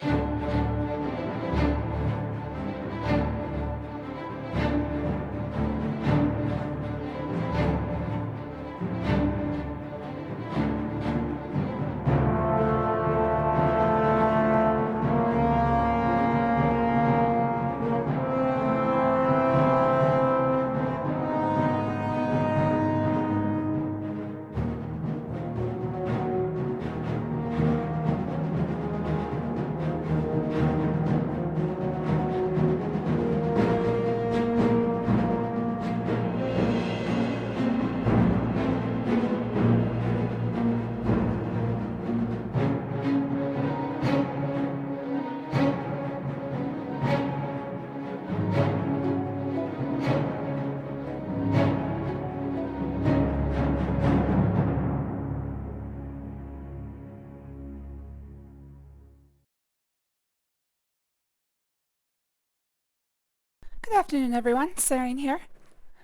Good afternoon, everyone. Serene here.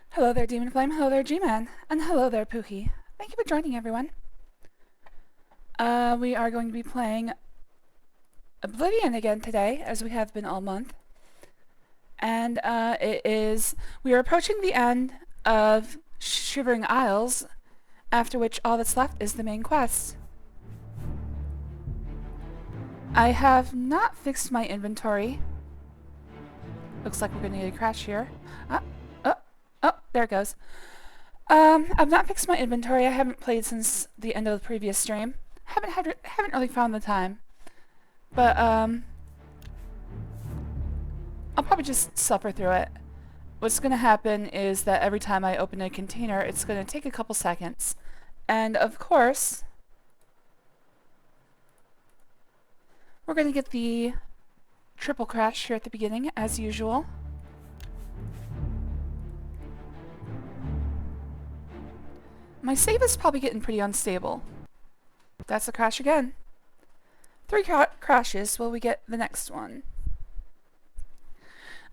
Hello there, Demon Flame. Hello there, G-Man. And hello there, Pookie. Thank you for joining, everyone. We are going to be playing Oblivion again today, as we have been all month. And we are approaching the end of Shivering Isles, after which all that's left is the main quest. I have not fixed my inventory. Looks like we're gonna get a crash here. Oh, there it goes. I've not fixed my inventory. I haven't played since the end of the previous stream. Haven't really found the time. But I'll probably just suffer through it. What's gonna happen is that every time I open a container, it's gonna take a couple seconds. And of course, we're gonna get the triple crash here at the beginning, as usual. My save is probably getting pretty unstable. That's a crash again. 3 crashes. Will we get the next one?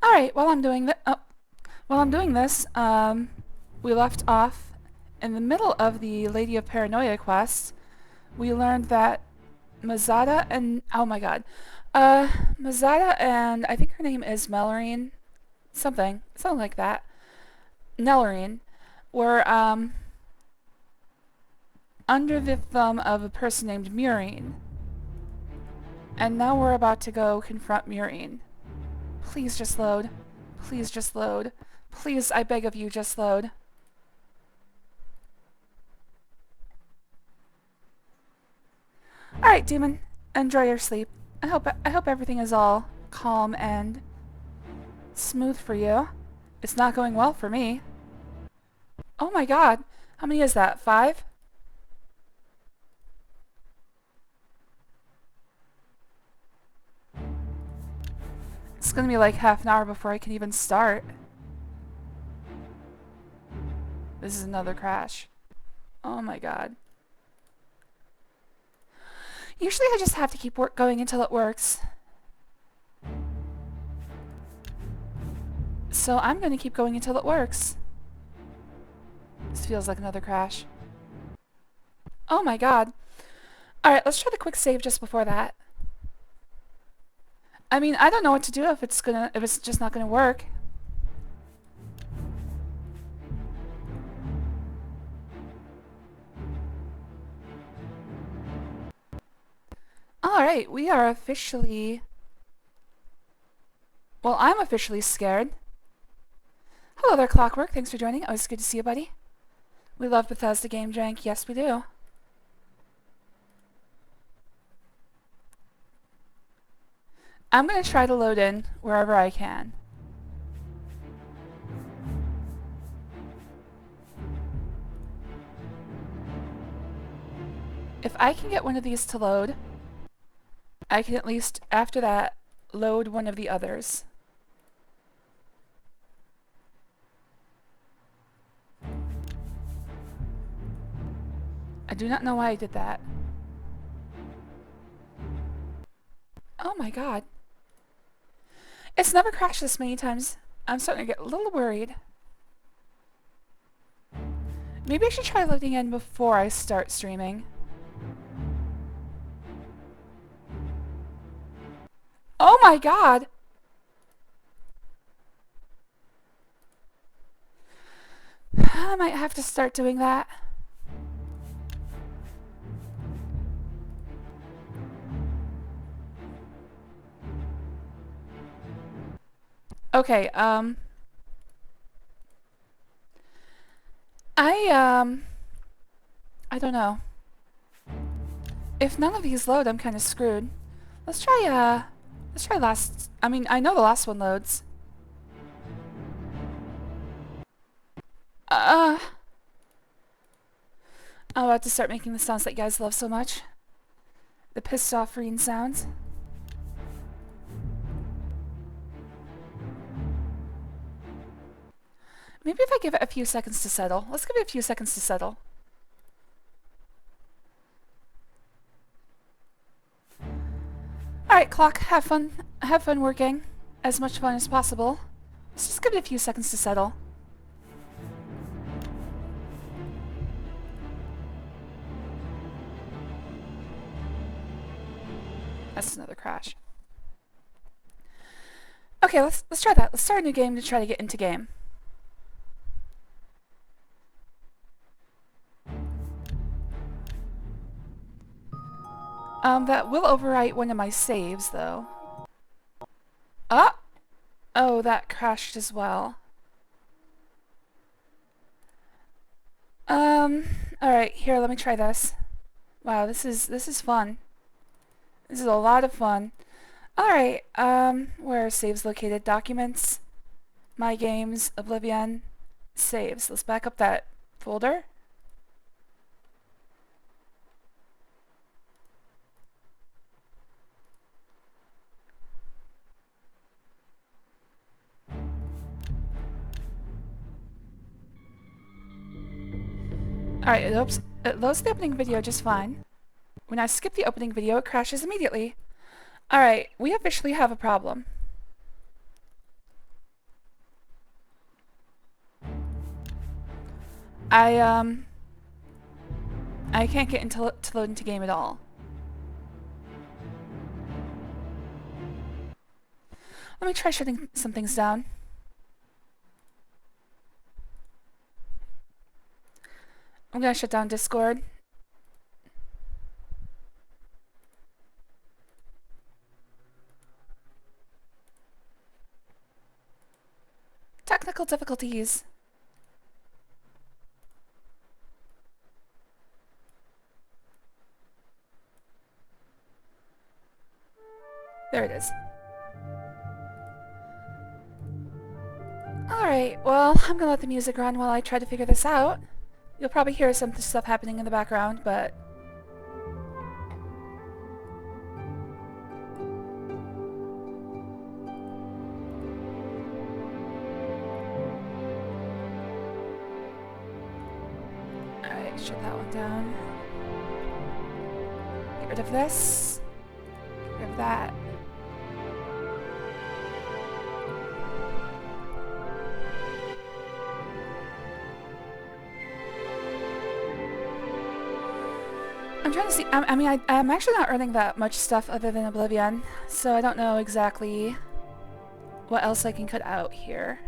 Alright, while I'm doing this, we left off in the middle of the Lady of Paranoia quest. We learned that Mazada and... oh my god. Mazada and I think her name is Melorine, something like that. Nelorine were under the thumb of a person named Murine, and now we're about to go confront Murine. Please just load. Please just load. Please, I beg of you, just load. All right, demon, enjoy your sleep. I hope everything is all calm and smooth for you. It's not going well for me. Oh my god. How many is that? 5? It's gonna be like half an hour before I can even start. This is another crash. Oh my god. Usually I just have to keep going until it works. So I'm going to keep going until it works. This feels like another crash. Oh my god. Alright, let's try the quick save just before that. I mean, I don't know what to do if it's just not gonna work. Alright, we are officially... well, I'm officially scared. Hello there, Clockwork. Thanks for joining. Always good to see you, buddy. We love Bethesda Game Jank. Yes, we do. I'm going to try to load in wherever I can. If I can get one of these to load, I can at least, after that, load one of the others. I do not know why I did that. Oh my god. It's never crashed this many times. I'm starting to get a little worried. Maybe I should try loading in before I start streaming. my god! I might have to start doing that. Okay, I don't know. If none of these load, I'm kind of screwed. Let's try last... I mean, I know the last one loads. I'm about to start making the sounds that you guys love so much. The pissed off green sounds. Maybe if I give it a few seconds to settle. Let's give it a few seconds to settle. Alright, clock, have fun. Have fun working. As much fun as possible. Let's just give it a few seconds to settle. That's another crash. Okay, let's try that. Let's start a new game to try to get into game. That will overwrite one of my saves, though. Ah! Oh, that crashed as well. Alright, here, let me try this. Wow, this is fun. This is a lot of fun. Alright, where are saves located? Documents, My Games, Oblivion, Saves. Let's back up that folder. Alright, it loads the opening video just fine. When I skip the opening video, it crashes immediately. Alright, we officially have a problem. I can't get to load into game at all. Let me try shutting some things down. I'm gonna shut down Discord. Technical difficulties. There it is. Alright, well, I'm gonna let the music run while I try to figure this out. You'll probably hear some stuff happening in the background, but... Alright, shut that one down. Get rid of this. Get rid of that. I'm trying to see, I'm actually not earning that much stuff other than Oblivion, so I don't know exactly what else I can cut out here.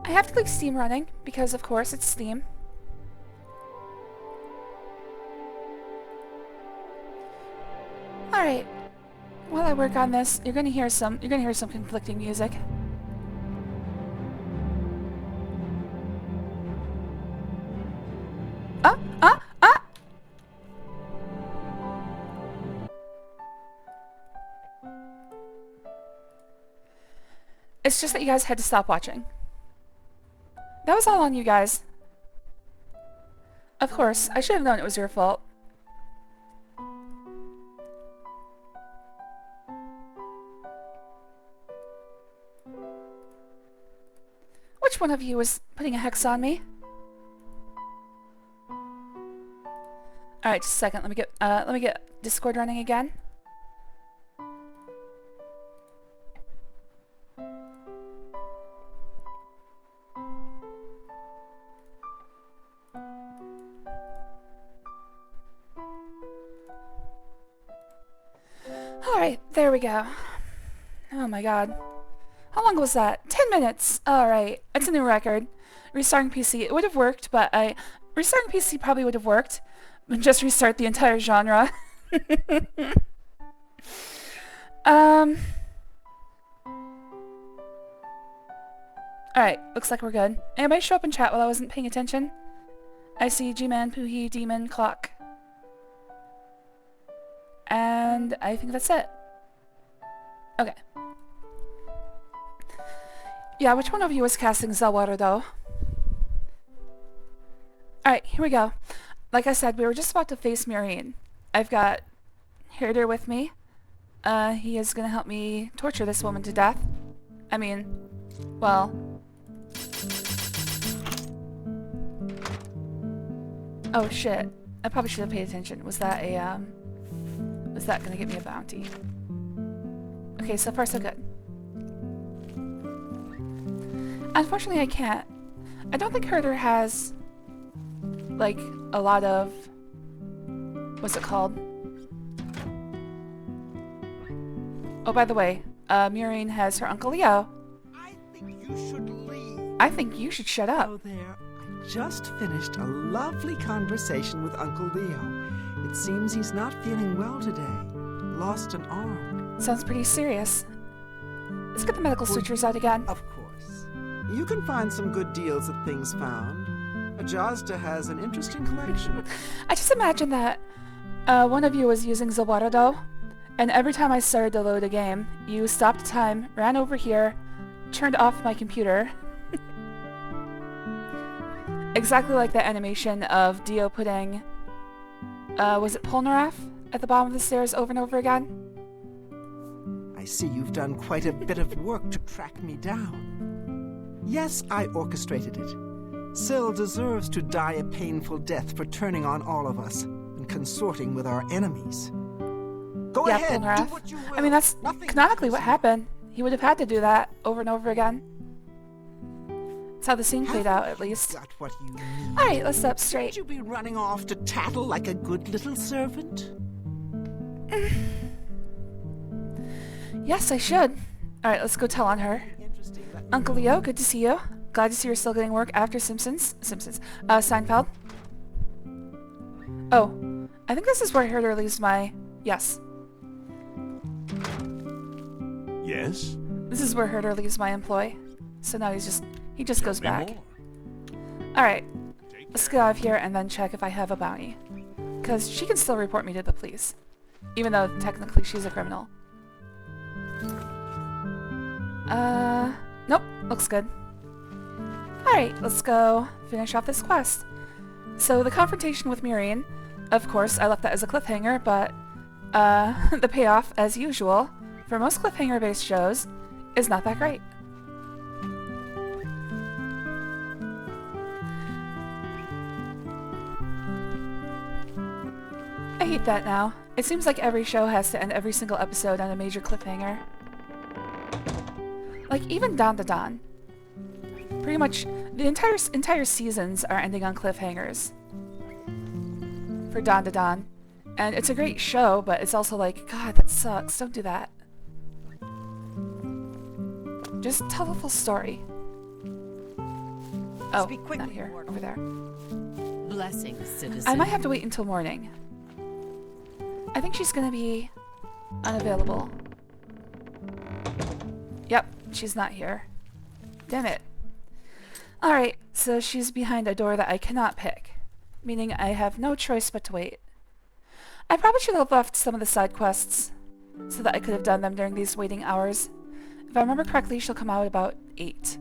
I have to leave Steam running, because of course it's Steam. Alright. While I work on this, you're gonna hear some conflicting music. Ah! It's just that you guys had to stop watching. That was all on you guys. Of course, I should have known it was your fault. Which one of you was putting a hex on me? Alright, just a second. Let me get Discord running again. There we go. Oh my god. How long was that? 10 minutes! Alright, it's a new record. Restarting PC, it would have worked, but restarting PC probably would have worked. Just restart the entire genre. Alright, looks like we're good. Anybody show up in chat while I wasn't paying attention? I see G-Man, Poohee, Demon, Clock. And I think that's it. Okay. Yeah, which one of you is casting Zawaru though? Alright, here we go. Like I said, we were just about to face Murine. I've got Herder with me. He is gonna help me torture this woman to death. I mean, well... Oh shit. I probably should have paid attention. Was that a, was that gonna get me a bounty? Okay, so far so good. Unfortunately, I can't. I don't think Herder has, like, a lot of... What's it called? Oh, by the way, Murine has her Uncle Leo. I think you should leave. I think you should shut up. Oh, there. I just finished a lovely conversation with Uncle Leo. It seems he's not feeling well today. Lost an arm. Sounds pretty serious. Let's get the medical sutures out again. Of course. You can find some good deals at Things Found. Ajazda has an interesting collection. I just imagine that one of you was using Zawaru, and every time I started to load a game, you stopped time, ran over here, turned off my computer. Exactly like that animation of Dio putting, was it Polnareff at the bottom of the stairs over and over again? I see you've done quite a bit of work to track me down. Yes, I orchestrated it. Syl deserves to die a painful death for turning on all of us and consorting with our enemies. Go ahead, do what you will. I mean, that's canonically what happened. He would have had to do that over and over again. That's how the scene played out, at least. Got what you need. Alright, let's sit up straight. Should you be running off to tattle like a good little servant? Yes, I should. Alright, let's go tell on her. Uncle Leo, good to see you. Glad to see you're still getting work after Seinfeld. Oh, I think this is where Herder leaves my... Yes. Yes? This is where Herder leaves my employee. So now he just goes back. Alright, let's get out of here and then check if I have a bounty. Because she can still report me to the police. Even though technically she's a criminal. Nope, looks good. Alright, let's go finish off this quest. So the confrontation with Murine, of course, I left that as a cliffhanger, but the payoff, as usual, for most cliffhanger-based shows, is not that great. I hate that now. It seems like every show has to end every single episode on a major cliffhanger. Like, even Dawn to Dawn. Pretty much, the entire seasons are ending on cliffhangers. For Dawn to Dawn. And it's a great show, but it's also like, God, that sucks. Don't do that. Just tell the full story. Oh, not here. Over there. Blessings, citizen. I might have to wait until morning. I think she's gonna be unavailable. Yep, she's not here. Damn it. Alright, so she's behind a door that I cannot pick. Meaning I have no choice but to wait. I probably should have left some of the side quests so that I could have done them during these waiting hours. If I remember correctly, she'll come out about 8.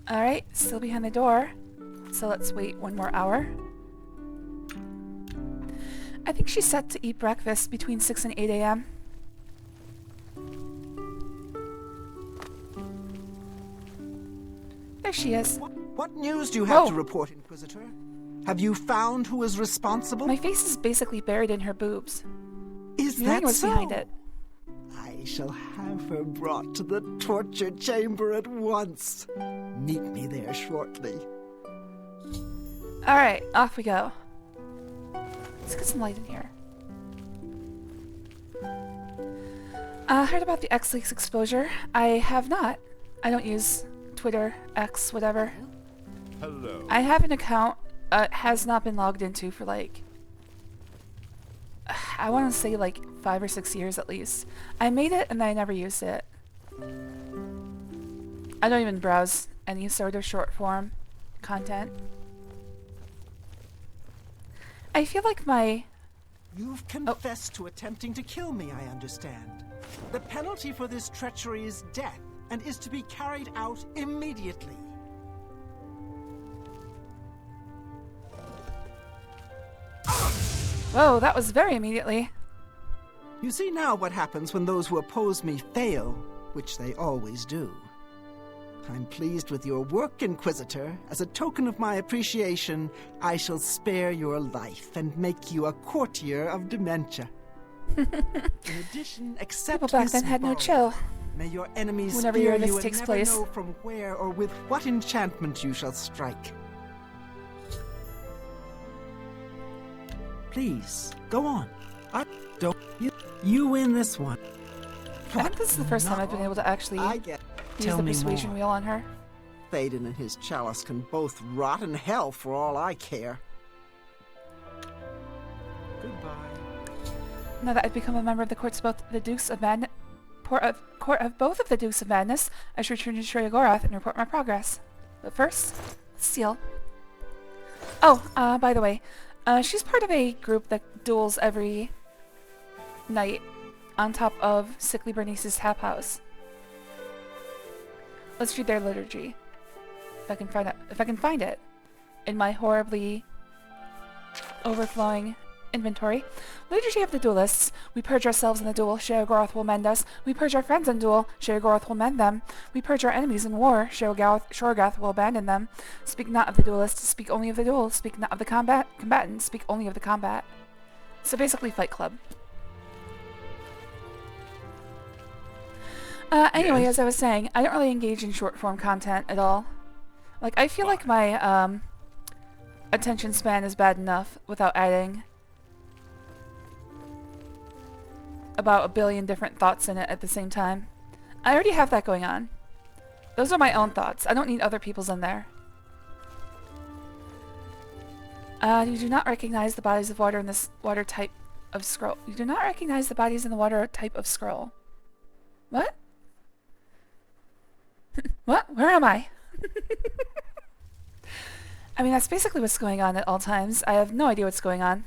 Alright, still behind the door. So let's wait one more hour. I think she's set to eat breakfast between 6 and 8 a.m. There she is. What news do you have to report, Inquisitor? Have you found who is responsible? My face is basically buried in her boobs. Is Murine that was so? behind it. I shall have her brought to the torture chamber at once. Meet me there shortly. Alright, off we go. Let's get some light in here. Heard about the X Leaks exposure? I have not. I don't use Twitter, X, whatever. Hello. I have an account, has not been logged into for like, I want to say like 5 or 6 years at least. I made it and I never used it. I don't even browse any sort of short form content. I feel like my... You've confessed to attempting to kill me, I understand. The penalty for this treachery is death, and is to be carried out immediately. Whoa, that was very immediately. You see now what happens when those who oppose me fail, which they always do. I'm pleased with your work, Inquisitor. As a token of my appreciation, I shall spare your life and make you a courtier of dementia. In addition, accept People back this then had no bow. chill. May your enemies Whenever fear your you list and takes never place. know from where or with what enchantment you shall strike. Please, go on. I don't... You win this one. I think this is the first time I've been able to actually I get... use Tell the me persuasion more. wheel on her. Thaden and his chalice can both rot in hell for all I care. Goodbye. Now that I've become a member of the courts of both the Dukes of Madness, court of both of the Dukes of Madness, I should return to Shreyagorath and report my progress. But first, seal. Oh, by the way, she's part of a group that duels every night on top of Sickly Bernice's tap house. Let's read their liturgy. If I can find it in my horribly overflowing inventory. Liturgy of the Duelists. We purge ourselves in the duel, Shreyagorath will mend us. We purge our friends in duel, Shreyagorath will mend them. We purge our enemies in war, Shorgath will abandon them. Speak not of the duelist, speak only of the duel. Speak not of the combatant, speak only of the combat. So basically Fight Club. Anyway, Yes? as I was saying, I don't really engage in short form content at all. Like, I feel like my attention span is bad enough without adding about 1 billion different thoughts in it at the same time. I already have that going on. Those are my own thoughts. I don't need other people's in there. You do not recognize the bodies of water in this water type of scroll. You do not recognize the bodies in the water type of scroll. What? What? Where am I? I mean, that's basically what's going on at all times. I have no idea what's going on.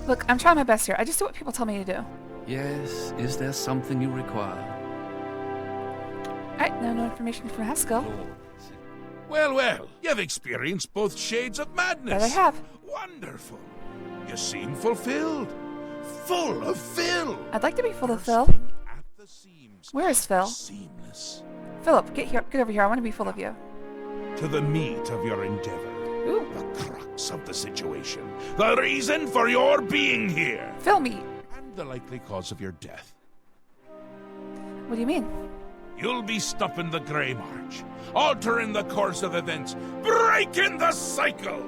Look, I'm trying my best here. I just do what people tell me to do. Yes, is there something you require? Alright, no information from Haskell. Well, well, you've experienced both shades of madness. That I have. Wonderful. You seem fulfilled. Full of Phil. I'd like to be full of Phil. Bursting at the seams. Where is Phil? Seamless. Philip, get over here. I want to be full of you. To the meat of your endeavor. Ooh, The crux of the situation. The reason for your being here. Phil meat. And the likely cause of your death. What do you mean? You'll be stopping the Grey March, altering the course of events, breaking the cycle.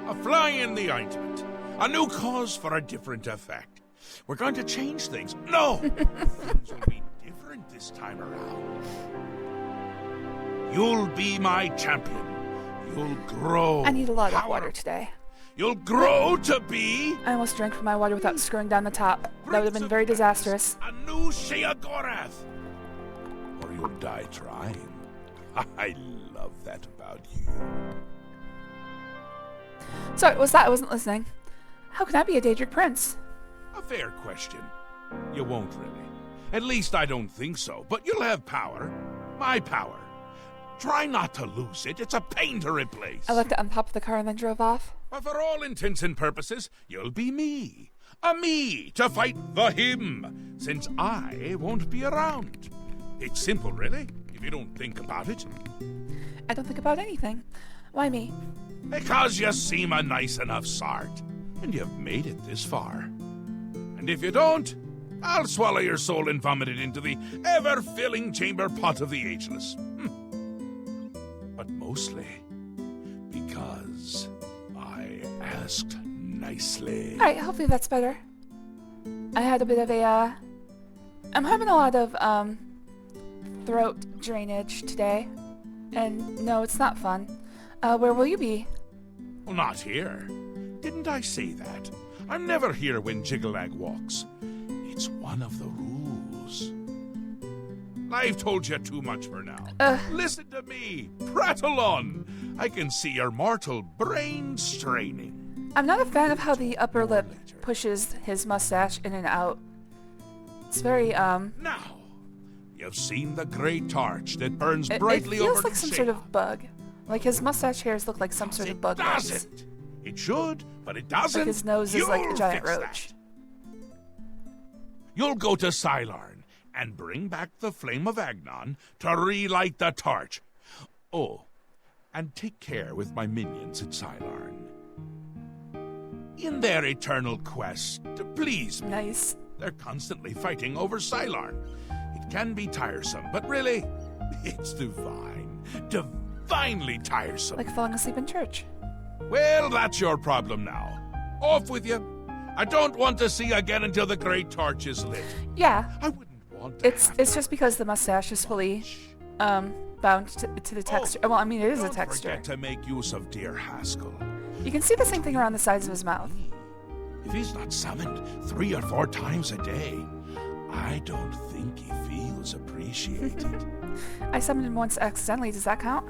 A fly in the ointment, a new cause for a different effect. We're going to change things. No, things will be different this time around. You'll be my champion. You'll grow. I need a lot of powerful. water today. You'll grow to be I almost drank from my water without screwing down the top. That would have been very disastrous. a new Shreyagorath. Or you'll die trying. I love that about you. Sorry, what was that? I wasn't listening. How can I be a Daedric prince? A fair question. You won't really. At least I don't think so. But you'll have power. My power. Try not to lose it. It's a pain to replace. I left it on top of the car and then drove off. But for all intents and purposes, you'll be me. A me to fight the him, since I won't be around. It's simple, really, if you don't think about it. I don't think about anything. Why me? Because you seem a nice enough sort, and you've made it this far. And if you don't, I'll swallow your soul and vomit it into the ever-filling chamber pot of the ageless. But mostly because I asked nicely. Alright, hopefully that's better. I had a bit of a, I'm having a lot of, throat drainage today. And no, it's not fun. Where will you be? Well, not here. Didn't I say that? I'm never here when Jiggalag walks. It's one of the rules. I've told you too much for now. Listen to me. Prattle on. I can see your mortal brain straining. I'm not a fan of how the upper lip pushes his mustache in and out. It's very, Now, you've seen the great torch that burns it brightly feels over like some sort Nushaga. of bug. Like his mustache hairs look like some sort of bug It legs. doesn't. It should, but it doesn't. Like his nose is like a You'll giant fix roach. that. You'll go to Cylarn and bring back the flame of Agnon to relight the torch. Oh, and take care with my minions at Cylarn. In their eternal quest to please me, Nice. they're constantly fighting over Cylarn. It can be tiresome, but really, it's divine. Divinely tiresome. Like falling asleep in church. Well, that's your problem now. Off with you. I don't want to see you again until the great torch is lit. Yeah, I wouldn't want to have it's to just because the mustache is fully, bound to the texture. Well, I mean, it is a Don't texture. forget to make use of dear Haskell. You can see the same thing around the sides of his mouth. If he's not summoned 3 or 4 times a day, I don't think he feels appreciated. I summoned him once accidentally. Does that count?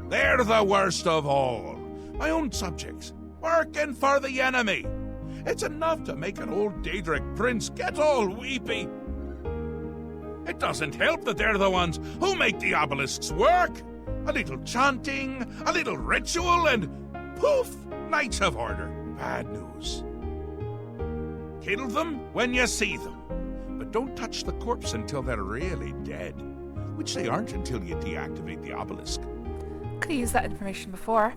They're the worst of all. My own subjects, working for the enemy. It's enough to make an old Daedric prince get all weepy. It doesn't help that they're the ones who make the obelisks work. A little chanting, a little ritual, and poof, Knights of Order. Bad news. Kill them when you see them, but don't touch the corpse until they're really dead, which they aren't until you deactivate the obelisk. Could have used that information before.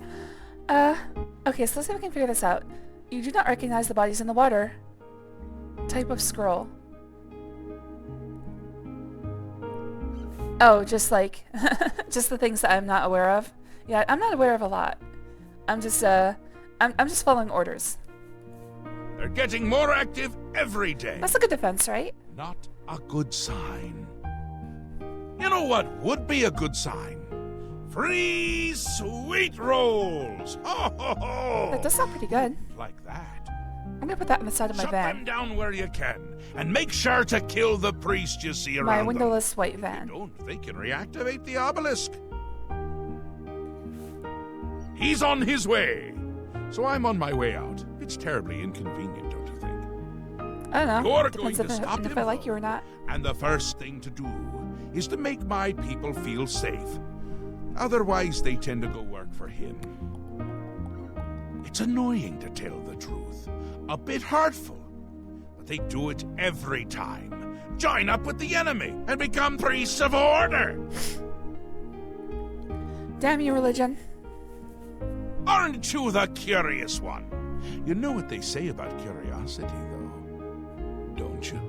Okay, so let's see if we can figure this out. You do not recognize the bodies in the water. Type of scroll. Oh, just like, just the things that I'm not aware of. Yeah, I'm not aware of a lot. I'm just following orders. They're getting more active every day. That's a good defense, right? Not a good sign. You know what would be a good sign? Free sweet rolls! Ho, ho, ho! That does sound pretty good. Like that. I'm gonna put that on the side of my Shut them van. down where you can, and make sure to kill the priest you see around My them. windowless white If van. you don't, they can reactivate the obelisk. He's on his way, so I'm on my way out. It's terribly inconvenient, don't you think? I don't know. You're Depends going to if, stop if him, I like though. you or not. And the first thing to do is to make my people feel safe. Otherwise, they tend to go work for him. It's annoying to tell the truth. A bit hurtful. But they do it every time. Join up with the enemy and become priests of order. Damn you, religion. Aren't you the curious one? You know what they say about curiosity, though, don't you?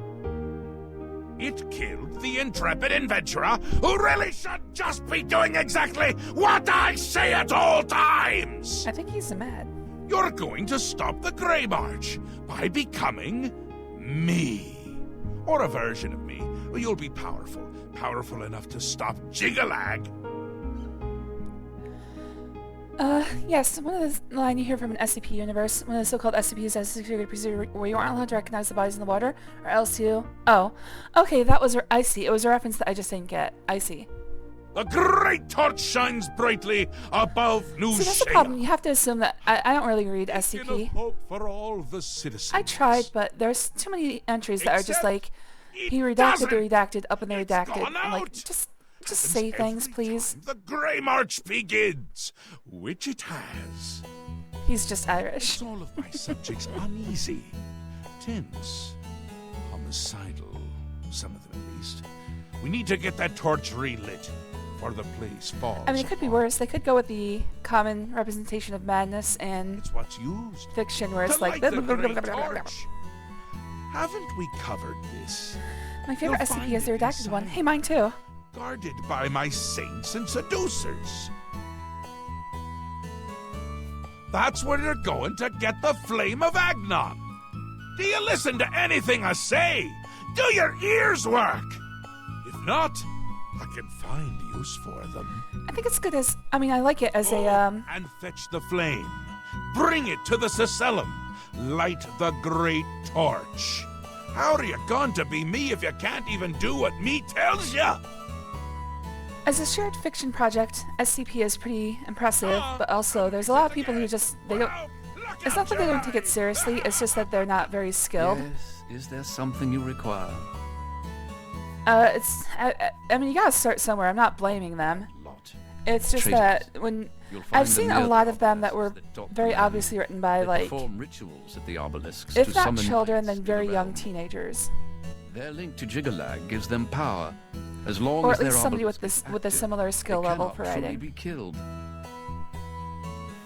It killed the intrepid adventurer who really should just be doing exactly what I say at all times! I think he's mad. You're going to stop the Grey March by becoming me. Or a version of me. You'll be powerful. Powerful enough to stop Jiggalag. Yes, one of the line you hear from an SCP universe, one of the so-called SCPs has a security procedure where you aren't allowed to recognize the bodies in the water, or else you... Oh. Okay, that was... I see. It was a reference that I just didn't get. I see. The great torch shines brightly above Nushaga. See, that's the problem. You have to assume that... I don't really read Beacon of SCP. hope for all the citizens. I tried, but there's too many entries that are just Except like, it he redacted the doesn't. redacted, up in the It's redacted. gone I'm like, out. just Happens say things, every please. time the Grey March begins, which it has. He's just Irish. Makes all of my subjects uneasy, tense, homicidal, some of them at least. We need to get that torch relit before the place falls. I mean, it could be apart. worse. They could go with the common representation of madness and It's what's used fiction, where to it's like... light the great torch. Haven't we covered this? My favorite You'll SCP find is the it redacted one. inside. Hey, mine too. Guarded by my saints and seducers. That's where you're going to get the Flame of Agnon. Do you listen to anything I say? Do your ears work? If not, I can find use for them. I think it's good as... I mean, I like it as a, And fetch the flame. Bring it to the Cecellum. Light the great torch. How are you going to be me if you can't even do what me tells you? As a shared fiction project, SCP is pretty impressive, but also there's a lot of people who just... They don't... It's not that they don't take it seriously, it's just that they're not very skilled. Yes, is there something you require? I mean, you gotta start somewhere. I'm not blaming them. Lot. It's just Traitors. that when... You'll find I've them seen near a the lot of them that were obelisks that dot very the land. obviously written by, They like, perform rituals at the obelisks if to not summon children, knights then to very the young realm. teenagers. Their link to Jiggerlag gives them power. As long Or as at least their somebody with obelisk is with a active, similar skill they level cannot for truly writing. be killed.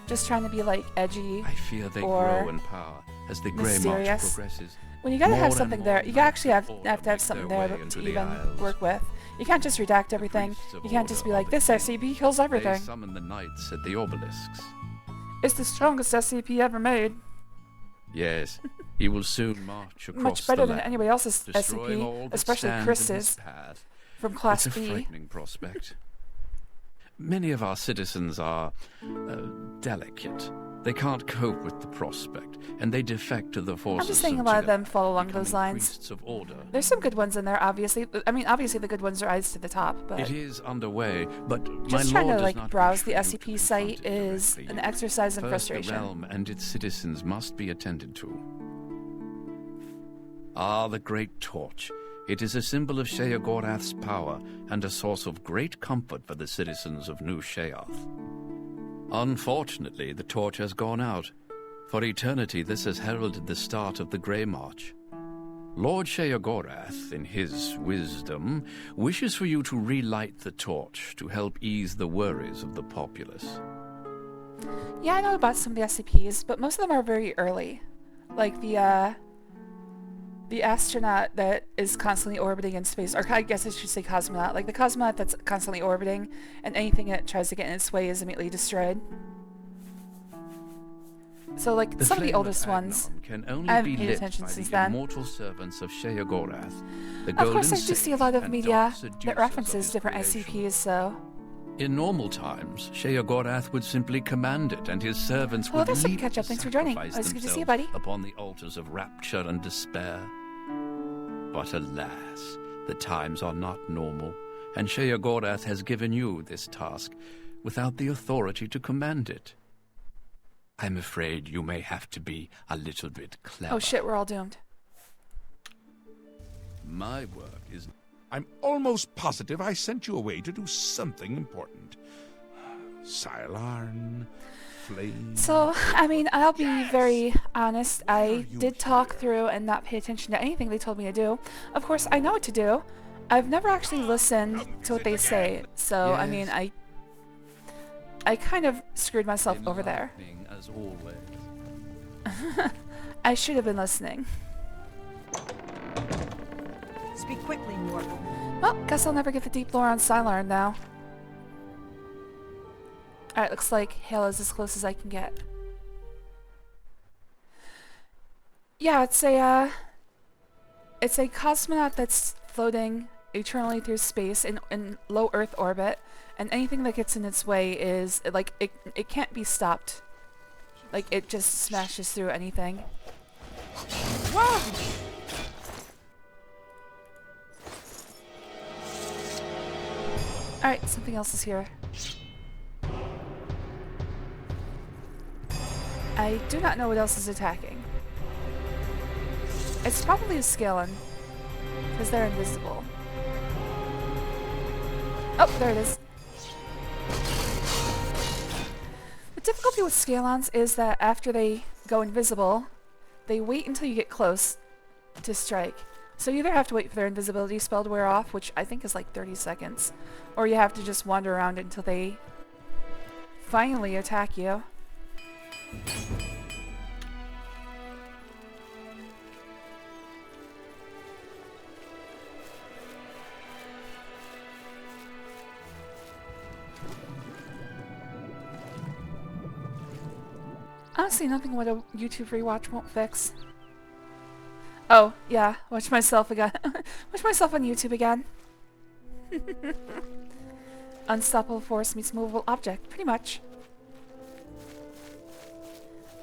Just trying to be, like, edgy. I fear they or grow in power as the Grey March mysterious. progresses. When you gotta More have and something more there, you actually have knights to have make something their there way to into the even Isles. work with. You can't just redact everything. priests of You can't just be Order like, are this the SCP kills They everything. summon the knights at the obelisks. It's the strongest SCP ever made. Yes, he will soon march across Much better the than land, anybody else's destroying all SCP, that especially stands in his Chris's path. from Class It's a B. frightening prospect. Many of our citizens are delicate. They can't cope with the prospect, and they defect to the forces I'm just saying a of lot of Jiggerlag, them fall along those becoming lines. priests of order. There's some good ones in there, obviously. I mean, obviously the good ones are eyes to the top, but It is underway, but just my trying lord to, does like, not browse the wish you to SCP confront site it is directly. an exercise in First, frustration. the realm and its citizens must be attended to. Ah, the Great Torch. It is a symbol of Sheogorath's power and a source of great comfort for the citizens of New Sheoth. Unfortunately, the torch has gone out. For eternity, this has heralded the start of the Grey March. Lord Sheogorath, in his wisdom, wishes for you to relight the torch to help ease the worries of the populace. Yeah, I know about some of the SCPs, but most of them are very early. Like the astronaut that is constantly orbiting in space, or I guess I should say cosmonaut. Like the cosmonaut that's constantly orbiting, and anything that tries to get in its way is immediately destroyed. So, like, The some of the flame oldest ones, Agnon can only I haven't be paid lit attention by since the then. immortal servants of Sheogorath, the Of golden course, I do saint see a lot of and media dark seducers that of references his different creation. SCPs, so... In normal times, Sheogorath would simply command it, and his servants Well, would that's okay, leap catch up. to Thanks for joining. sacrifice Always good to see you, themselves buddy. upon the altars of rapture and despair. But alas, the times are not normal, and Sheogorath has given you this task without the authority to command it. I'm afraid you may have to be a little bit clever. Oh shit, we're all doomed. My work is... I'm almost positive I sent you away to do something important. Sylarn, Flame... So, I mean, I'll be very honest. I did talk through and not pay attention to anything they told me to do. Of course, I know what to do. I've never actually listened to what they say, so, I mean, Yes. I kind of screwed myself over there. enlightening as always. I should have been listening. Speak quickly, mortal. Well, guess I'll never get the deep lore on Sylarn now. Alright, looks like Halo's as close as I can get. Yeah, it's a cosmonaut that's floating eternally through space in low Earth orbit, and anything that gets in its way is, like, it can't be stopped. Like, it just smashes through anything. Whoa! Alright, something else is here. I do not know what else is attacking. It's probably a Scalen, because they're invisible. Oh, there it is. The difficulty with Scalons is that after they go invisible, they wait until you get close to strike. So you either have to wait for their invisibility spell to wear off, which I think is like 30 seconds, or you have to just wander around until they finally attack you. Honestly, nothing what a YouTube rewatch won't fix. Oh, yeah, watch myself again. Watch myself on YouTube again. Unstoppable force meets movable object, pretty much.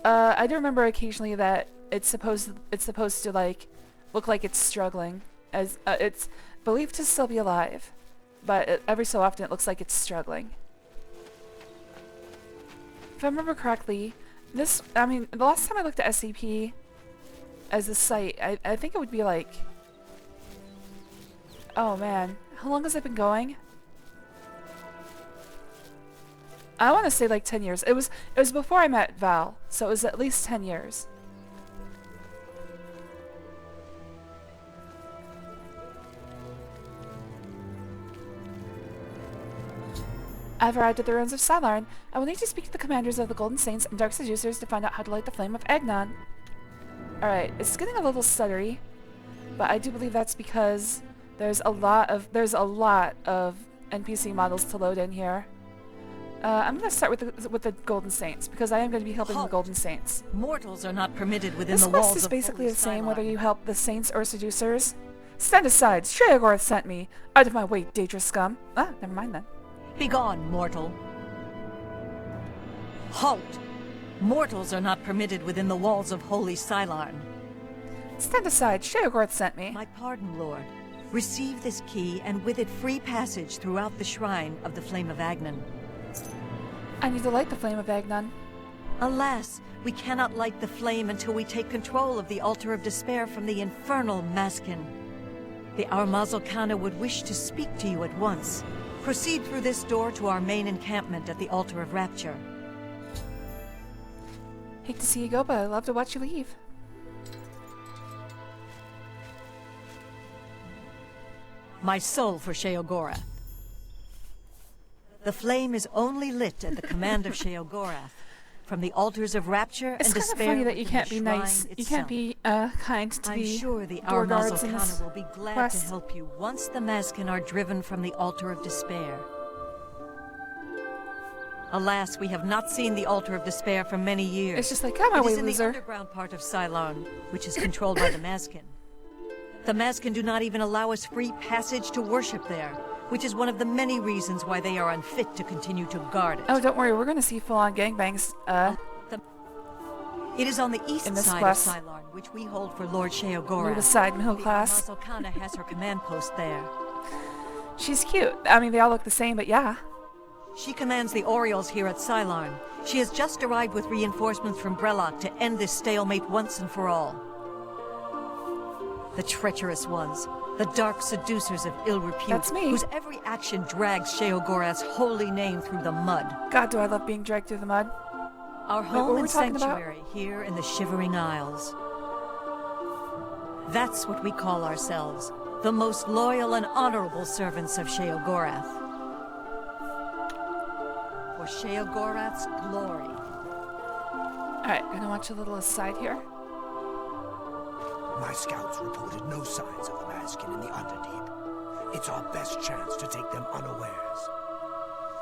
I do remember occasionally that it's supposed to like look like it's struggling, as it's believed to still be alive, but every so often it looks like it's struggling. If I remember correctly, the last time I looked at SCP as a site, I think it would be like, oh man, how long has it been going? I want to say like 10 years. It was before I met Val, so it was at least 10 years. I've arrived at the ruins of Salarn. I will need to speak to the commanders of the Golden Saints and Dark Seducers to find out how to light the flame of Agnon. Alright, it's getting a little stuttery, but I do believe that's because there's a lot of NPC models to load in here. I'm going to start with the Golden Saints, because I am going to be helping the Golden Saints. Mortals are not permitted within This the walls quest is of basically Holy the same Cylon. whether you help the Saints or Seducers. Stand aside! Strayagorth sent me! Out of my way, dangerous scum! Ah, never mind then. Begone, mortal. Halt! Mortals are not permitted within the walls of Holy Cylon. Stand aside! Strayagorth sent me! My pardon, Lord. Receive this key, and with it free passage throughout the shrine of the Flame of Agnon. I need to light the flame of Agnon. Alas, we cannot light the flame until we take control of the Altar of Despair from the infernal Maskin. The Armazalkana would wish to speak to you at once. Proceed through this door to our main encampment at the Altar of Rapture. Hate to see you go, but I'd love to watch you leave. My soul for Sheogorath. The flame is only lit at the command of Sheogorath. From the altars of rapture It's and kind of despair. funny that you within can't the be nice. shrine You can't itself. be kind to I'm the sure the door guards in this Armazalkana will be glad quest. to help you once the Maskin are driven from the altar of despair. Alas, we have not seen the altar of despair for many years. It's just like, come It away, is in the loser. underground part of Cylon, which is controlled by the Maskin. The Maskin do not even allow us free passage to worship there, which is one of the many reasons why they are unfit to continue to guard it. Oh, don't worry, we're gonna see full-on gangbangs. It is on the east in this side quest. of Cylon, which we hold for Lord Move Sheogorath. aside, middle The class. Armazalkana has her command post there. She's cute. I mean, they all look the same, but yeah. She commands the Orioles here at Cylon. She has just arrived with reinforcements from Brellock to end this stalemate once and for all. The treacherous ones, the dark seducers of ill repute, That's me. whose every action drags Sheogorath's holy name through the mud. God, do I love being dragged through the mud. Our what home were we and talking about? sanctuary here in the Shivering Isles. That's what we call ourselves, the most loyal and honorable servants of Sheogorath. For Sheogorath's glory. Alright, gonna watch a little aside here. My scouts reported no signs of the Maskin in the Underdeep. It's our best chance to take them unawares.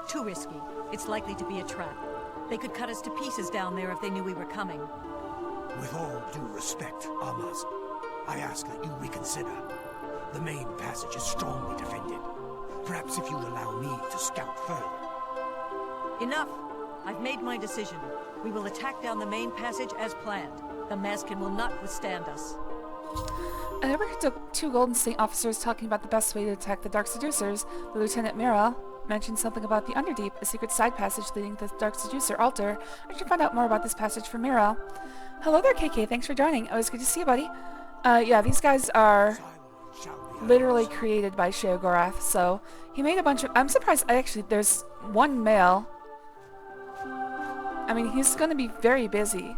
Too risky. It's likely to be a trap. They could cut us to pieces down there if they knew we were coming. With all due respect, Amaz, I ask that you reconsider. The main passage is strongly defended. Perhaps if you'd allow me to scout further. Enough! I've made my decision. We will attack down the main passage as planned. The Maskin will not withstand us. I overheard two Golden State officers talking about the best way to attack the Dark Seducers. The Lieutenant Mira mentioned something about the Underdeep, a secret side passage leading to the Dark Seducer altar. I should find out more about this passage from Mira. Hello there, KK. Thanks for joining. Always good to see you, buddy. Yeah, these guys are Cylon shall be literally ours. created by Sheogorath, so he made a bunch of... I'm surprised, there's one male. I mean, he's gonna be very busy.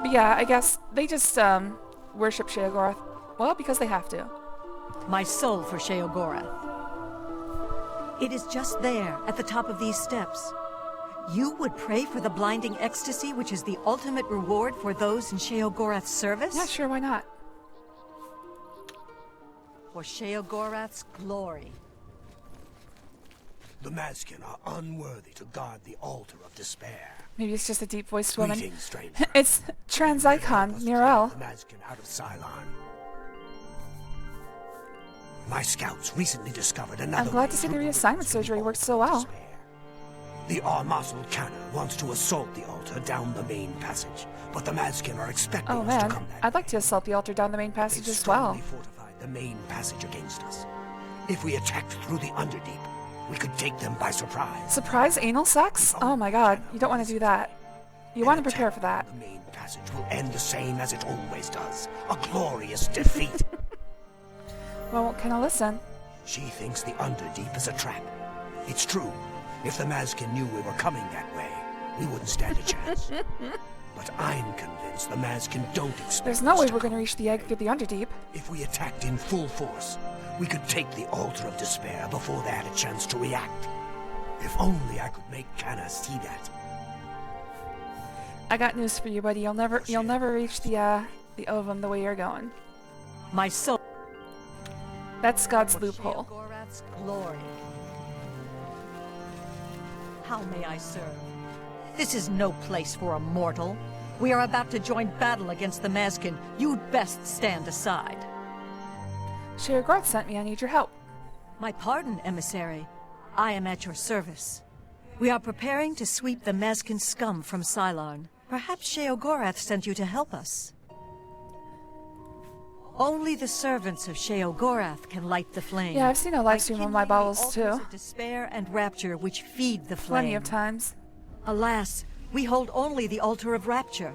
But yeah, I guess they just, worship Sheogorath. Well, because they have to. My soul for Sheogorath. It is just there, at the top of these steps. You would pray for the blinding ecstasy, which is the ultimate reward for those in Sheogorath's service? Yeah, sure, why not? For Sheogorath's glory. The Mazkin are unworthy to guard the altar of despair. Maybe it's just a deep-voiced woman. Greetings, stranger. It's trans icon, Help us Mirel. take the Mazkin out of Cylon. My scouts recently discovered another. I'm glad way to see the through reassignment roots surgery of worked so well. despair. The Armazel Cannon wants to assault the altar down the main passage, but the Mazkin are expecting Oh us man, to come that I'd like way. to assault the altar down the main They've passage as well. strongly fortified the main passage against us. If we attacked through the Underdeep, we could take them by surprise. Surprise anal sex? Oh my god, you don't want to do that. You want to prepare for that. The main passage will end the same as it always does. A glorious defeat. Well, what can I listen? She thinks the Underdeep is a trap. It's true. If the Mazkin knew we were coming that way, we wouldn't stand a chance. But I'm convinced the Mazkin don't expect There's no us way to we're going to come reach the this egg way. through the Underdeep. If we attacked in full force, we could take the Altar of Despair before they had a chance to react. If only I could make Kana see that. I got news for you, buddy. You'll never reach the ovum the way you're going. My soul That's God's for loophole. Sheogorath's glory. How may I serve? This is no place for a mortal. We are about to join battle against the Mazkin. You'd best stand aside. Sheogorath sent me. I need your help. My pardon, emissary. I am at your service. We are preparing to sweep the Mazkin scum from Cylon. Perhaps Sheogorath sent you to help us. Only the servants of Sheogorath can light the flame. Yeah, I've seen a live by stream on my kindling the bowels altars too. of despair and rapture which feed the flame. Plenty of times. Alas, we hold only the altar of rapture.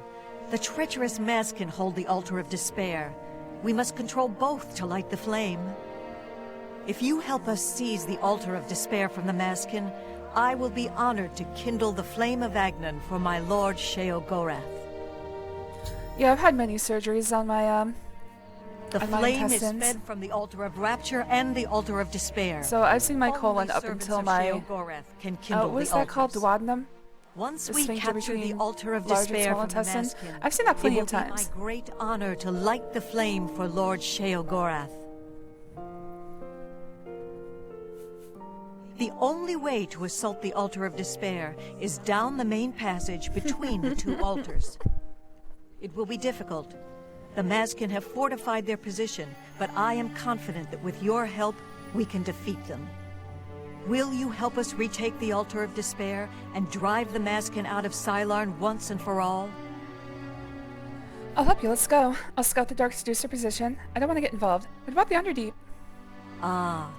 The treacherous Mazkin hold the altar of despair. We must control both to light the flame. If you help us seize the altar of despair from the Mazkin, I will be honored to kindle the flame of Agnan for my lord Sheogorath. Yeah, I've had many surgeries on my The And my flame is intestines. fed from the altar of rapture and the altar of despair. So I've seen my Only colon up servants until of my Sheogorath can kindle what is the that called? altars. Duodenum? Once The we sphincter capture the between altar of large and despair small from the intestine. Mazkin, I've seen that plenty it of will be times. my great honor to light the flame for Lord Sheogorath. The only way to assault the altar of despair is down the main passage between the two altars. It will be difficult. The Mazkin have fortified their position, but I am confident that with your help, we can defeat them. Will you help us retake the altar of despair and drive the Mazkin out of Cylon once and for all? I'll help you. Let's go. I'll scout the Dark Seducer position. I don't want to get involved. What about the Underdeep? Ah,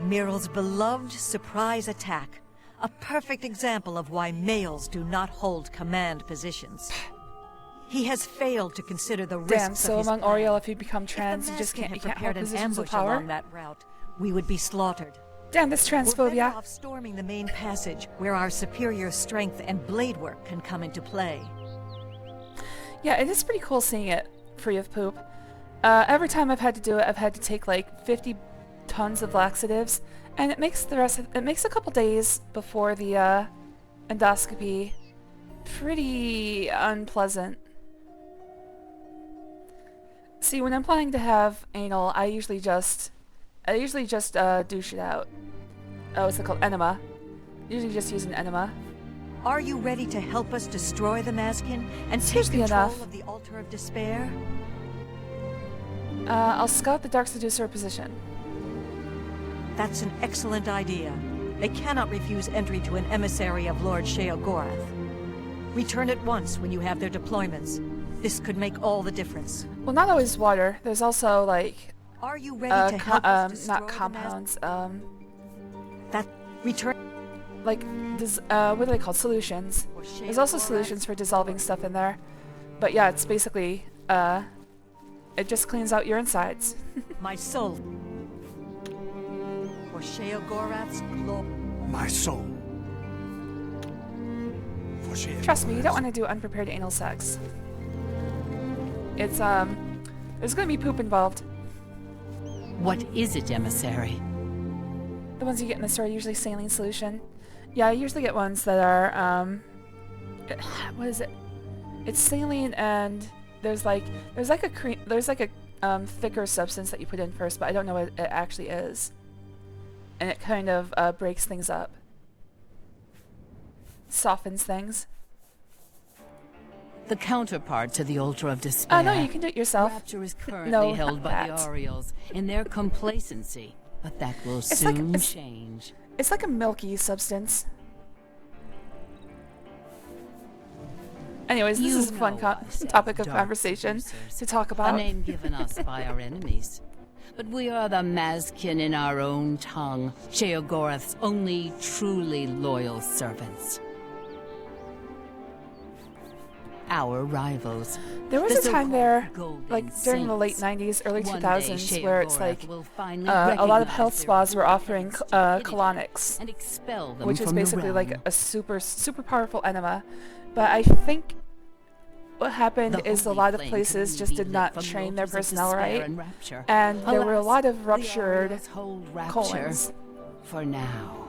Miral's beloved surprise attack. A perfect example of why males do not hold command positions. He has failed to consider the risks Damn, so of his among plan. Oriel, if you become If the trans, you just Mazkin can't had hold prepared an positions of ambush power. along that route, we would be slaughtered. Damn, this We're better transphobia. off storming the main passage, where our superior strength and blade work can come into play. Yeah, it is pretty cool seeing it free of poop. Every time I've had to do it, I've had to take like 50 tons of laxatives, and it makes it makes a couple days before the endoscopy pretty unpleasant. See, when I'm planning to have anal, I usually just douche it out. Oh, what's it called? Enema. Usually just use an enema. Are you ready to help us destroy the Mazkin and take Seriously control enough. of the altar of despair? I'll scout the Dark Seducer position. That's an excellent idea. They cannot refuse entry to an emissary of Lord Sheogorath. Return at once when you have their deployments. This could make all the difference. Well, not always water. There's also like Are you ready to help us destroy not the compounds. That return. Like what are they called? Solutions. for There's also Sheogorath's solutions for dissolving stuff in there. But yeah, it's basically it just cleans out your insides. My soul. For Sheogorath's glory. My soul. For Sheogorath's Trust me, you don't want to do unprepared anal sex. It's there's gonna be poop involved. What is it, emissary? The ones you get in the store are usually saline solution. Yeah, I usually get ones that are what is it? It's saline, and there's like a cream, there's like a thicker substance that you put in first, but I don't know what it actually is. And it kind of breaks things up. softens things. The counterpart to the Altar of Despair. No, you can do it yourself. Rapture is currently No, held not by that. the Orioles in their complacency, but that will It's like- soon it's- change. It's like a milky substance. Anyways, this You is a fun know I said topic of dark conversation producers, to talk a about. name given us by our enemies. But we are the Mazkin in our own tongue, Sheogorath's only truly loyal servants. Our rivals. There was the a time so-called there, Golden like during the late Saints. 90s, early One 2000s, day, where it's Sheogorath like will finally a lot of recognize health their spas were offering stupidity colonics, and expel them which is from the basically like realm. a super powerful enema. But I think what happened The is a holy lot of flame places can just be did lit not from the train their altars of personnel despair right, and rapture. and there were a Alas, lot of the ruptured Orioles hold rapture colons. for now.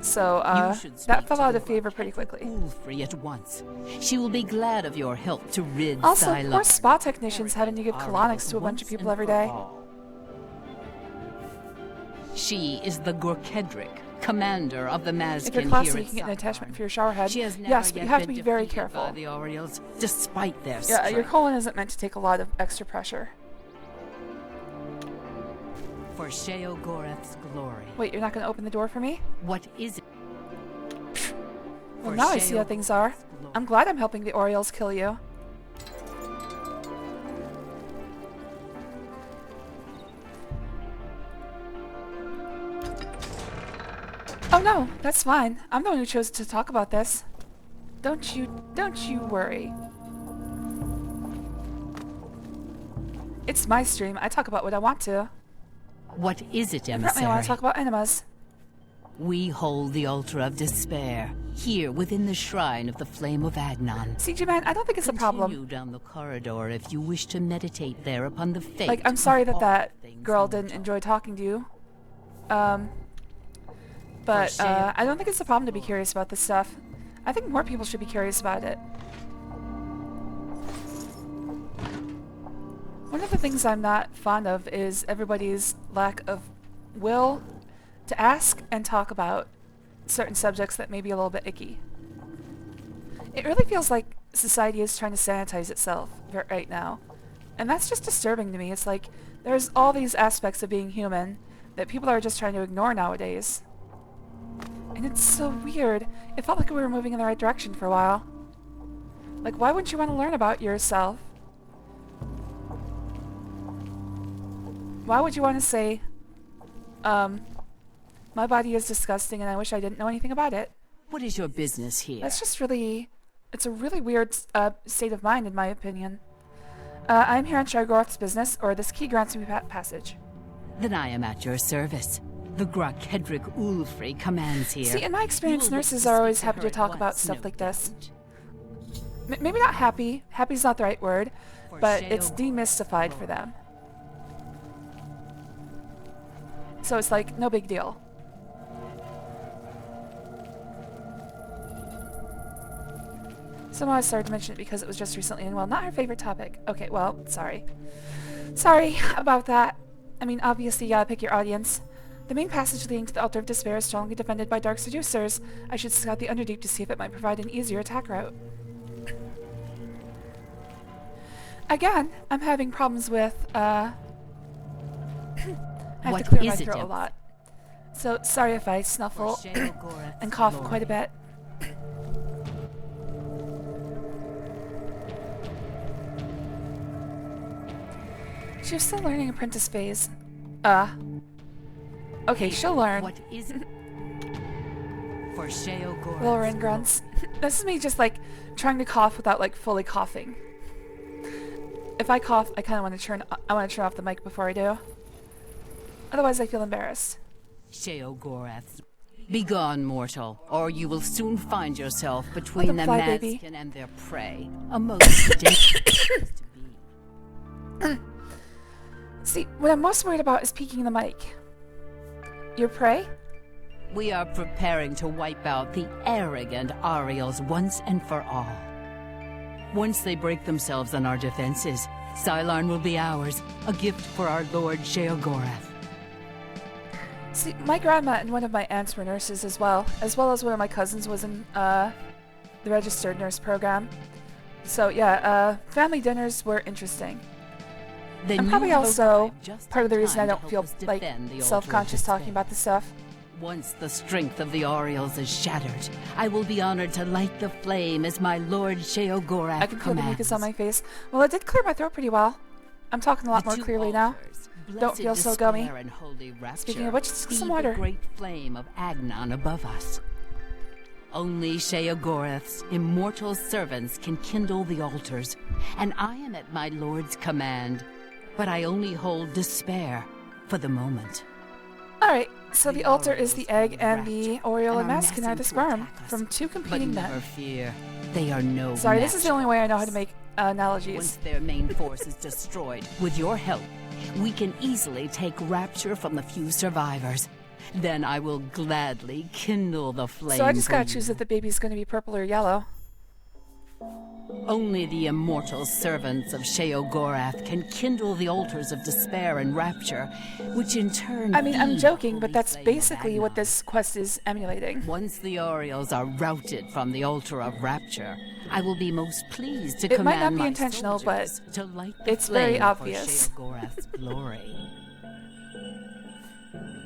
So You should that speak fell to out the of favor pretty Rocket quickly. Ulfri at once. She will be glad of your help to rid Also, Xyloth poor spa technicians having to give colonics to a bunch of people every day. She is the Gorkedric, commander of the Mazkin. If you're classy, here you at can get an attachment Cylon. for your shower head. She has never Yes, but yet you have to been be very defeated by careful. the Orioles, despite their Yeah, your strength. colon isn't meant to take a lot of extra pressure. For Sheogorath's glory. Wait, you're not going to open the door for me? What is it? Well, For now I see how things are. Sheogorath's glory. I'm glad I'm helping the Orioles kill you. Oh no, that's fine. I'm the one who chose to talk about this. Don't you worry. It's my stream. I talk about what I want to. What is it, Apparently I want emissary? to talk about enemas. We hold the Altar of Despair, here within the shrine of the Flame of Agnon. CG Man, I don't think it's a problem. Continue down the corridor if you wish to meditate there upon the fate. Like, I'm sorry of that all that things girl mortal. didn't enjoy talking to you. But I don't think it's a problem to be curious about this stuff. I think more people should be curious about it. One of the things I'm not fond of is everybody's lack of will to ask and talk about certain subjects that may be a little bit icky. It really feels like society is trying to sanitize itself right now. And that's just disturbing to me. It's like there's all these aspects of being human that people are just trying to ignore nowadays. And it's so weird. It felt like we were moving in the right direction for a while. Like, why wouldn't you want to learn about yourself? Why would you want to say, my body is disgusting and I wish I didn't know anything about it? What is your business here? That's just really... It's a really weird state of mind, in my opinion. I'm here on Sheogorath's business, or this key grants me passage. Then I am at your service. The Gorkedric Ulfri commands here. See, in my experience, You will nurses look are to always speak happy her to at talk about once, stuff no like this. doubt. Maybe not happy. Happy's not the right word. For But it's Sheo- demystified for them. So it's like, no big deal. Somehow I started to mention it because it was just recently, and well, not her favorite topic. Okay, well, sorry. Sorry about that. I mean, obviously you gotta pick your audience. The main passage leading to the Altar of Despair is strongly defended by dark seducers. I should scout the Underdeep to see if it might provide an easier attack route. Again, I'm having problems with, I have What to clear my is it, throat a Em? lot. So, sorry if I For snuffle Sheogorath's and cough glory. quite a bit. She's still learning apprentice phase. Okay, she'll learn. What is it? For Sheogorath's Little rain grunts. This is me just like trying to cough without like fully coughing. If I cough, I kind of want to turn off the mic before I do. Otherwise, I feel embarrassed. Sheogorath. Begone, mortal, or you will soon find yourself between the fly, baby. Mazkin and their prey. A most dangerous place to be. See, what I'm most worried about is peeking the mic. Your prey? We are preparing to wipe out the arrogant Ariels once and for all. Once they break themselves on our defenses, Cylon will be ours, a gift for our Lord Sheogorath. See, my grandma and one of my aunts were nurses as well as one of my cousins was in the registered nurse program. So yeah, family dinners were interesting. And probably also part of the reason I don't feel like self-conscious talking about this stuff. Once the strength of the Aureals is shattered, I will be honored to light the flame as my Lord Sheogorath I can feel the commands. mucus on my face. Well, it did clear my throat pretty well. I'm talking a lot more clearly now. Don't feel so gummy. Speaking of which, let's get some water. The great flame of Agnon above us. Only Sheogorath's immortal servants can kindle the altars, and I am at my Lord's command. But I only hold despair for the moment. Alright, so the altar is the egg and the Oriole and Maskin are the sperm from two competing But never men. fear, they are no Sorry, match. this is the only way I know how to make analogies. Once their main force is destroyed, with your help, we can easily take Rapture from the few survivors. Then I will gladly kindle the flame. So I just gotta for choose you. if the baby's gonna be purple or yellow. Only the immortal servants of Sheogorath can kindle the altars of despair and rapture, which in turn I mean, I'm feed joking, the but holy that's flame of basically what Agnon. this quest is emulating. Once the Orioles are routed from the altar of rapture, I will be most pleased to It might not command be my intentional, but soldiers to light the it's very flame obvious. for Sheogorath's glory.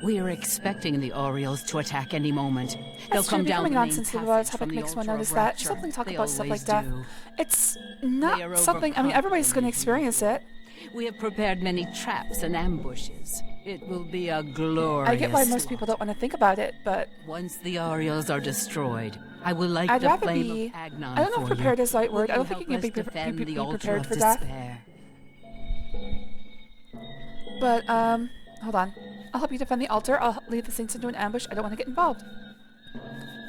We are expecting the Orioles to attack any moment. They'll That's true, come down becoming the main nonsensitive about a passage topic from the makes one altar notice of that. rapture. Something talk They about stuff like always death. do. It's They are not something, I mean, everybody's gonna experience it. We have prepared many traps and ambushes. It will be a glorious I get why most people don't want to think about it, but Once the Orioles are destroyed, I will light I'd the rather flame be... of Agnon I don't know for if prepared you. is the right Will word. I don't think help you can us defend be the altar prepared of for death. despair? But, hold on. I'll help you defend the altar. I'll lead the saints into an ambush. I don't want to get involved.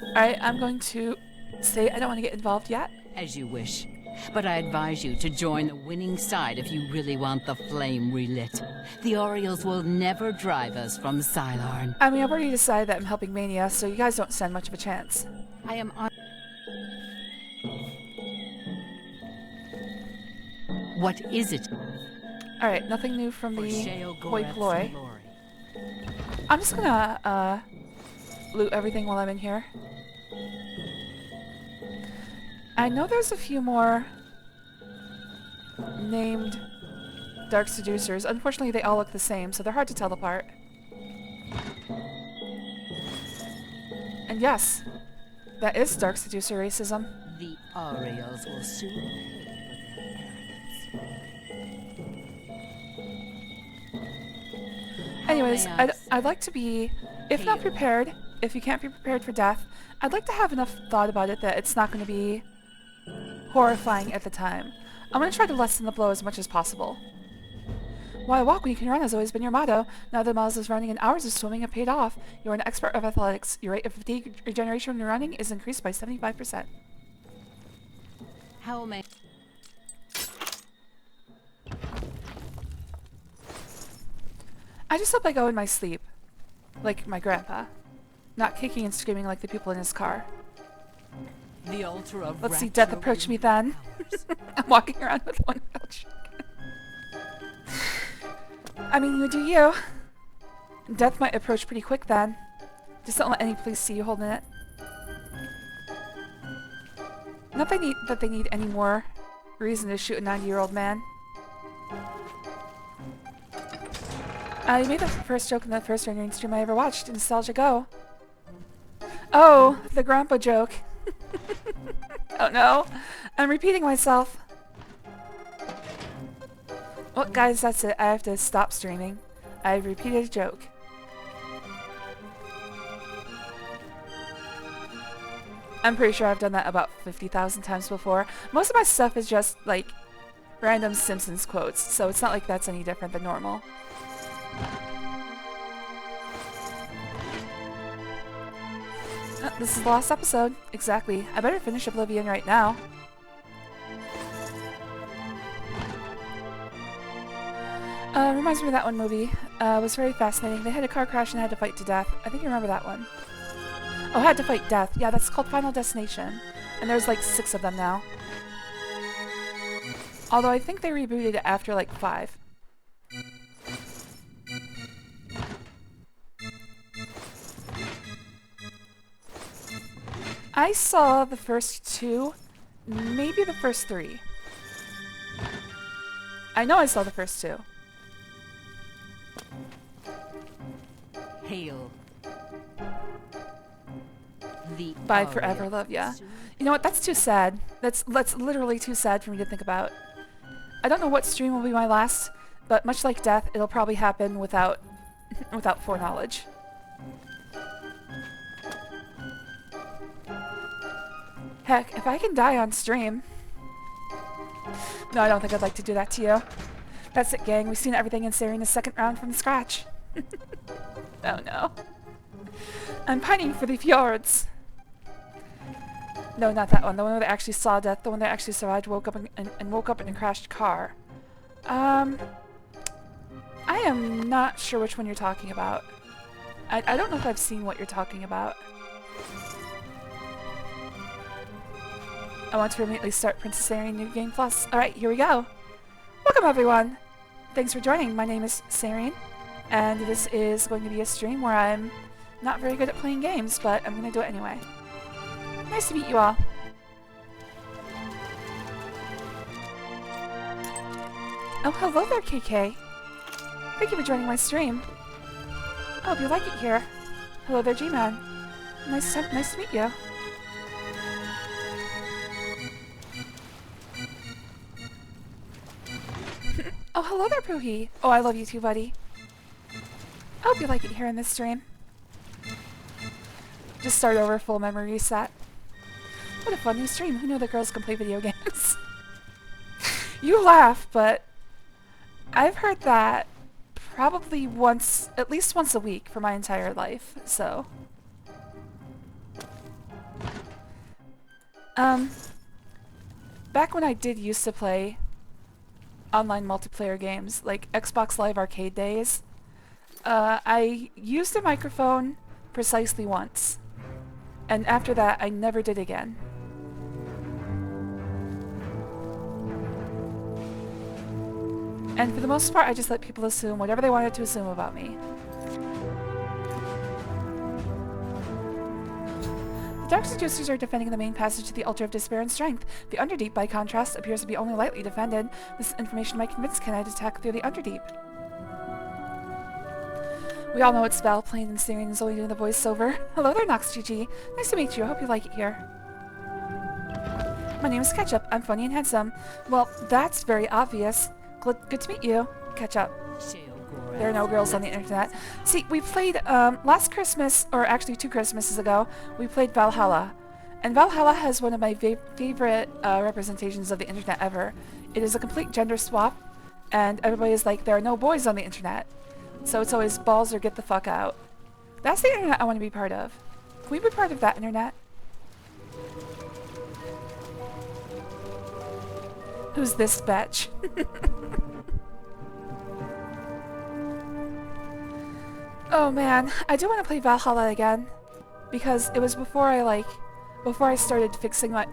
Alright, I'm going to say I don't want to get involved yet. As you wish. But I advise you to join the winning side if you really want the flame relit. The Orioles will never drive us from Sylarn. I mean, I've already decided that I'm helping Mania, so you guys don't stand much of a chance. I am on... What is it? Alright, nothing new from For the hoi Sheogorath's polloi. glory. I'm just gonna, loot everything while I'm in here. I know there's a few more named Dark Seducers. Unfortunately, they all look the same, so they're hard to tell apart. And yes, that is Dark Seducer racism. The Orioles will soon pay for their arrogance. Anyways, How may I I'd like to be, if not Hail. prepared, if you can't be prepared for death, I'd like to have enough thought about it that it's not going to be horrifying at the time. I'm going to try to lessen the blow as much as possible. Why walk when you can run has always been your motto. Now that miles of running and hours of swimming have paid off, you're an expert of athletics. Your rate of fatigue regeneration when you're running is increased by 75%. How may... I just hope I go in my sleep. Like my grandpa. Not kicking and screaming like the people in his car. The altar of Let's see rapture death approach will me then. ours. I'm walking around with one pouch. I mean, you do you. Death might approach pretty quick then. Just don't let any police see you holding it. Not that they need any more reason to shoot a 90-year-old man. You made the first joke in the first Rendering stream I ever watched. Nostalgia Go. Oh, the grandpa joke. Oh no, I'm repeating myself. Well, guys, that's it. I have to stop streaming. I've repeated a joke. I'm pretty sure I've done that about 50,000 times before. Most of my stuff is just, like, random Simpsons quotes, so it's not like that's any different than normal. This is the last episode. Exactly. I better finish Oblivion right now. Reminds me of that one movie. It was very fascinating. They had a car crash and had to fight to death. I think you remember that one. Oh, had to fight death. Yeah, that's called Final Destination. And there's like 6 of them now. Although I think they rebooted it after like 5. I saw the first 2, maybe the first 3. I know I saw the first 2. Hail. The Bye aria forever, love ya. You know what? That's too sad. That's literally too sad for me to think about. I don't know what stream will be my last, but much like death, it'll probably happen without foreknowledge. Heck, if I can die on stream... No, I don't think I'd like to do that to you. That's it, gang. We've seen everything in Serena's second round from scratch. Oh no. I'm pining for the fjords. No, not that one. The one that actually saw death. The one that actually survived, woke up and woke up in a crashed car. I am not sure which one you're talking about. I don't know if I've seen what you're talking about. I want to immediately start Princess Serene New Game Plus. Alright, here we go. Welcome everyone! Thanks for joining. My name is Serene, and this is going to be a stream where I'm not very good at playing games, but I'm going to do it anyway. Nice to meet you all. Oh, hello there, KK. Thank you for joining my stream. I hope you like it here. Hello there, G-Man. Nice to meet you. Oh, hello there, Poohee. Oh, I love you too, buddy. I hope you like it here in this stream. Just start over, full memory reset. What a fun new stream. Who knew that girls can play video games? You laugh, but I've heard that probably once, at least once a week for my entire life, so. Back when I did used to play online multiplayer games, like Xbox Live Arcade days, I used a microphone precisely once. And after that, I never did again. And for the most part, I just let people assume whatever they wanted to assume about me. The Dark Seducers are defending the main passage to the Altar of Despair and Strength. The Underdeep, by contrast, appears to be only lightly defended. This information might convince Kenai to attack through the Underdeep. We all know it's Val playing and Serene is only doing the voiceover. Hello there, Nox GG. Nice to meet you. I hope you like it here. My name is Ketchup. I'm funny and handsome. Well, that's very obvious. Good to meet you, Ketchup. There are no girls on the internet. See, we played, last Christmas, or actually 2 Christmases ago, we played Valhalla. And Valhalla has one of my favorite representations of the internet ever. It is a complete gender swap, and everybody is like, there are no boys on the internet. So it's always balls or get the fuck out. That's the internet I want to be part of. Can we be part of that internet? Who's this bitch? Oh man, I do want to play Valhalla again. Because it was before I started fixing my,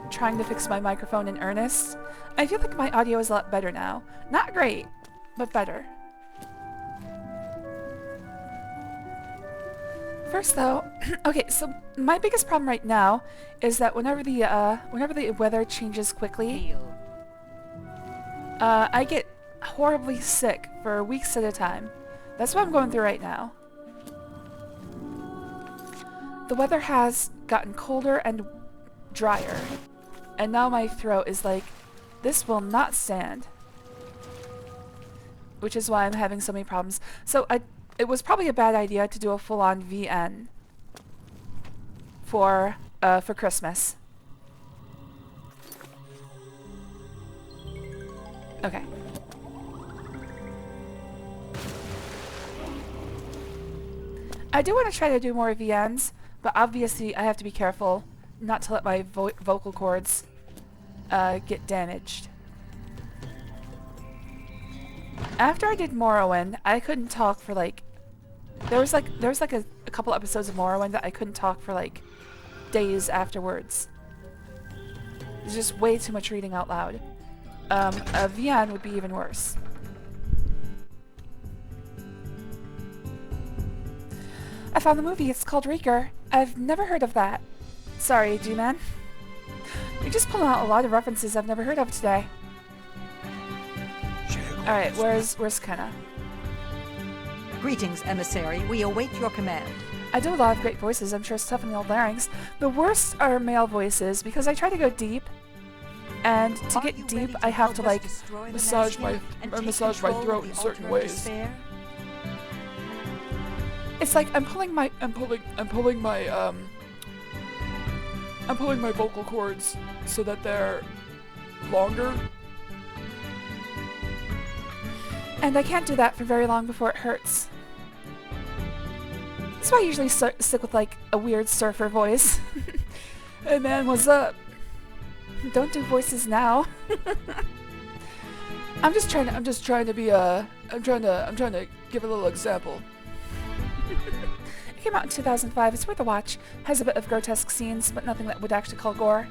trying to fix my microphone in earnest. I feel like my audio is a lot better now. Not great, but better. First though, okay, so my biggest problem right now is that whenever the weather changes quickly, I get horribly sick for weeks at a time. That's what I'm going through right now. The weather has gotten colder and drier, and now my throat is like, this will not stand. Which is why I'm having so many problems. So it was probably a bad idea to do a full-on VN for Christmas. Okay. I do want to try to do more VNs, but obviously I have to be careful not to let my vocal cords get damaged. After I did Morrowind, I couldn't talk for there was a couple episodes of Morrowind that I couldn't talk for days afterwards. There's just way too much reading out loud. A VN would be even worse. I found the movie. It's called Reeker. I've never heard of that. Sorry, G-Man. You're just pulling out a lot of references I've never heard of today. Alright, where's Kenna? Greetings, emissary. We await your command. I do a lot of great voices, I'm sure it's tough in the old larynx. The worst are male voices, because I try to go deep, and to get deep I have to like massage my throat in certain ways. It's like I'm pulling my vocal cords so that they're longer. And I can't do that for very long before it hurts. That's why I usually stick with like a weird surfer voice. Hey man, what's up? Don't do voices now. I'm trying to give a little example. It came out in 2005. It's worth a watch. Has a bit of grotesque scenes, but nothing that would actually call gore.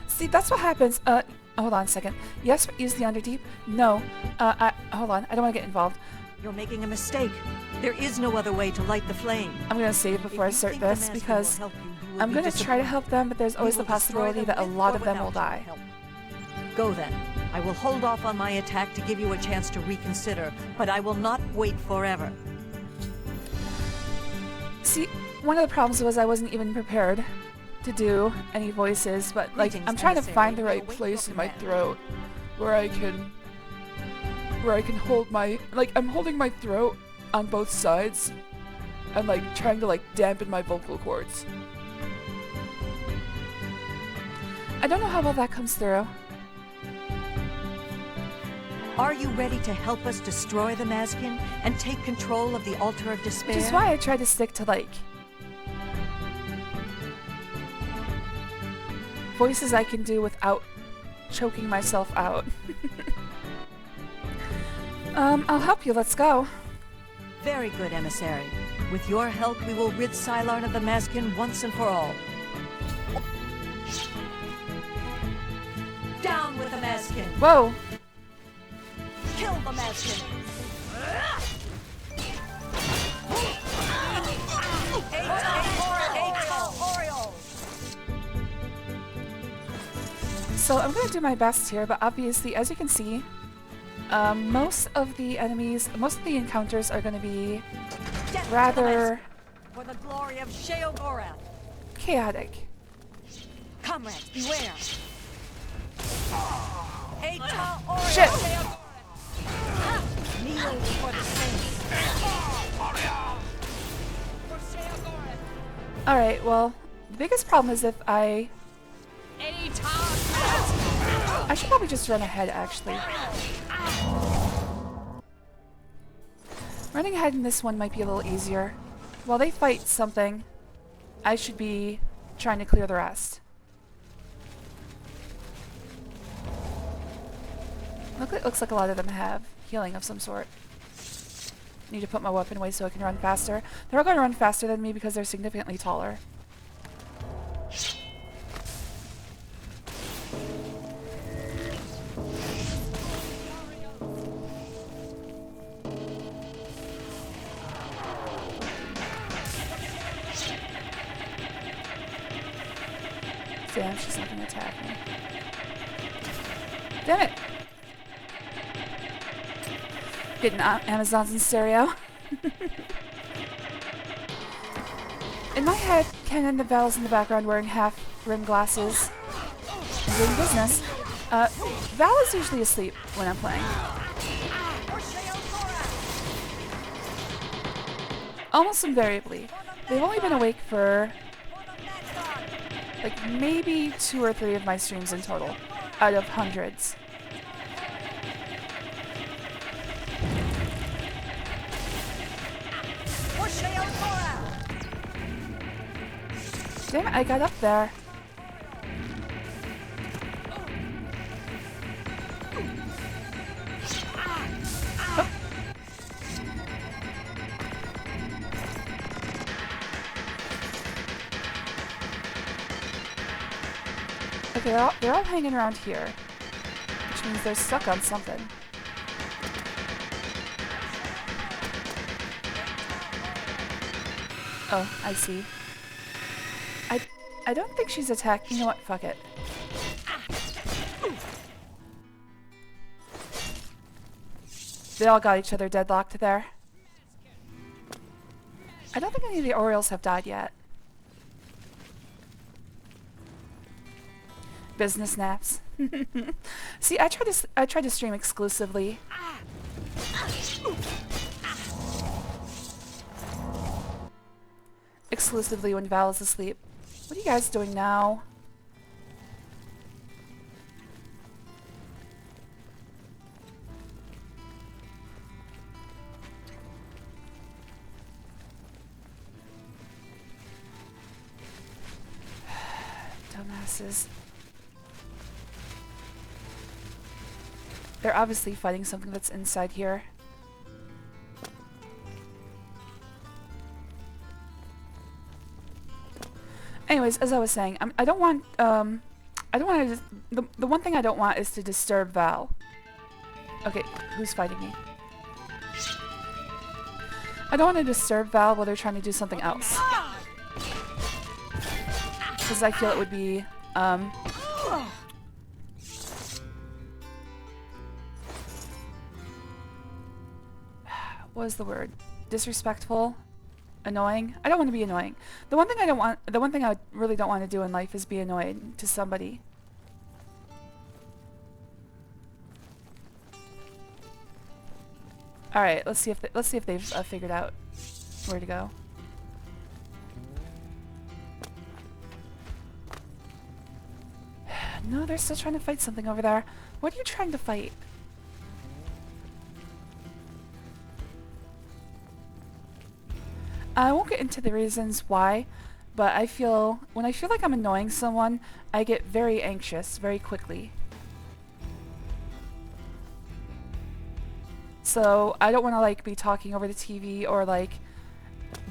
See, that's what happens. Hold on a second. Yes, use the Underdeep. No. Hold on. I don't want to get involved. You're making a mistake. There is no other way to light the flame. I'm gonna save before I start this because I'm gonna try to help them, but there's always the possibility that a lot of them will die. Go then. I will hold off on my attack to give you a chance to reconsider, but I will not wait forever. See, one of the problems was I wasn't even prepared to do any voices, but like I'm trying to find the right place in my throat where I can hold my, like I'm holding my throat on both sides and like trying to like dampen my vocal cords. I don't know how well that comes through. Are you ready to help us destroy the Mazkin and take control of the Altar of Despair? Which is why I try to stick to like voices I can do without choking myself out. I'll help you. Let's go. Very good, emissary. With your help, we will rid Sylarn of the Mazkin once and for all. Down with the Mazkin! Whoa! Kill the Mazkin! So I'm gonna do my best here, but obviously, as you can see, most of the encounters are gonna be rather for the glory of Sheogorath. Chaotic. Comrades, beware! Shit! Kneel for the saints. Alright, well, the biggest problem is if I should probably just run ahead, actually. Running ahead in this one might be a little easier. While they fight something, I should be trying to clear the rest. Looks like a lot of them have healing of some sort. Need to put my weapon away so I can run faster. They're all going to run faster than me because they're significantly taller. Damn, she's not going to attack me. Damn it! Getting Amazons in stereo. In my head, Ken and the Val's in the background wearing half-rimmed glasses and doing business. Val is usually asleep when I'm playing. Almost invariably. They've only been awake for like maybe 2 or 3 of my streams in total, out of hundreds. Damn it, I got up there. Oh. Okay, they're all hanging around here, which means they're stuck on something. Oh, I see. I don't think she's attacked. You know what? Fuck it. They all got each other deadlocked there. I don't think any of the Orioles have died yet. Business naps. See, I try to stream exclusively. Exclusively when Val is asleep. What are you guys doing now? Dumbasses. They're obviously fighting something that's inside here. Anyways, as I was saying, I don't want to. The one thing I don't want is to disturb Val. Okay, who's fighting me? I don't want to disturb Val while they're trying to do something else. Because I feel it would be, what is the word? Disrespectful? Annoying? I don't want to be annoying. The one thing I really don't want to do in life is be annoyed to somebody. All right, let's see if they've figured out where to go. No, they're still trying to fight something over there. What are you trying to fight? I won't get into the reasons why, but when I feel like I'm annoying someone, I get very anxious very quickly. So I don't want to like be talking over the TV or like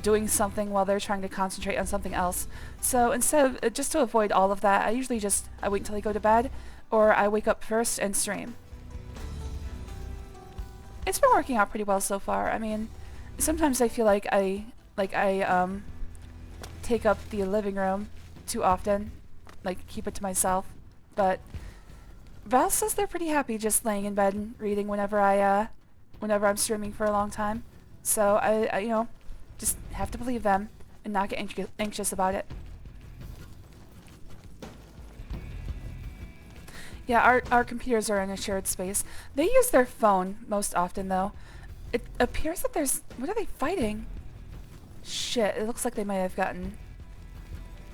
doing something while they're trying to concentrate on something else. So instead of, just to avoid all of that, I usually I wait until I go to bed, or I wake up first and stream. It's been working out pretty well so far. I mean, sometimes I feel like I take up the living room too often, like keep it to myself. But Val says they're pretty happy just laying in bed and reading whenever I'm streaming for a long time. So I you know, just have to believe them and not get anxious about it. Yeah, our computers are in a shared space. They use their phone most often though. It appears that what are they fighting? Shit, it looks like they might have gotten...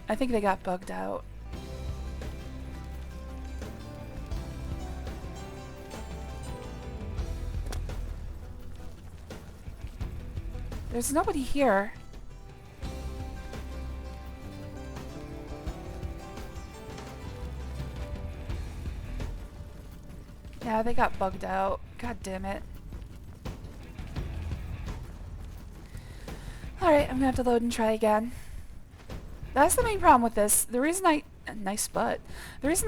I think they got bugged out. There's nobody here. Yeah, they got bugged out. God damn it. Alright, I'm gonna have to load and try again. That's the main problem with this. The reason nice butt. The reason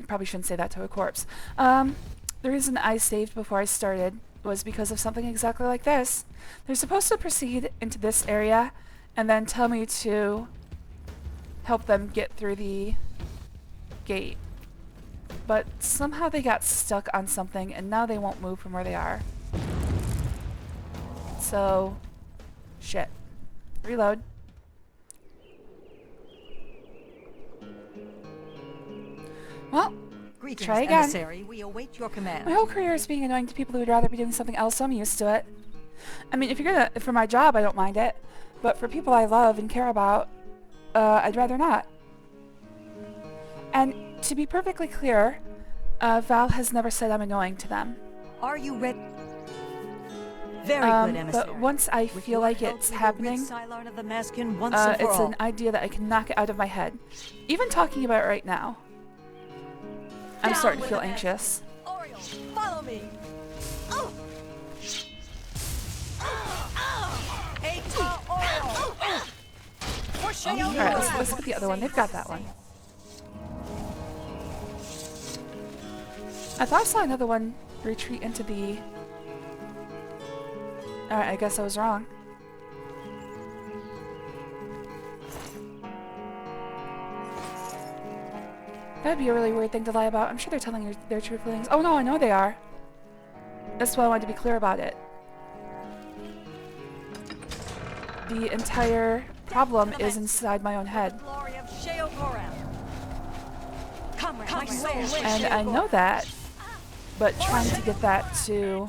probably shouldn't say that to a corpse. The reason I saved before I started was because of something exactly like this. They're supposed to proceed into this area and then tell me to help them get through the gate. But somehow they got stuck on something and now they won't move from where they are. So, shit. Reload. Well, Greetings, try again. emissary. We await your command. My whole career is being annoying to people who would rather be doing something else, so I'm used to it. I mean, for my job, I don't mind it. But for people I love and care about, I'd rather not. And to be perfectly clear, Val has never said I'm annoying to them. Are you ready? Very good, emissary. But once I feel like it's happening, it's an idea that I can knock it out of my head. Even talking about it right now, I'm starting to feel anxious. Oriole, follow me. Oh. Alright, let's look at the other one. They've got that one. I thought I saw another one retreat into the... Alright, I guess I was wrong. That'd be a really weird thing to lie about. I'm sure they're telling their true feelings. Oh no, I know they are. That's why I wanted to be clear about it. The entire problem is inside my own head. Glory of Sheogorath. Comrade, my soul And I know that, but trying to get that to...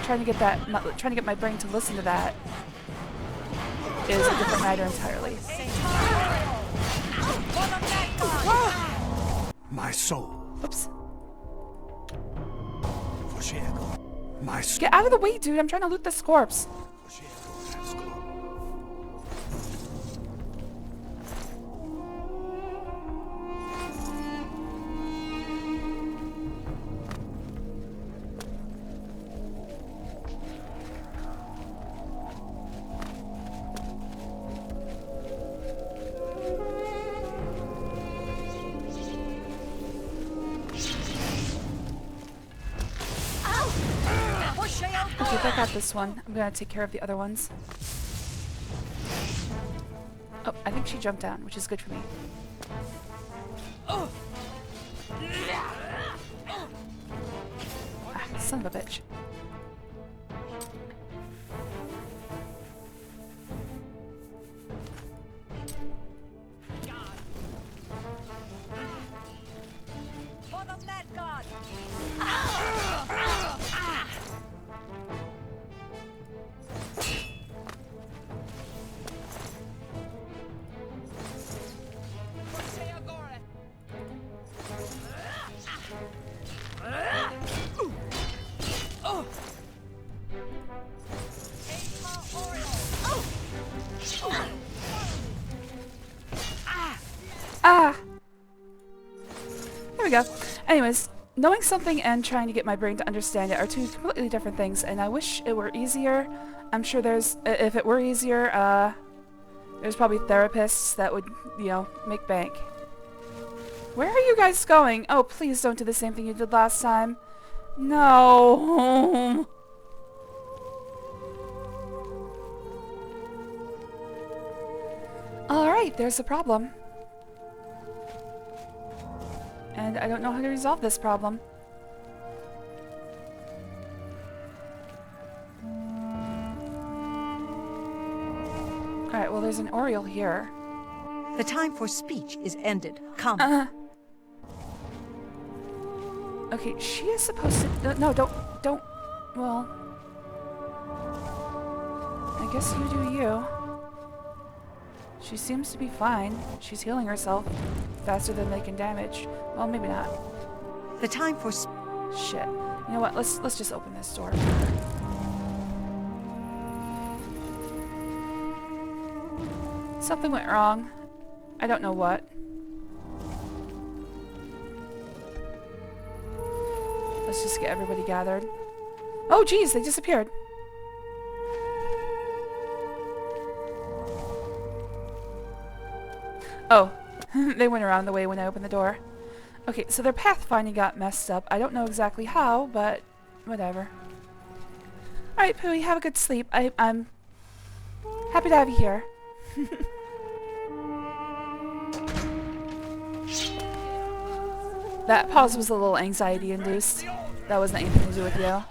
Trying to get my brain to listen to that is a different matter entirely. My soul. Oops. For Sheogorath. My soul. Get out of the way, dude! I'm trying to loot this corpse. For Sheogorath's glory. Okay, I got this one. I'm gonna take care of the other ones. Oh, I think she jumped down, which is good for me. Ah, son of a bitch. For the Mad God. Ah! There we go. Anyways, knowing something and trying to get my brain to understand it are two completely different things, and I wish it were easier. I'm sure if it were easier, there's probably therapists that would, you know, make bank. Where are you guys going? Oh, please don't do the same thing you did last time. No! Alright, there's a problem. And I don't know how to resolve this problem. Alright, well there's an Oriole here. The time for speech is ended. Come. Okay, she is supposed to... No, don't... Well... I guess you do you. She seems to be fine. She's healing herself faster than they can damage. Well, maybe not. The time for Shit. You know what? Let's just open this door. Something went wrong. I don't know what. Let's just get everybody gathered. Oh, geez, they disappeared. Oh, they went around the way when I opened the door. Okay, so their pathfinding got messed up. I don't know exactly how, but whatever. Alright, Pooey, have a good sleep. I'm happy to have you here. That pause was a little anxiety-induced. That wasn't anything to do with you.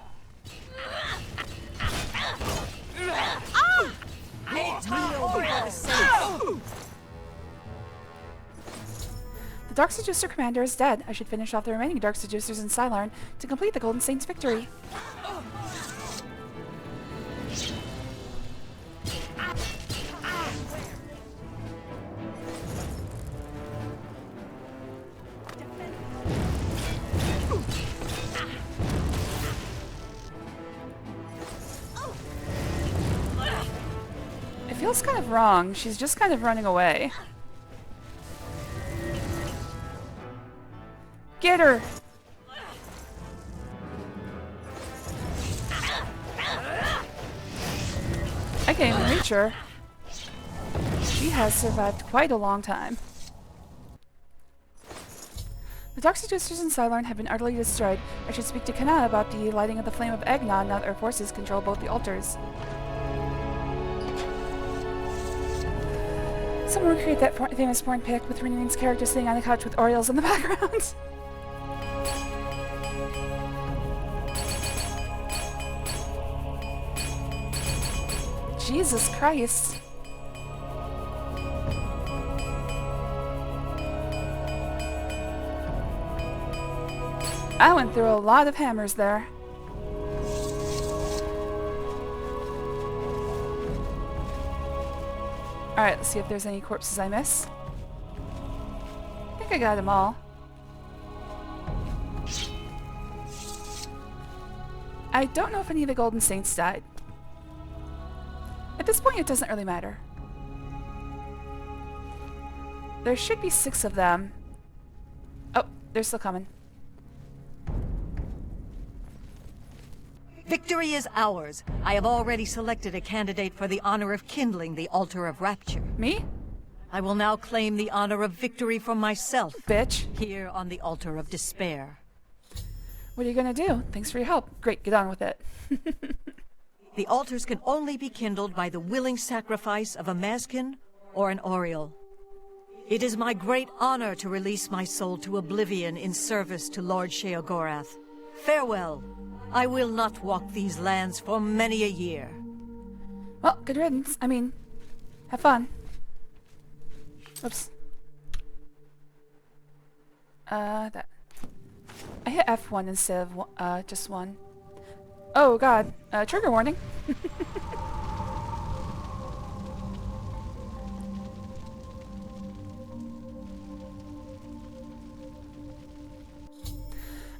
The Dark Seducer Commander is dead. I should finish off the remaining Dark Seducers in Cylarn to complete the Golden Saint's victory. It feels kind of wrong. She's just kind of running away. Get her! I can't even reach her. She has survived quite a long time. The Dark Seducers in Cylarn have been utterly destroyed. I should speak to Kana about the lighting of the flame of Agnon now that our forces control both the altars. Someone recreate that famous porn pic with Renee's character sitting on the couch with Orioles in the background. Jesus Christ. I went through a lot of hammers there. Alright, let's see if there's any corpses I miss. I think I got them all. I don't know if any of the Golden Saints died. At this point, it doesn't really matter. There should be 6 of them. Oh, they're still coming. Victory is ours. I have already selected a candidate for the honor of kindling the altar of rapture. Me? I will now claim the honor of victory for myself. Bitch. Here on the altar of despair. What are you gonna do? Thanks for your help. Great, get on with it. The altars can only be kindled by the willing sacrifice of a Maskin or an Oriole. It is my great honor to release my soul to Oblivion in service to Lord Sheogorath. Farewell. I will not walk these lands for many a year. Well, good riddance. I mean, have fun. Oops. That. I hit F1 instead of just 1. Oh god. Trigger warning.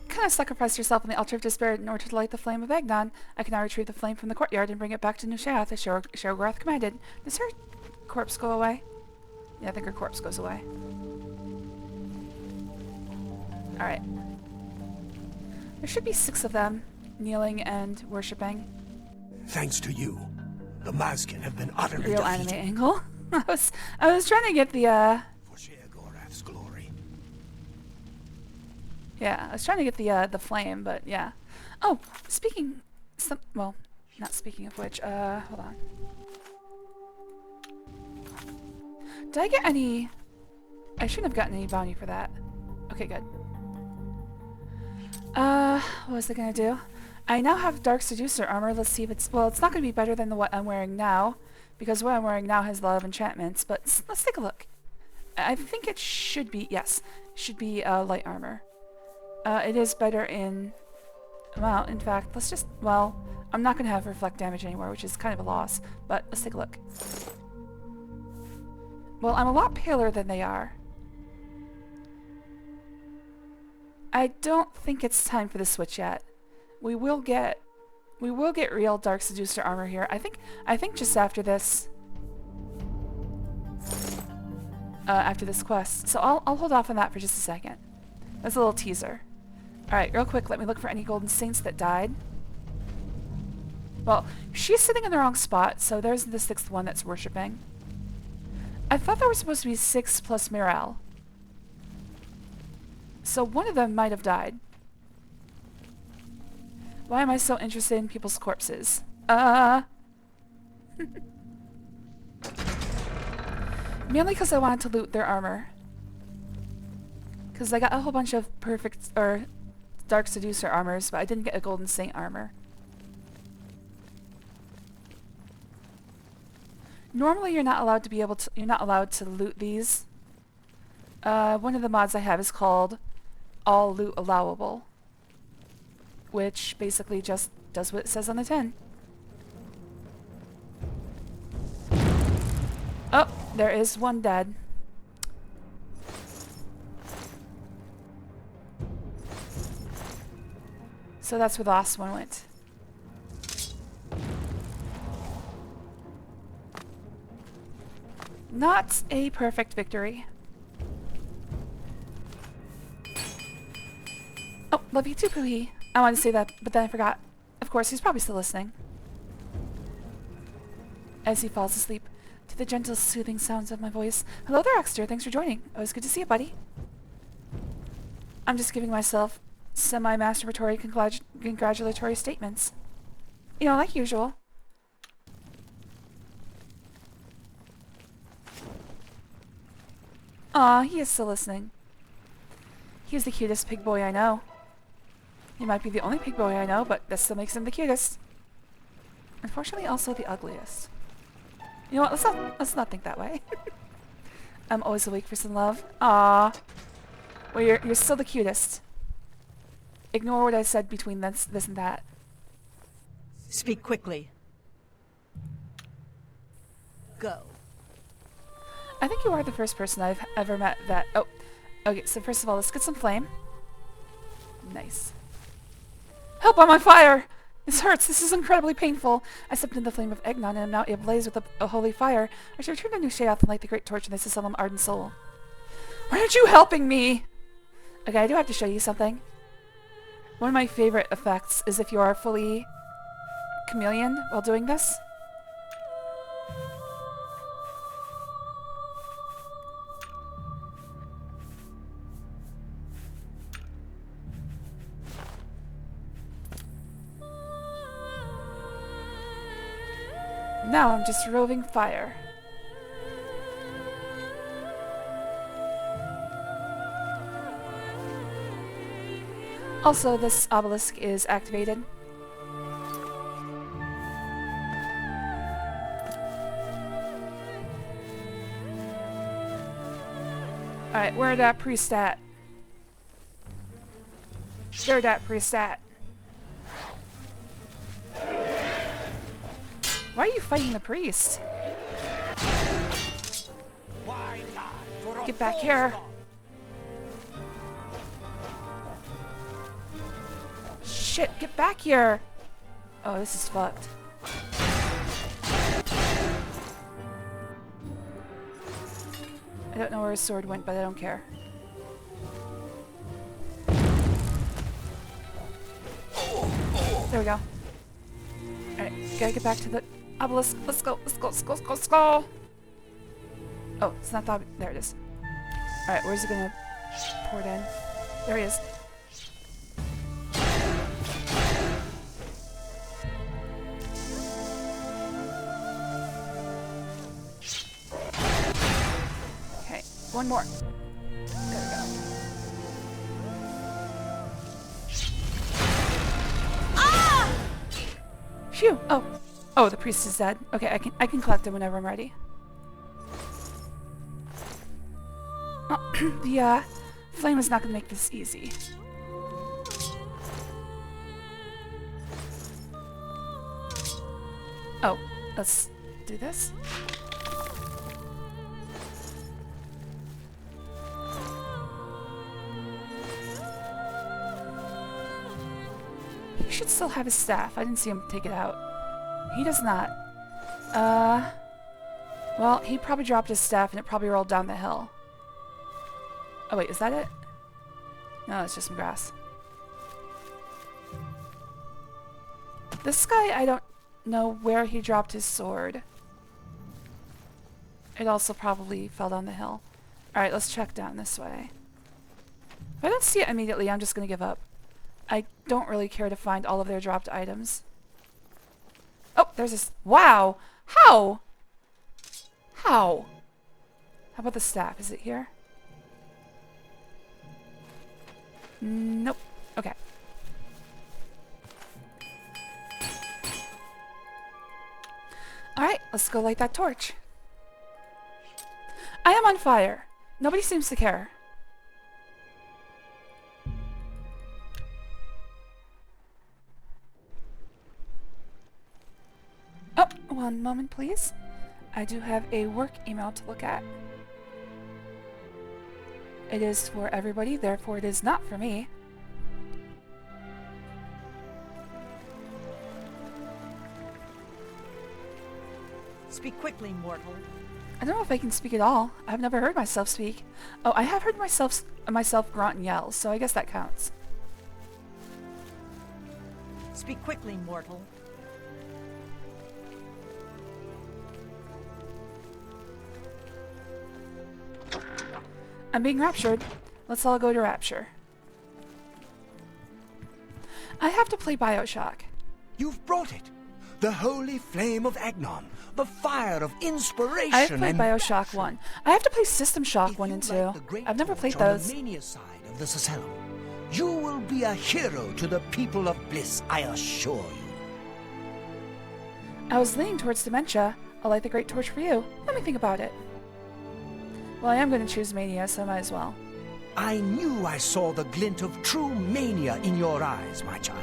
Kind of sacrificed yourself on the altar of despair in order to light the flame of Agnon. I can now retrieve the flame from the courtyard and bring it back to New Sheoth as Sheogorath commanded. Does her corpse go away? Yeah, I think her corpse goes away. Alright. There should be 6 of them, kneeling and worshipping. Thanks to you, the Maskin have been utterly Real defeated. anime angle. I was trying to get the For Sheogorath's glory. yeah, I was trying to get the flame, but yeah. Oh, well, not speaking of which, hold on. Did I get any... I shouldn't have gotten any bounty for that. Okay, good. What was I gonna do? I now have Dark Seducer armor. Let's see if it's... Well, it's not gonna be better than what I'm wearing now, because what I'm wearing now has a lot of enchantments, but let's take a look. I think it should be... Yes, it should be light armor. It is better in... Well, in fact, let's just... Well, I'm not gonna have reflect damage anymore, which is kind of a loss, but let's take a look. Well, I'm a lot paler than they are. I don't think it's time for the switch yet. We will get real Dark Seducer armor here. I think just after this quest. So I'll hold off on that for just a second. That's a little teaser. Alright, real quick, let me look for any Golden Saints that died. Well, she's sitting in the wrong spot, so there's the 6th one that's worshipping. I thought there were supposed to be 6 plus Mirel. So one of them might have died. Why am I so interested in people's corpses? Mainly because I wanted to loot their armor. Because I got a whole bunch of Dark Seducer armors, but I didn't get a Golden Saint armor. Normally you're not allowed to loot these. One of the mods I have is called All Loot Allowable, which basically just does what it says on the tin. Oh, there is one dead. So that's where the last one went. Not a perfect victory. Oh, love you too, Poohee. I wanted to say that, but then I forgot. Of course, he's probably still listening. As he falls asleep to the gentle, soothing sounds of my voice. Hello there, Exeter. Thanks for joining. Always good to see you, buddy. I'm just giving myself semi-masturbatory congratulatory statements. You know, like usual. Aw, he is still listening. He's the cutest pig boy I know. He might be the only pig boy I know, but that still makes him the cutest. Unfortunately, also the ugliest. You know what? Let's not think that way. I'm always awake for some love. Aw. Well, you're still the cutest. Ignore what I said between this and that. Speak quickly. Go. I think you are the first person I've ever met that... Oh, okay, so first of all, let's get some flame. Nice. Help, I'm on fire! This hurts, this is incredibly painful. I stepped into the flame of Egnon and am now ablaze with a holy fire. I should return to New Sheoth and light the great torch in this solemn ardent soul. Why aren't you helping me? Okay, I do have to show you something. One of my favorite effects is if you are fully chameleon while doing this. Now I'm just roving fire. Also, this obelisk is activated. Alright, where that priest at? Where that priest at? Why are you fighting the priest? Get back here. Shit, get back here. Oh, this is fucked. I don't know where his sword went, but I don't care. There we go. Alright, gotta get back to the obelisk. Let's go, let's go, let's go, let's go, let's go! Oh, it's not the there it is. Alright, where's he gonna pour it in? There he is. Okay, one more. There we go. Phew! Oh. Oh, the priest is dead. Okay, I can collect him whenever I'm ready. Oh, the flame is not gonna make this easy. Oh, let's do this. He should still have his staff. I didn't see him take it out. He does not. Well, he probably dropped his staff and it probably rolled down the hill. Oh wait, is that it? No, it's just some grass. This guy, I don't know where he dropped his sword. It also probably fell down the hill. Alright, let's check down this way. If I don't see it immediately, I'm just gonna give up. I don't really care to find all of their dropped items. Oh, there's this. Wow! How? How? How about the staff? Is it here? Nope. Okay. Alright, let's go light that torch. I am on fire. Nobody seems to care. Oh, one moment, please. I do have a work email to look at. It is for everybody, therefore it is not for me. Speak quickly, mortal. I don't know if I can speak at all. I've never heard myself speak. Oh, I have heard myself grunt and yell, so I guess that counts. Speak quickly, mortal. I'm being raptured. Let's all go to Rapture. I have to play BioShock. You've brought it. The holy flame of Agnon, the fire of inspiration. I've played and Bioshock 1. I have to play System Shock If 1 you and 2. light the great I've never torch played on those. the mania side of the Sacellum, you will be a hero to the people of Bliss, I assure you. I was leaning towards dementia. I'll light the Great Torch for you. Let me think about it. Well, I am going to choose Mania, so I might as well. I knew I saw the glint of true mania in your eyes, my child.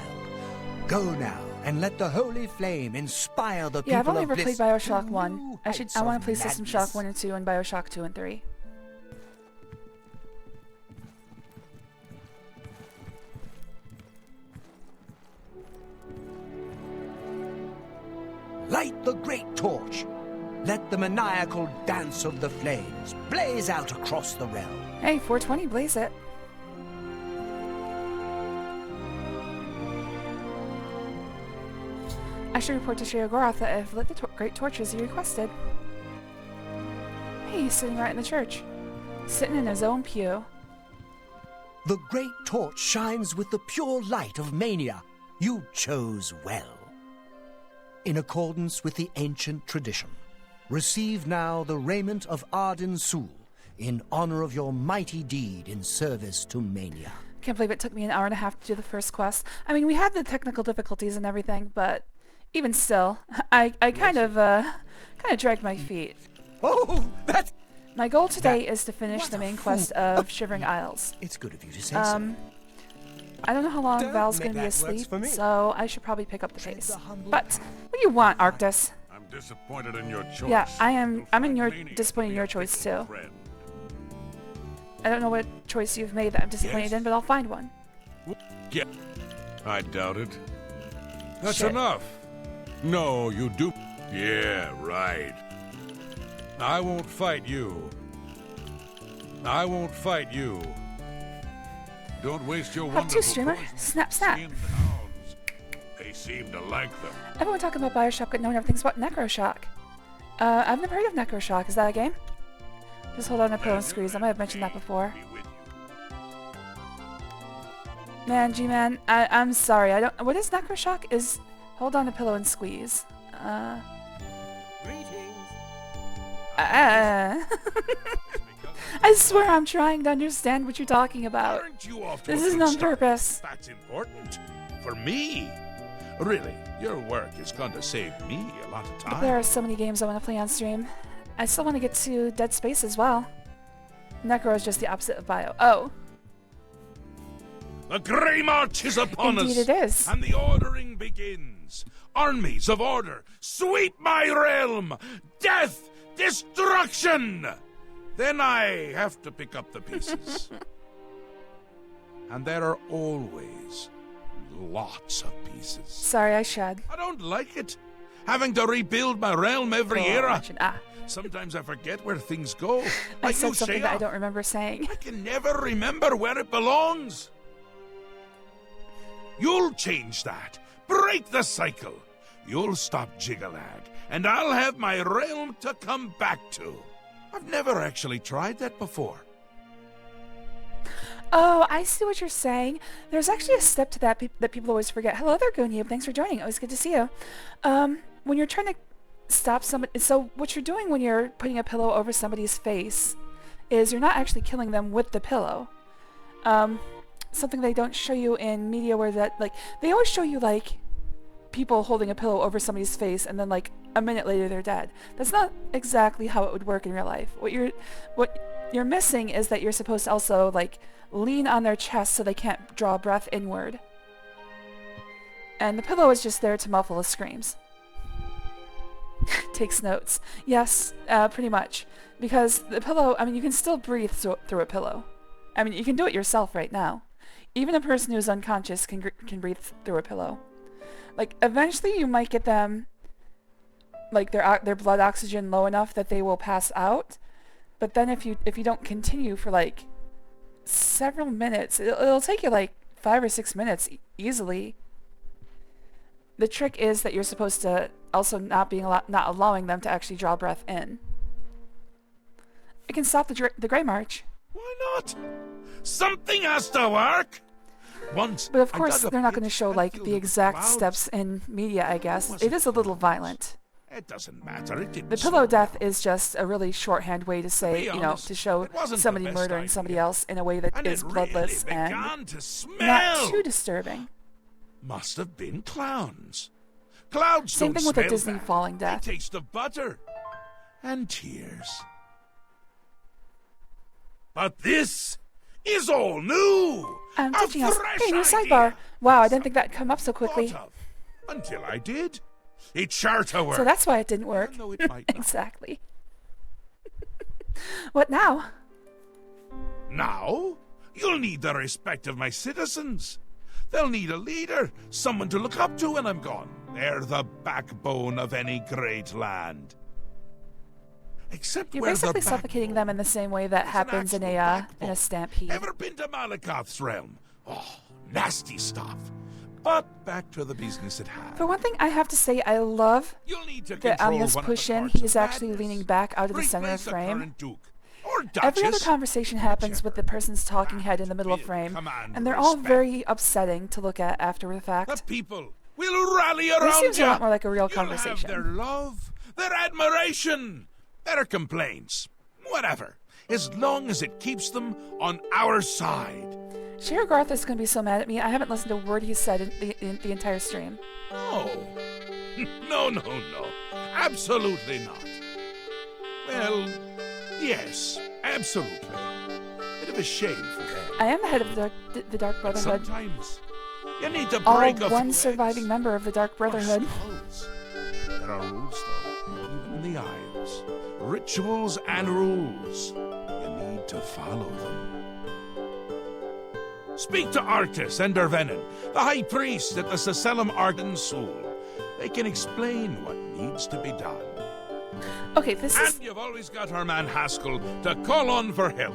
Go now and let the holy flame inspire the people Yeah, I've only of ever played Bliss Bioshock to 1. new I heights want of to play System madness. Shock 1 and 2 and Bioshock 2 and 3. Light the great torch. Let the maniacal dance of the flames blaze out across the realm. Hey, 420, blaze it. I should report to Sheogorath that I've lit the great torches he requested. Hey, he's sitting right in the church. Sitting in his own pew. The great torch shines with the pure light of mania. You chose well. In accordance with the ancient tradition, receive now the raiment of Arden Sul in honor of your mighty deed in service to mania. Can't believe it took me an hour and a half to do the first quest. I mean, we had the technical difficulties and everything, but even still, I kind of dragged my feet. Oh, that's... My goal today is to finish the main quest of Shivering Isles. It's good of you to say so. I don't know how long Don't Val's make gonna be that works asleep, for me. so I should probably pick up the Tread pace. the humble But path. what do you want, Arctis? I'm disappointed in your choice. Yeah, I'm You'll in your find mania disappointed to in be your a choice fickle too. friend. I don't know what choice you've made that I'm disappointed Yes. in, but I'll find one. Yeah, I doubt it. That's Shit. enough. No, you do. Yeah, right. I won't fight you. I won't fight you. Don't waste your Have wonderful two, streamer. poison. Snap, snap. Skinned hounds. They seem to like them. Everyone talking about Bioshock but knowing everything's about Necroshock. I've never heard of Necroshock. Is that a game? Just hold on to pillow and squeeze. I might have mentioned that before. Be with you. Man, G-Man, I'm sorry. I don't. What is Necroshock? Is hold on to pillow and squeeze. Greetings. I swear I'm trying to understand what you're talking about. Aren't you off to This a isn't good on start? purpose. That's important. For me. Really, your work is going to save me a lot of time. There are so many games I want to play on stream. I still want to get to Dead Space as well. Necro is just the opposite of Bio. Oh, The Grey March is upon us. Indeed it is. And the ordering begins. Armies of order, sweep my realm! Death! Destruction! Then I have to pick up the pieces. And there are always lots of pieces. sorry, I shed. I don't like it. Having to rebuild my realm every Oh, era. mention- ah, Sometimes I forget where things go. I Like said you something say, that I don't remember saying. I can never remember where it belongs. You'll change that. Break the cycle. You'll stop Jigalag, and I'll have my realm to come back to. I've never actually tried that before. Oh, I see what you're saying. There's actually a step to that that people always forget. Hello there, Goonyub. Thanks for joining. Always good to see you. When you're trying to stop somebody, so what you're doing when you're putting a pillow over somebody's face is you're not actually killing them with the pillow. Something they don't show you in media where that, like, they always show you, like, people holding a pillow over somebody's face and then, like, a minute later they're dead. That's not exactly how it would work in real life. What you're missing is that you're supposed to also, like, lean on their chest so they can't draw breath inward. And the pillow is just there to muffle the screams. Takes notes. Yes, pretty much. Because the pillow, I mean, you can still breathe through a pillow. I mean, you can do it yourself right now. Even a person who's unconscious can breathe through a pillow. Like, eventually you might get them, like, their blood oxygen low enough that they will pass out. But then if you don't continue for, like, several minutes, it'll take you, like, 5 or 6 minutes easily. The trick is that you're supposed to also not allowing them to actually draw breath in. It can stop the Grey March. Why not? Something has to work. Once, But of I course, dug a they're not pit going to show and like filled the it with exact clouds. steps in media, I guess. Was It it is a little clouds? violent. It doesn't matter. It didn't The slow pillow death down. is just a really shorthand way to say, be you know, honest, to show it wasn't the somebody best murdering somebody idea. else in a way that And is it bloodless really and began to smell. not too disturbing. Must have been clowns. Clouds Same don't thing with the smell Disney bad. falling They death. taste of butter and tears. But this is all new. I'm A teaching us. fresh Hey, new idea. sidebar. Wow, I didn't think that'd come up so quickly. Thought of. Until I did. It's sure to work. So that's why it didn't work. No, it might not. Exactly. What now? Now, you'll need the respect of my citizens. They'll need a leader, someone to look up to when I'm gone. They're the backbone of any great land. Except You're where basically the suffocating them in the same way that It's an happens in actual a stampede. Ever been to Malakoth's realm? Oh, nasty stuff. But back to the business at hand. For one thing, I have to say I love You'll need to that control on this one of push the in, parts he's of actually madness. leaning back out of the center of Replace the frame. current Duke or Every other Duchess. conversation happens with the person's talking head in the middle of Will frame, command and they're all respect. very upsetting to look at after the The fact. people will rally around This seems a you. lot more like a real You'll conversation. have their love, their admiration, their complaints, whatever, as long as it keeps them on our side. Shira Garth is going to be so mad at me. I haven't listened to a word he said in the entire stream. No. No. Absolutely not. Well, yes, absolutely. Bit of a shame for them. I am the head of the Dark But Brotherhood. sometimes you need to All break a one few surviving eggs. member of the Dark Brotherhood. Skulls. There are rules, though, even in the Isles. Rituals and rules. You need to follow them. Speak to Arctis and Dervenin, the High Priest at the Seselum Arden Sul. They can explain what needs to be done. Okay, this is... And you've always got our man Haskell to call on for help.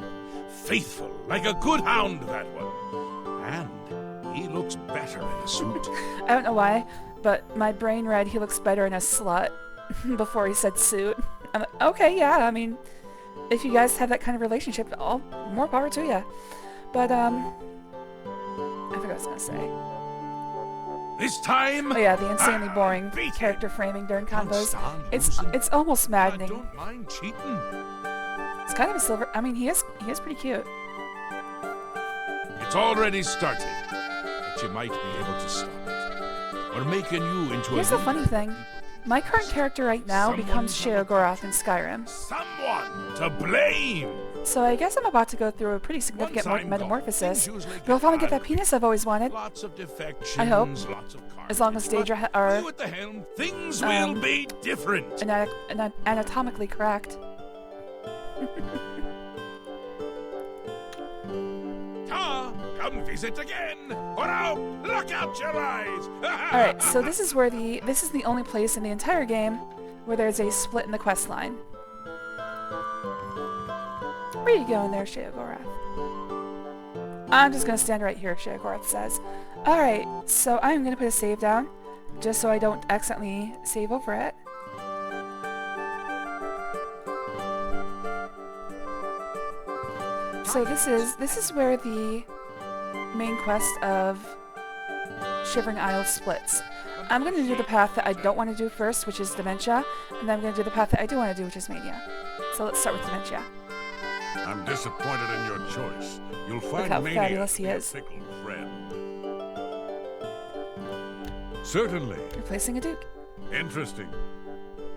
Faithful, like a good hound, that one. And he looks better in a suit. I don't know why, but my brain read he looks better in a slut before he said suit. I'm like, okay, yeah, I mean, if you guys have that kind of relationship, all more power to you. But, I forgot what I was going to say. This time, Oh yeah, the insanely boring beat it. character framing during Can't combos. stand It's losing. almost I maddening. don't mind cheating. It's kind of a silver... I mean, he is pretty cute. It's already started, but you might be able to stop it. We're making you into Here's a the funny thing. My current character right now Someone becomes to look Sheogorath in Skyrim. someone to blame. So I guess I'm about to go through a pretty significant Once I'm gone, metamorphosis. things usually But I'll finally get bad. that penis I've always wanted. Lots of defections. I hope. Lots of As long as carnage, Daedra but are you at the helm, things um, will be different. anatomically correct. Ta, come visit again. For now, look out your eyes. Alright, so this is the only place in the entire game where there's a split in the quest line. Where you going there, Sheogorath? I'm just gonna stand right here, Sheogorath says. Alright, so I'm gonna put a save down, just so I don't accidentally save over it. So this is where the main quest of Shivering Isles splits. I'm going to do the path that I don't want to do first, which is Dementia, and then I'm going to do the path that I do want to do, which is Mania. So let's start with Dementia. I'm disappointed in your choice. You'll find how Mania fabulous to he be a is. fickle friend. Certainly. Replacing a Duke. Interesting.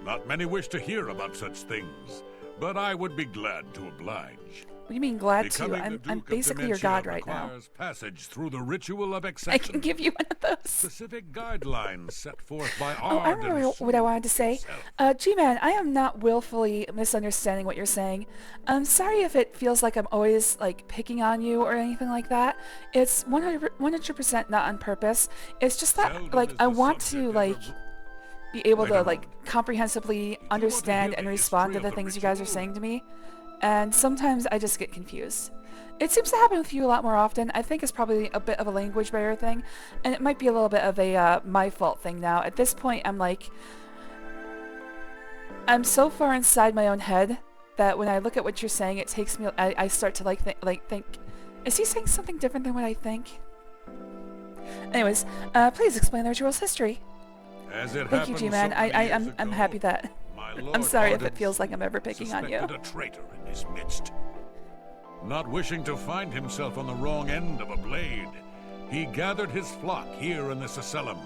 Not many wish to hear about such things, but I would be glad to oblige. What do you mean glad to? Becoming the I'm Duke of basically your Dementia god right now. requires passage through the ritual of I acceptance. can give you one of those. Specific guidelines set forth by Oh, I Ard remember and what I wanted to say. itself. G-Man, I am not willfully misunderstanding what you're saying. I'm sorry if it feels like I'm always, like, picking on you or anything like that. It's 100% not on purpose. It's just that, Seldom like, is I the want subject to, ever like, be able to, Later like, on. comprehensively understand hear and the respond to history the of the things you guys are ritual? saying to me. And sometimes I just get confused. It seems to happen with you a lot more often. I think it's probably a bit of a language barrier thing, and it might be a little bit of a my fault thing now. At this point, I'm so far inside my own head that when I look at what you're saying, it takes me. I start to think. Is he saying something different than what I think? Anyways, please explain the ritual's history. As it Thank you, happened G-Man. so many years I'm ago, happy that... my I'm Lord sorry if it Arden feels like I'm ever picking on you. suspected a traitor in his midst. Not wishing to find himself on the wrong end of a blade, he gathered his flock here in the Sicellum.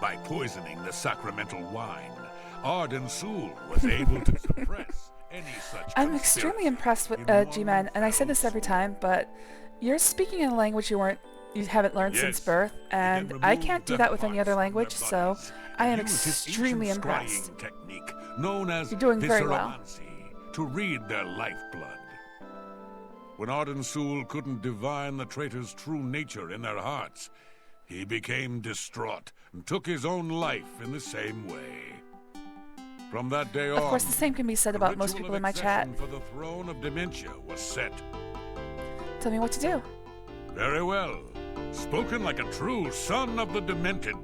By poisoning the sacramental wine, Arden Sul was able to suppress any such I'm conspiracy extremely impressed with in G-Man, one and I say fell this every swoop. time, but you're speaking in a language you haven't learned since Yes, birth, he can and remove I can't do that with any death other parts language, from so their bodies I am and use his extremely ancient impressed. scrying technique known as You're doing very well. visceromancy to read their lifeblood. When Arden Sul couldn't divine the traitor's true nature in their hearts, he became distraught and took his own life in the same way. From that day on, Of course, the same can be said about most ritual people of in my chat. accession for the throne of dementia was set. Tell me what to do. Very well. Spoken like a true son of the demented.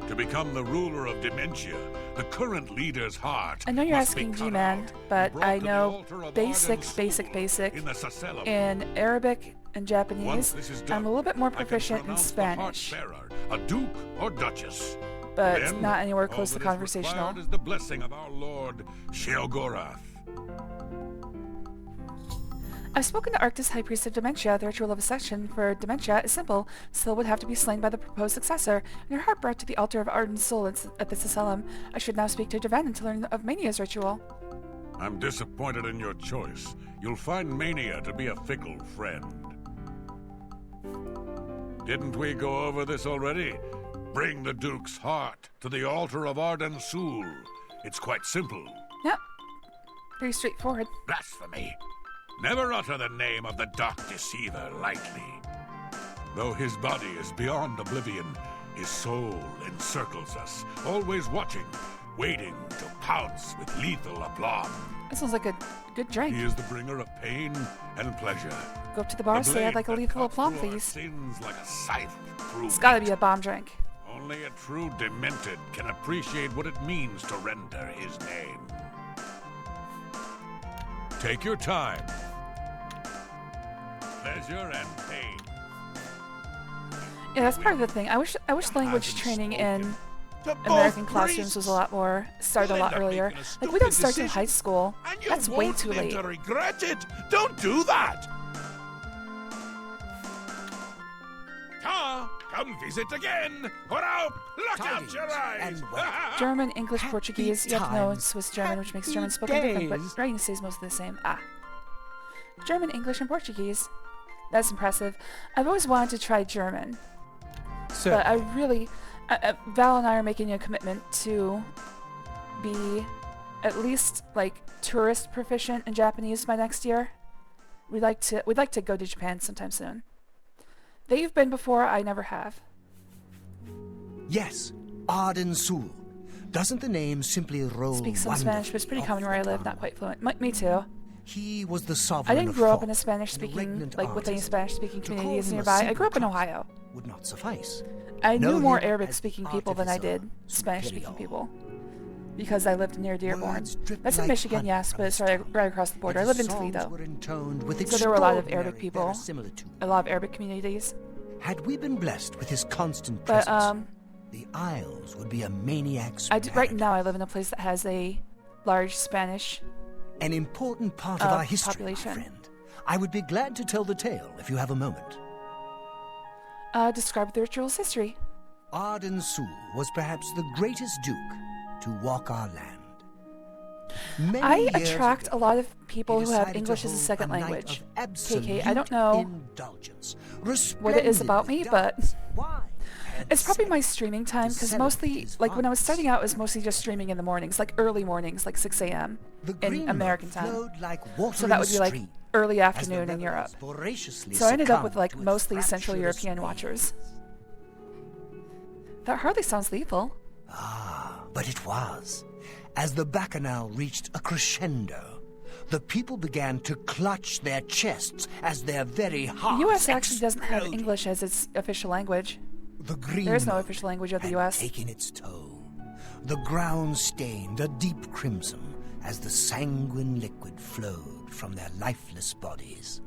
To become the ruler of dementia, the current leader's heart I know you're must be asking cut G-Man, out but and brought I to the know altar of basic Arden Sul in the Sicellum. in Arabic and Once Japanese. this is done, I'm a little bit more I can proficient in pronounce the Spanish, heart-bearer a duke or duchess. but Then, not anywhere all close to that is conversational. required is the blessing of our Lord Sheogorath. I've spoken to Arctis, High Priest of Dementia. The ritual of accession for dementia is simple. Syl would have to be slain by the proposed successor, and her heart brought to the altar of Arden Sul at the Sicellum. I should now speak to Deven to learn of Mania's ritual. I'm disappointed in your choice. You'll find Mania to be a fickle friend. Didn't we go over this already? Bring the Duke's heart to the altar of Arden Sul. It's quite simple. Yep. Pretty straightforward. Blasphemy. Never utter the name of the Dark Deceiver lightly. Though his body is beyond oblivion, his soul encircles us, always watching, waiting to pounce with lethal aplomb. That sounds like a good drink. He is the bringer of pain and pleasure. Go up to the bar, say I'd like a blade that lethal cuts aplomb, through our please. sins like a scythe through It's gotta be meat. a bomb drink. Only a true demented can appreciate what it means to render his name. Take your time. Pleasure and pain. Yeah, that's part of the thing. I wish language training in American classrooms was a lot more, started a lot earlier. Like, we don't start till high school. And you That's way won't too live late. to regret it. Don't do that. Come visit again, or I'll pluck out Tidings your eyes. and wealth. German, English, Happy Portuguese, you have to know times. Swiss German, which makes Happy German spoken different, days. but writing stays mostly the same. German, English, and Portuguese. That's impressive. I've always wanted to try German, but I really... Val and I are making a commitment to be at least, like, tourist proficient in Japanese by next year. We'd like to go to Japan sometime soon. They've been before, I never have. Yes, Arden Sul. Doesn't the name simply roll Speak some Spanish, but it's pretty common where I live, not quite fluent. Me too. He was the I sovereign didn't of grow up thought in a Spanish-speaking, regnant like, with any artist. Spanish-speaking To call communities him a nearby. I simple grew up in craftsman Ohio. would not suffice. I Know knew more him as Arabic-speaking people than I did artificer Spanish-speaking superior. people. Because I lived near Dearborn. Words drip That's in like Michigan, honey yes, from but it's his right, tongue. right across the border. I And lived his in songs Toledo. were intoned with So there were a lot of extraordinary Arabic people, verisimilitude. a lot of Arabic communities. Had we been blessed with his constant But, presence, the Isles would be a maniac's right paradise. now I live in a place that has a large Spanish. An important part of our history, population. my friend. I would be glad to tell the tale if you have a moment. Describe the ritual's history. Arden Sul was perhaps the greatest duke to walk our land. Many I years attract ago, a lot of he people who have decided to English as a hold second night language. of absolute KK, I don't know indulgence, what it is about me, resplendent but with dance, wine, and it's probably my sex. streaming time, to because celebrate mostly, his like, when I was vice. starting out, it was mostly just streaming in the mornings, like early mornings, like 6 a.m. The in green American mud time. flowed like water So that in would a be like stream, early as the afternoon in Europe. rebels voraciously So I ended up with succumbed like to its mostly Central fractious European waves. watchers. That hardly sounds lethal. But it was. As the bacchanal reached a crescendo, the people began to clutch their chests as their very The hearts U.S. actually doesn't have exploded. English as its official language. The green There is no mud official language of the had U.S. taken its toll. The ground stained a deep crimson as the sanguine liquid flowed from their lifeless bodies.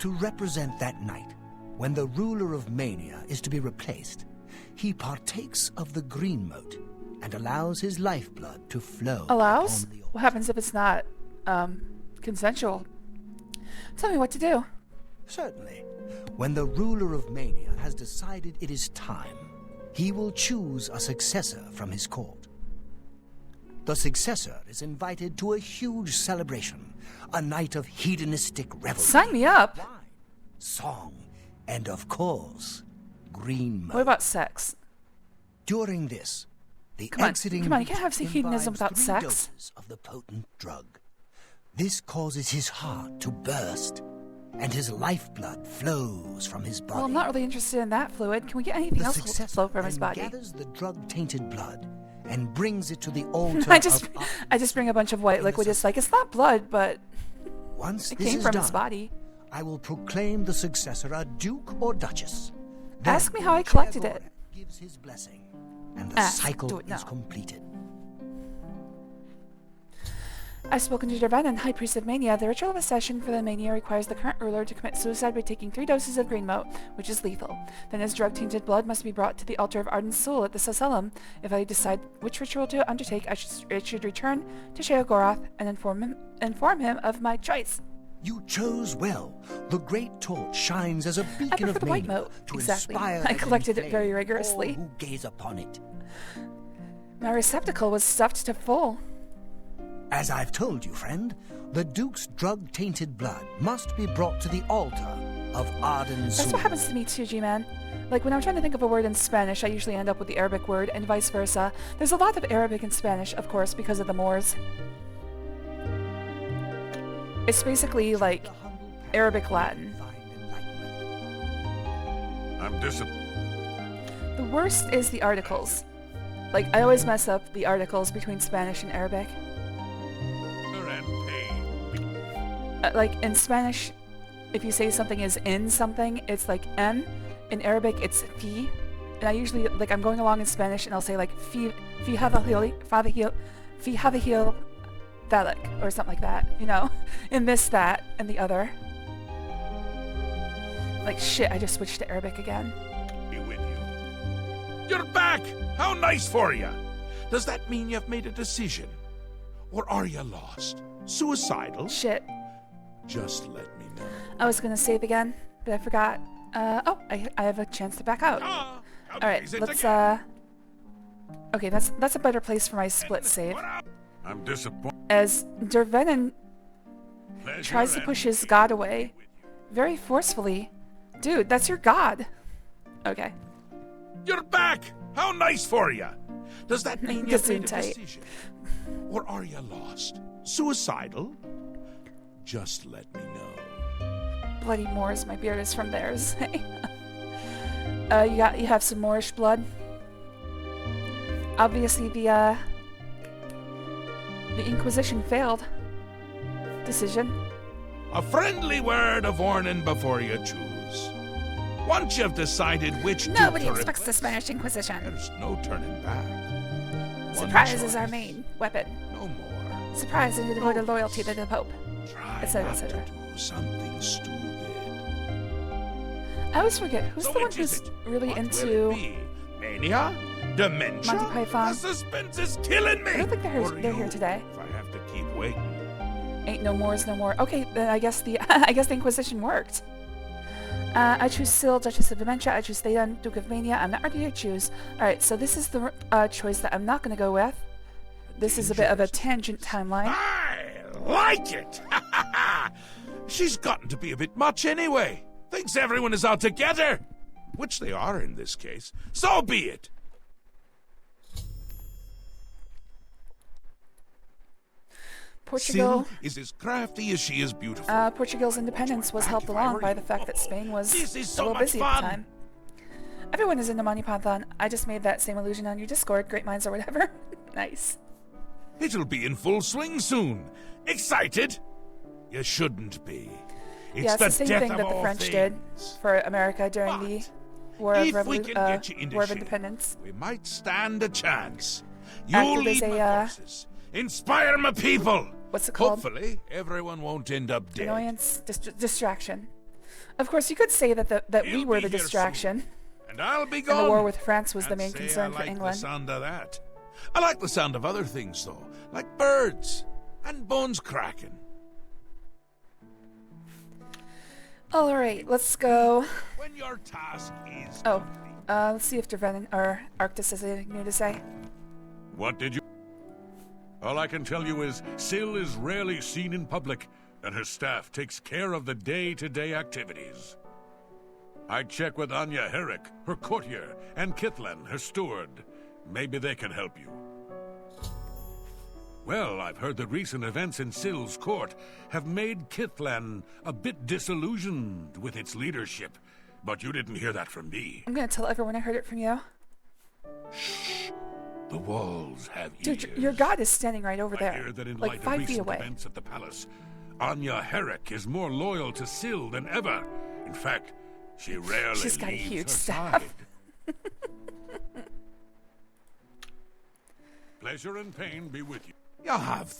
To represent that night, when the ruler of Mania is to be replaced, he partakes of the green moat and allows his lifeblood to flow. Allows? upon the What happens if it's not consensual? Tell me what to do. Certainly. When the ruler of Mania has decided it is time, he will choose a successor from his court. The successor is invited to a huge celebration, a night of hedonistic revelry. Sign me up. Wine, song, and of course, green moat. What about sex? During this, the Come on, exiting come on, you can't have beast hedonism imbibes without 3 sex. doses of the potent drug. This causes his heart to burst, and his lifeblood flows from his body. Well, I'm not really interested in that fluid. Can we get anything The else to successor flow from his then body? gathers the drug-tainted blood and brings it to the altar I of just bring a bunch of white liquid. It's like, it's not blood, but Once it this came is from done, his body. I will proclaim the successor a duke or duchess. Ask Then me how I collected Shagor it. gives his blessing, and the Ask, do cycle it now. is completed. I've spoken to Dervenin, High Priest of Mania. The ritual of accession for the Mania requires the current ruler to commit suicide by taking 3 doses of green moat, which is lethal. Then his drug-tainted blood must be brought to the altar of Arden's soul at the Sacellum. If I decide which ritual to undertake, it should return to Sheogorath and inform him of my choice. You chose well. The great torch shines as a I beacon prefer of the white Mania moat. to Exactly. inspire I and collected it very inflame rigorously. all who gaze upon it. My receptacle was stuffed to full. As I've told you, friend, the Duke's drug-tainted blood must be brought to the altar of Arden's That's soul. what happens to me too, G-Man. Like, when I'm trying to think of a word in Spanish, I usually end up with the Arabic word, and vice versa. There's a lot of Arabic in Spanish, of course, because of the Moors. It's basically like Arabic Latin. I'm disappointed. The worst is the articles. Like, I always mess up the articles between Spanish and Arabic. And pain. Like, in Spanish, if you say something is in something, it's like en. In Arabic, it's fi. And I usually, like, I'm going along in Spanish, and I'll say, like, fi hadha hil thalik, or something like that, you know? In this, that, and the other. Like, shit, I just switched to Arabic again. Be with you. You're back! How nice for you! Does that mean you've made a decision? Or are you lost? Suicidal? Shit. Just let me know. I was gonna save again, but I forgot. Oh, I have a chance to back out. Alright, let's, Okay, that's a better place for my split save. I'm disappointed. As Dervenin tries to push his god away, very forcefully. Dude, that's your god. Okay. You're back! How nice for you! Does that mean you've made a Gesundheit. decision? Or are you lost? Suicidal? Just let me know. Bloody Moors, my beard is from theirs. You have some Moorish blood. Obviously the Inquisition failed. Decision. A friendly word of warning before you choose. Once you've decided which Nobody duke to expects the replace, Spanish Inquisition. there's no turning back. One Surprise is our choice, main weapon. no more. Surprise and devoted loyalty to the Pope. Try etc., not to etc. do something stupid. I always forget, who's So the one which is who's it? really What will into... it be? Mania? Dementia? Monty Python? The suspense is killing me! I don't think they're Or here you, today. If I have to keep waiting. Ain't no Moors, no more. Okay, then I guess the I guess the Inquisition worked. I choose Syl, Duchess of Dementia. I choose Theon, Duke of Mania. I'm not ready to choose. Alright, so this is the choice that I'm not going to go with. This is a bit of a tangent timeline. I like it! She's gotten to be a bit much anyway. Thinks everyone is out to get her. Which they are in this case. So be it. Portugal. Syl is as crafty as she is beautiful. Portugal's independence was helped along by the fact that Spain was This is so a little much busy at the fun. time. Everyone is into Monty Python. I just made that same illusion on your Discord, Great Minds or whatever. Nice. It'll be in full swing soon. Excited? You shouldn't be. It's Yeah, it's the the same death thing of that the all French things. did for America during the War If of, we can get you into War of shape, Independence. we might stand a chance. After You they lead say, my forces. Inspire my people. What's it called? Hopefully, everyone won't end up dead. Annoyance, distraction. Of course, you could say that that we He'll were be the here distraction. soon, and I'll be And gone. the war with France was the Can't main say concern I for like England. the sound of that. I like the sound of other things, though, like birds and bones cracking. All right, let's go. When your task is Oh, complete. let's see if Derven or Arctis has anything new to say. What did you... All I can tell you is Syl is rarely seen in public, and her staff takes care of the day-to-day activities. I'd check with Anya Herrick, her courtier, and Kithlan, her steward. Maybe they can help you. Well, I've heard that recent events in Syl's court have made Kithlan a bit disillusioned with its leadership, but you didn't hear that from me. I'm gonna tell everyone I heard it from you. The walls have Dude, ears. your god is standing right over I there, hear that in like light 5 of feet recent away. events at the palace, Anya Herrick is more loyal to Syl than ever. In fact, she rarely She's got a leaves huge her staff. side. Pleasure and pain be with you. You have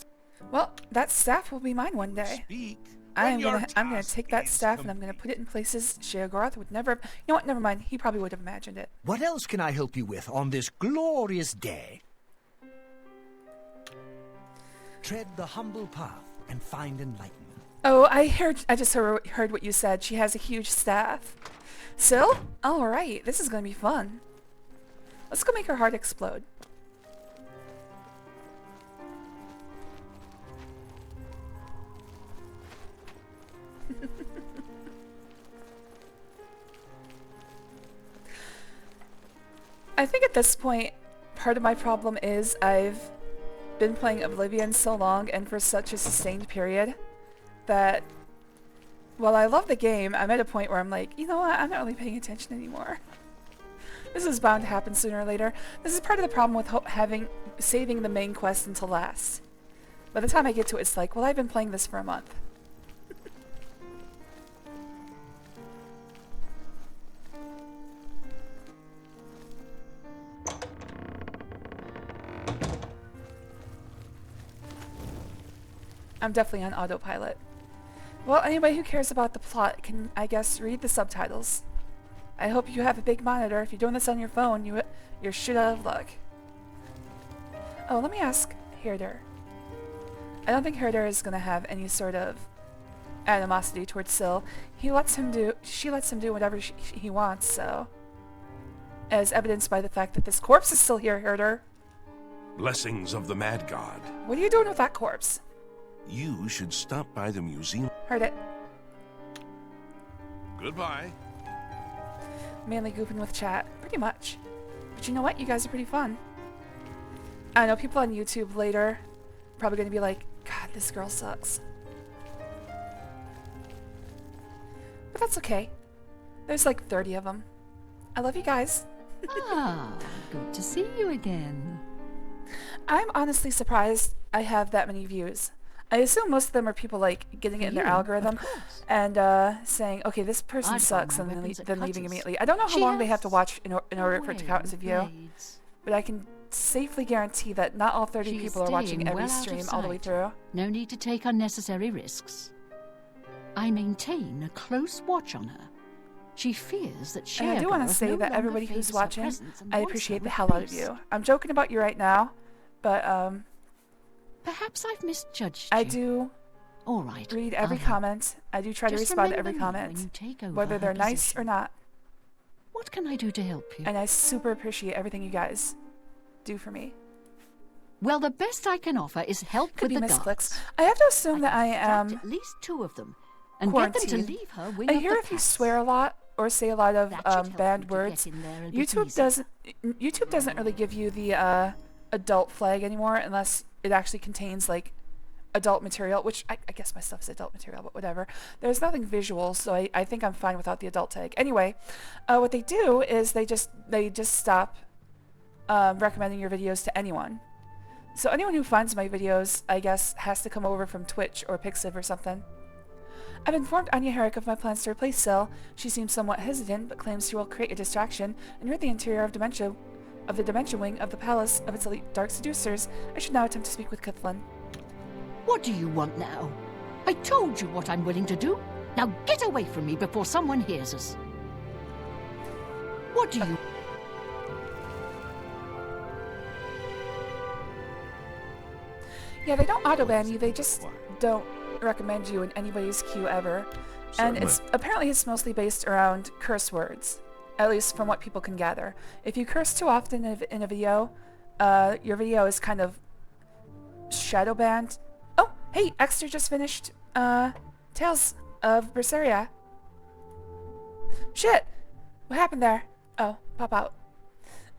Well, that staff will be mine one day. speak. I'm when your gonna task take that is staff and I'm gonna complete. put it in places Sheogorath would never. You know what? Never mind. He probably would have imagined it. What else can I help you with on this glorious day? Tread the humble path and find enlightenment. Oh, I just heard what you said. She has a huge staff. Syl? All right. This is gonna be fun. Let's go make her heart explode. I think at this point, part of my problem is I've been playing Oblivion so long and for such a sustained period that while I love the game, I'm at a point where I'm like, you know what, I'm not really paying attention anymore. This is bound to happen sooner or later. This is part of the problem with saving the main quest until last. By the time I get to it, it's like, well, I've been playing this for a month. I'm definitely on autopilot. Well, anybody who cares about the plot can, I guess, read the subtitles. I hope you have a big monitor. If you're doing this on your phone, you're shit out of luck. Oh, let me ask Herder. I don't think Herder is gonna have any sort of animosity towards Syl. She lets him do whatever he wants, so... As evidenced by the fact that this corpse is still here, Herder. Blessings of the Mad God. What are you doing with that corpse? You should stop by the museum. Heard it. Goodbye. Mainly goofing with chat. Pretty much. But you know what? You guys are pretty fun. I know people on YouTube later are probably going to be like, God, this girl sucks. But that's okay. There's like 30 of them. I love you guys. Ah, good to see you again. I'm honestly surprised I have that many views. I assume most of them are people like getting it in their You, algorithm of course. and saying, okay, this person I'd sucks, buy my and weapons at then leaving Cutters. immediately. I don't know how She long they have to has watch in order for it to count as a view, blades. but I can safely guarantee that not all 30 She's people are watching staying every well out of stream all the way sight. through. No need to take unnecessary risks. I maintain a close watch on her. She fears that And I do want to Sheogorath say no that longer everybody who's favors her watching, presence and I wants appreciate her the hell out of replaced. you. I'm joking about you right now, but Perhaps I've misjudged I you. do All right. read every I'll help. comment. I do try to Just respond to remember every me when comment, you take over whether her they're nice position. or not. What can I do to help you? And I super appreciate everything you guys do for me. Well, the best I can offer is help Could be with the misclicks. guards. I have to assume that I can am distract at least 2 of them and get them to quarantined. leave her wing I of hear the if you pass. swear a lot or say a lot of That should help banned you to words, get in there a bit YouTube easier. doesn't really give you the adult flag anymore unless it actually contains like adult material, which I guess my stuff is adult material, but whatever. There's nothing visual, so I think I'm fine without the adult tag. Anyway, what they do is they just stop recommending your videos to anyone. So anyone who finds my videos, I guess, has to come over from Twitch or Pixiv or something. I've informed Anya Herrick of my plans to replace Syl. She seems somewhat hesitant, but claims she will create a distraction and rid the interior of the Dementia wing of the palace of its elite dark seducers. I should now attempt to speak with Kithlan. What do you want now? I told you what I'm willing to do. Now get away from me before someone hears us. What do you... Yeah, they don't auto-ban you, they just don't recommend you in anybody's queue ever. And apparently it's mostly based around curse words, at least from what people can gather. If you curse too often in a video, your video is kind of shadow banned. Oh, hey, Exeter just finished Tales of Berseria. Shit! What happened there? Oh, pop out.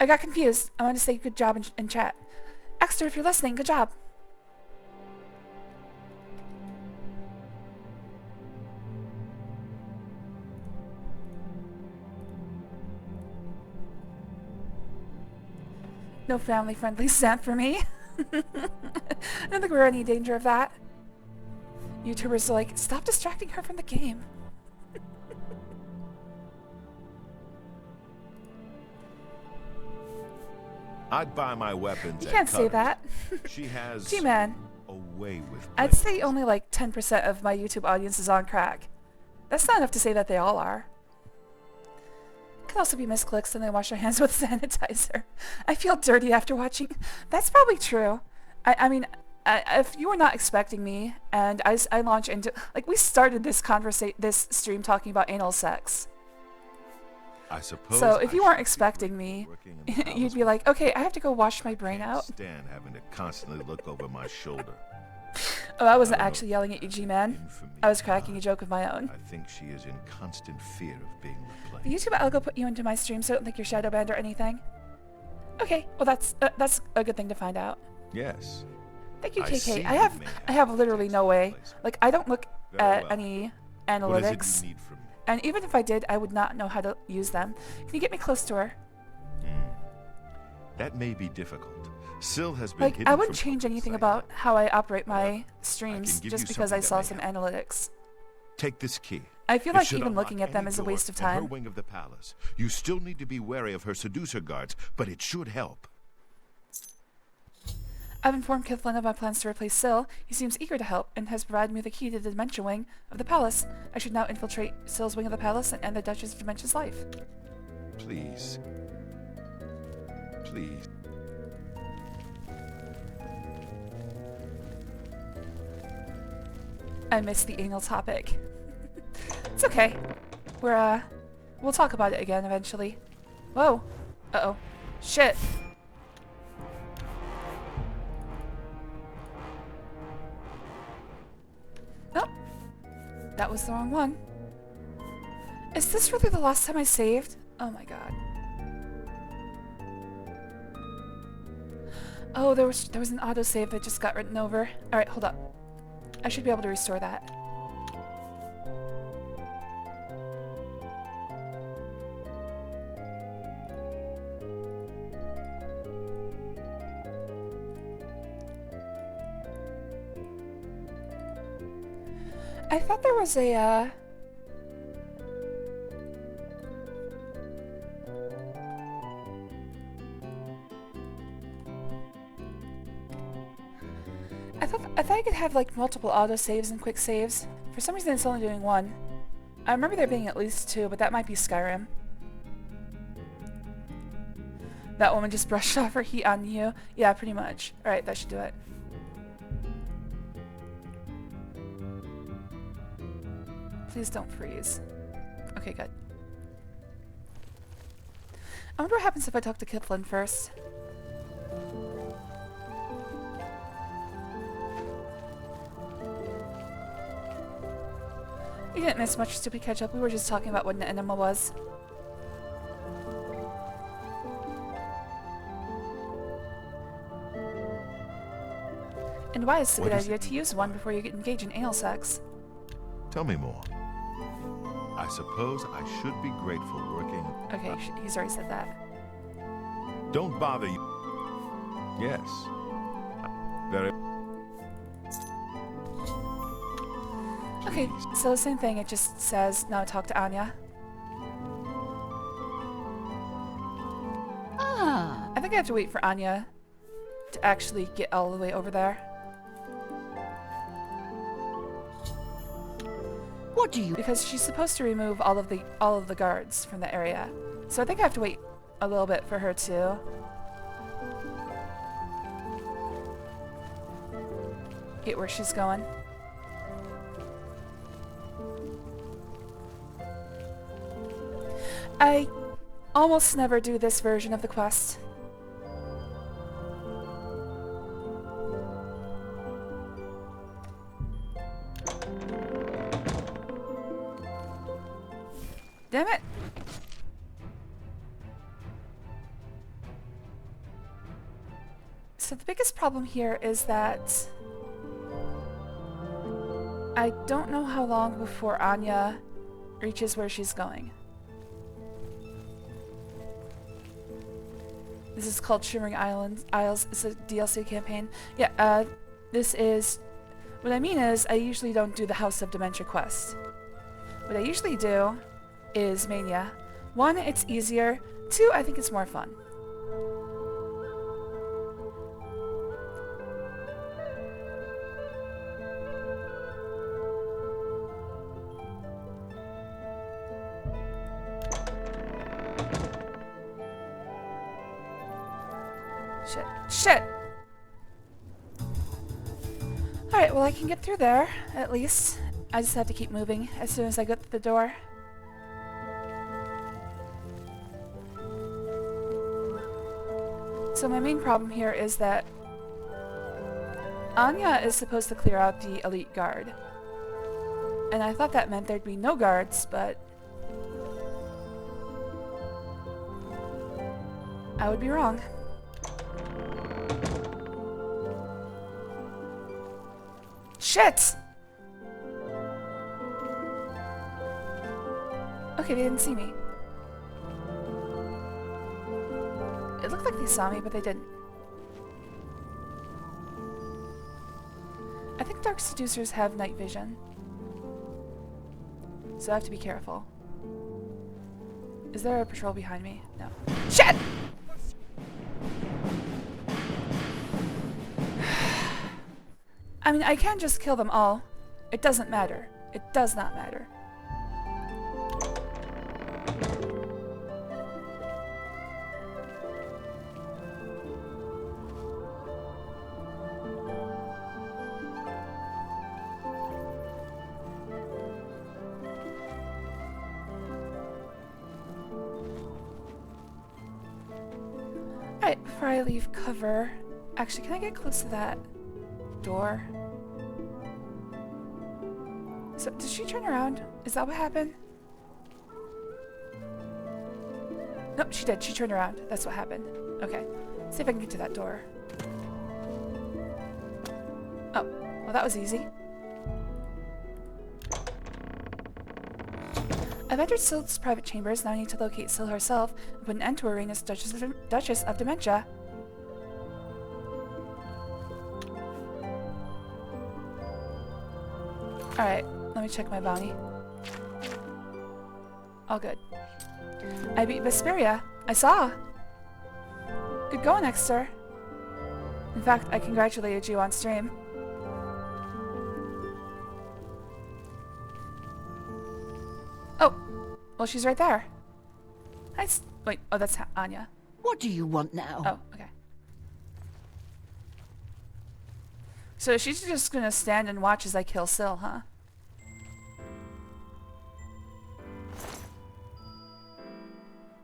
I got confused. I wanted to say good job in chat. Exeter, if you're listening, good job. No family-friendly snap for me. I don't think we're in any danger of that. YouTubers are like, stop distracting her from the game. I'd buy my weapons. You can't say that. She has G-Man. a way with I'd blades. say only like 10% of my YouTube audience is on crack. That's not enough to say that they all are. Could also be misclicks and they wash their hands with sanitizer. I feel dirty after watching. That's probably true. I mean, if you were not expecting me, and I launch into, like, we started this stream talking about anal sex. I suppose So if I you weren't should expecting me, working in the palace you'd be like, okay, I have to go wash my brain Can't out. stand having to constantly look over my shoulder. Oh, I wasn't I don't actually yelling at you, G-Man. Infamy I was cracking a joke of my own. I think she is in constant fear of being The replaced. YouTube algo put you into my stream, so I don't think you're shadow banned or anything. Okay, well that's a good thing to find out. Yes. Thank you, I see KK. you may I have literally no way. replacement. Like, I don't look Very at well. any What is analytics, it you need from me? and even if I did, I would not know how to use them. Can you get me close to her? That may be difficult. Syl has been Like, hidden I wouldn't from change public anything sight. about how I operate my streams give just you because I something saw that some may analytics. Take this key. I feel It like should even unlock looking at them any is a door waste of in her time. wing of the palace. You still need to be wary of her seducer guards, but it should help. I've informed Kithlin of my plans to replace Syl. He seems eager to help and has provided me the key to the Dementia wing of the palace. I should now infiltrate Syl's wing of the palace and end the Duchess of Dementia's life. Please. Please. I missed the anal topic. It's okay. We'll talk about it again eventually. Whoa. Uh-oh. Shit. Oh. That was the wrong one. Is this really the last time I saved? Oh my god. Oh, there was an autosave that just got written over. Alright, hold up. I should be able to restore that. I thought there was a, I thought I could have like multiple autosaves and quick saves. For some reason it's only doing one. I remember there being at least two, but that might be Skyrim. That woman just brushed off her heat on you. Yeah, pretty much. Alright, that should do it. Please don't freeze. Okay, good. I wonder what happens if I talk to Kithlin first. We didn't miss much stupid catch-up. We were just talking about what an enema was. And why it's a What good is idea it to you use one before you get engaged in anal sex. Tell me more. I suppose I should be grateful working... Okay, he's already said that. Don't bother you. Yes. Very... Okay, so the same thing, it just says, now talk to Anya. Ah, I think I have to wait for Anya to actually get all the way over there. What do you... Because she's supposed to remove all of the guards from the area. So I think I have to wait a little bit for her to get where she's going. I almost never do this version of the quest. Damn it! So the biggest problem here is that I don't know how long before Anya reaches where she's going. This is called Shimmering Isles. It's a DLC campaign. Yeah, this is... What I mean is, I usually don't do the House of Dementia quest. What I usually do is Mania. 1, it's easier. 2, I think it's more fun. Shit! Alright, well I can get through there, at least. I just have to keep moving as soon as I get to the door. So my main problem here is that Anya is supposed to clear out the elite guard. And I thought that meant there'd be no guards, but I would be wrong. Shit! Okay, they didn't see me. It looked like they saw me, but they didn't. I think Dark Seducers have night vision. So I have to be careful. Is there a patrol behind me? No. Shit! I mean, I can just kill them all. It doesn't matter. It does not matter. Alright, before I leave cover... Actually, can I get close to that door? So, did she turn around? Is that what happened? Nope, she did. She turned around. That's what happened. Okay. See if I can get to that door. Oh, well that was easy. I've entered Syl's private chambers. Now I need to locate Syl herself and put an end to her reign as Duchess of Dementia. Alright, let me check my bounty. All good. I beat Vesperia. I saw! Good going, Exeter. In fact, I congratulated you on stream. Oh! Well, she's right there. Nice. Wait, oh, that's Anya. What do you want now? Oh, okay. So she's just gonna stand and watch as I kill Syl, huh?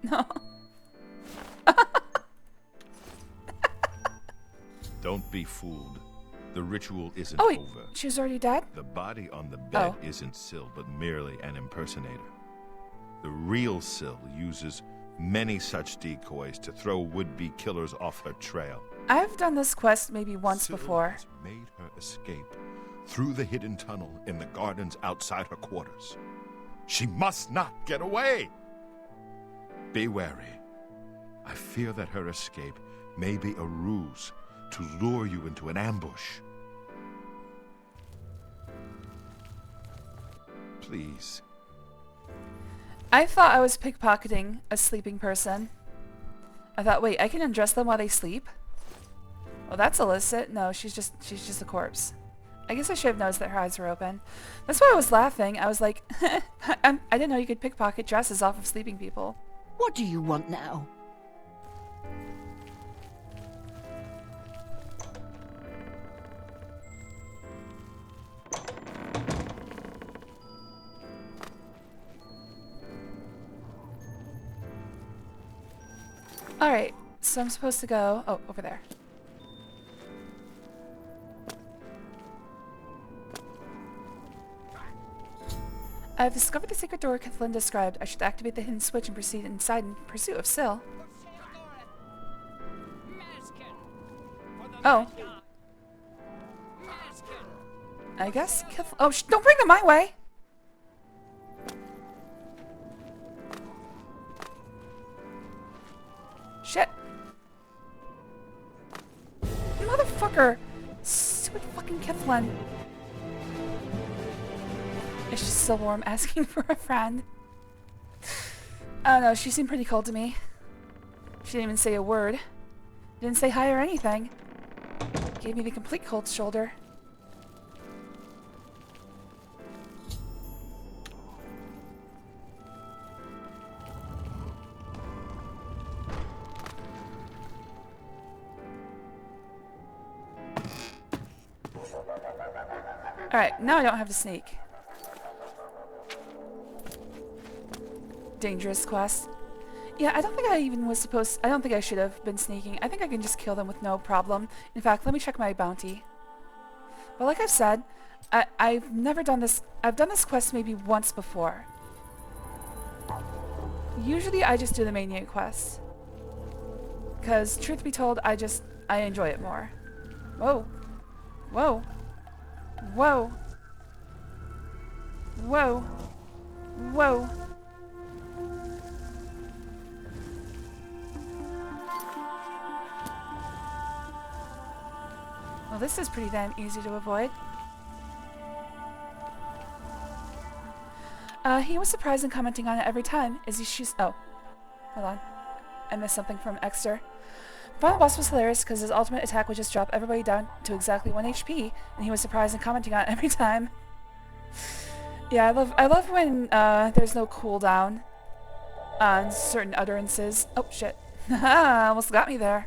No. Don't be fooled. The ritual isn't Oh wait, over. she was already dead? The body on the bed Oh. isn't Syl, but merely an impersonator. The real Syl uses many such decoys to throw would-be killers off her trail. I've done this quest maybe once Syl before. has made her escape through the hidden tunnel in the gardens outside her quarters. She must not get away! Be wary. I fear that her escape may be a ruse to lure you into an ambush. Please. I thought I was pickpocketing a sleeping person. I thought, wait, I can undress them while they sleep? Well, that's illicit. No, she's just a corpse. I guess I should have noticed that her eyes were open. That's why I was laughing. I was like, I didn't know you could pickpocket dresses off of sleeping people. What do you want now? Alright, so I'm supposed to go... Oh, over there. I've discovered the secret door Kathleen described. I should activate the hidden switch and proceed inside in pursuit of Syl. Oh. I guess oh, don't bring them my way! Shit. Motherfucker! Stupid fucking Kathleen. It's just Silverworm asking for a friend. I don't know, she seemed pretty cold to me. She didn't even say a word. Didn't say hi or anything. Gave me the complete cold shoulder. Alright, now I don't have to sneak. Dangerous quest. Yeah, I don't think I even was supposed... I don't think I should have been sneaking. I think I can just kill them with no problem. In fact, let me check my bounty. But like I've said, I've never done this... I've done this quest maybe once before. Usually I just do the main quest. Because, truth be told, I enjoy it more. Whoa. Whoa. Whoa. Whoa. Whoa. Well, this is pretty damn easy to avoid. He was surprised and commenting on it every time. Oh. Hold on. I missed something from Exter. Final boss was hilarious because his ultimate attack would just drop everybody down to exactly 1 HP, and he was surprised and commenting on it every time. Yeah, I love when there's no cooldown on certain utterances. Oh shit. Haha, almost got me there.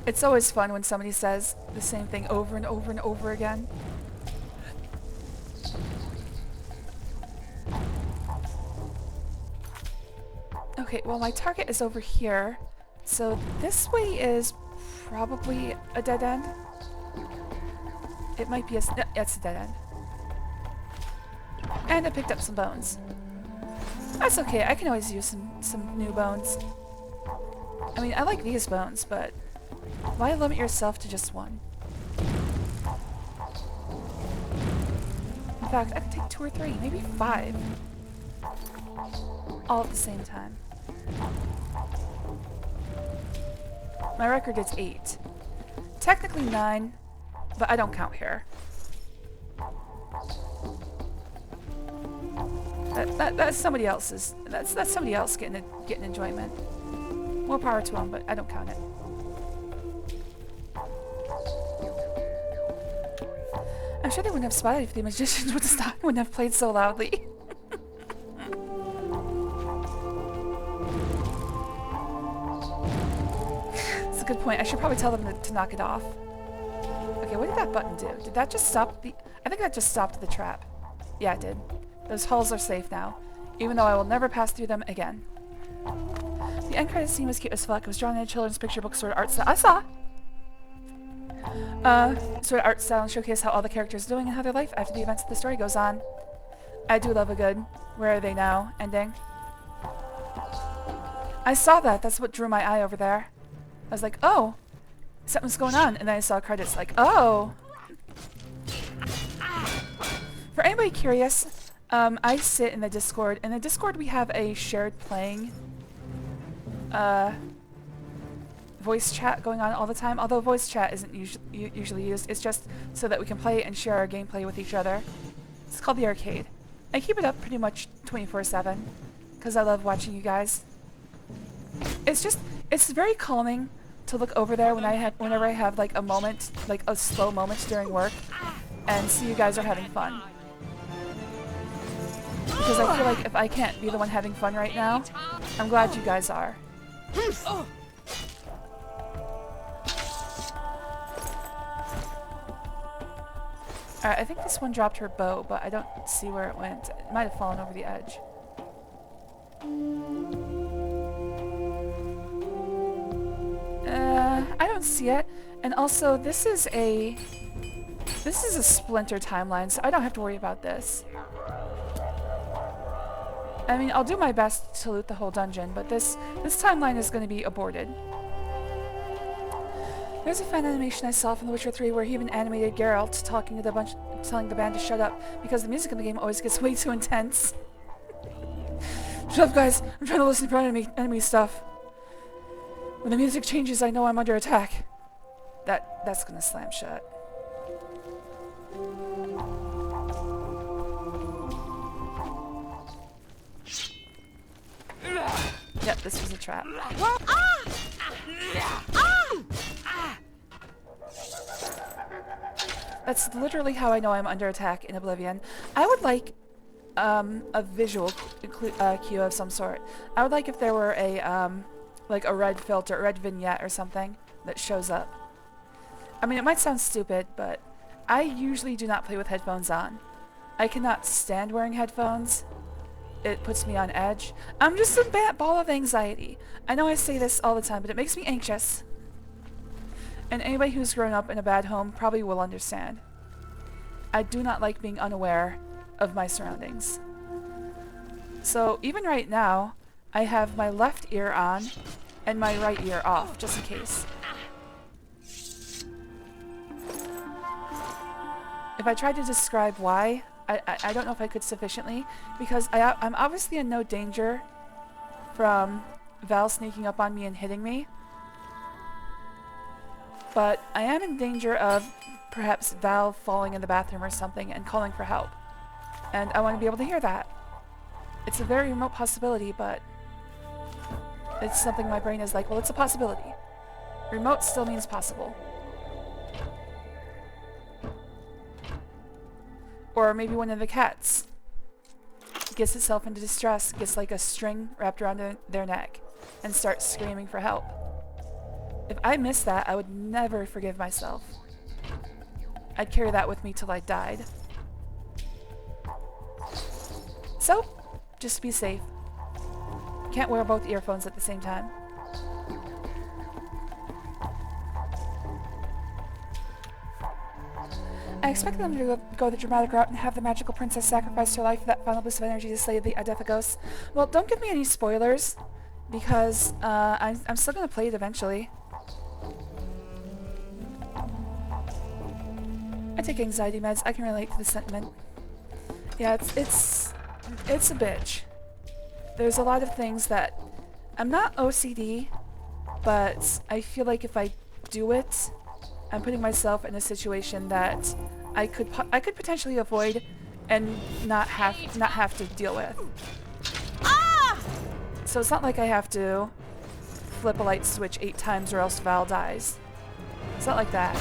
It's always fun when somebody says the same thing over and over and over again. Okay, well my target is over here, so this way is probably a dead end. It might be yeah, it's a dead end. And I picked up some bones. That's okay, I can always use some new bones. I mean, I like these bones, but why limit yourself to just one? In fact, I could take 2 or 3, maybe 5. All at the same time. My record is 8. Technically 9, but I don't count here. That's somebody else's. That's somebody else getting enjoyment. More power to them, but I don't count it. I'm sure they wouldn't have spotted if the magicians wouldn't have played so loudly. That's a good point. I should probably tell them to knock it off. Okay, what did that button do? Did that just stop the... I think that just stopped the trap. Yeah, it did. Those hulls are safe now, even though I will never pass through them again. The end credits scene was cute as fuck. It was drawn in a children's picture book sort of art style. I saw! Sort of art style and showcase how all the characters are doing and how their life after the events of the story goes on. I do love a good "where are they now" ending. I saw that. That's what drew my eye over there. I was like, oh, something's going on. And then I saw credits like, oh. For anybody curious, I sit in the Discord. In the Discord, we have a shared playing voice chat going on all the time. Although voice chat isn't usually used. It's just so that we can play and share our gameplay with each other. It's called the Arcade. I keep it up pretty much 24/7 because I love watching you guys. It's It's very calming to look over there whenever I have like a moment, like a slow moment during work, and see you guys are having fun. Because I feel like if I can't be the one having fun right now, I'm glad you guys are. Alright, I think this one dropped her bow, but I don't see where it went. It might have fallen over the edge. I don't see it. And also, this is a splinter timeline, so I don't have to worry about this. I mean, I'll do my best to loot the whole dungeon, but this timeline is going to be aborted. There's a fan animation I saw from The Witcher 3 where he even animated Geralt telling the band to shut up because the music in the game always gets way too intense. Shut up, guys! I'm trying to listen for enemy stuff. When the music changes, I know I'm under attack. That's gonna slam shut. Yep, this was a trap. That's literally how I know I'm under attack in Oblivion. I would like a visual cue of some sort. I would like if there were a like a red filter, a red vignette or something that shows up. I mean, it might sound stupid, but I usually do not play with headphones on. I cannot stand wearing headphones. It puts me on edge. I'm just a bad ball of anxiety. I know I say this all the time, but it makes me anxious. And anybody who's grown up in a bad home probably will understand. I do not like being unaware of my surroundings. So even right now, I have my left ear on and my right ear off, just in case. If I tried to describe why, I don't know if I could sufficiently, because I'm obviously in no danger from Val sneaking up on me and hitting me. But I am in danger of perhaps Val falling in the bathroom or something and calling for help. And I want to be able to hear that. It's a very remote possibility, but it's something my brain is like, well, it's a possibility. Remote still means possible. Or maybe one of the cats gets itself into distress, gets like a string wrapped around their neck, and starts screaming for help. If I missed that, I would never forgive myself. I'd carry that with me till I died. So, just be safe. Can't wear both earphones at the same time. I expect them to go the dramatic route and have the magical princess sacrifice her life for that final boost of energy to slay the Adelphagos. Well, don't give me any spoilers, because I'm still gonna play it eventually. I take anxiety meds. I can relate to the sentiment. Yeah, it's a bitch. There's a lot of things that I'm not OCD, but I feel like if I do it, I'm putting myself in a situation that I could potentially avoid and not have to deal with. So it's not like I have to flip a light switch 8 times or else Val dies. It's not like that.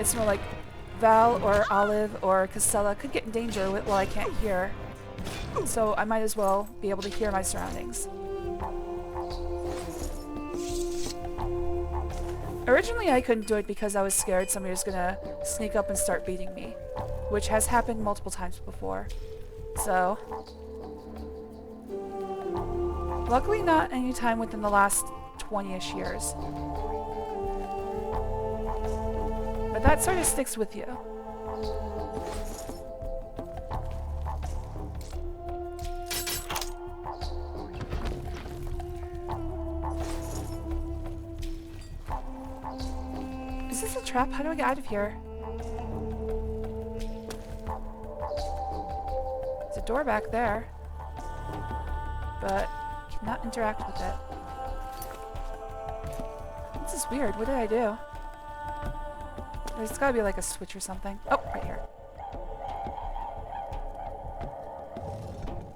It's more like Val or Olive or Casella could get in danger while I can't hear. So I might as well be able to hear my surroundings. Originally I couldn't do it because I was scared somebody was gonna sneak up and start beating me, which has happened multiple times before. So, luckily not any time within the last 20-ish years. But that sort of sticks with you. Is this a trap? How do I get out of here? There's a door back there, but cannot interact with it. This is weird. What did I do? There's gotta be like a switch or something. Oh, right here.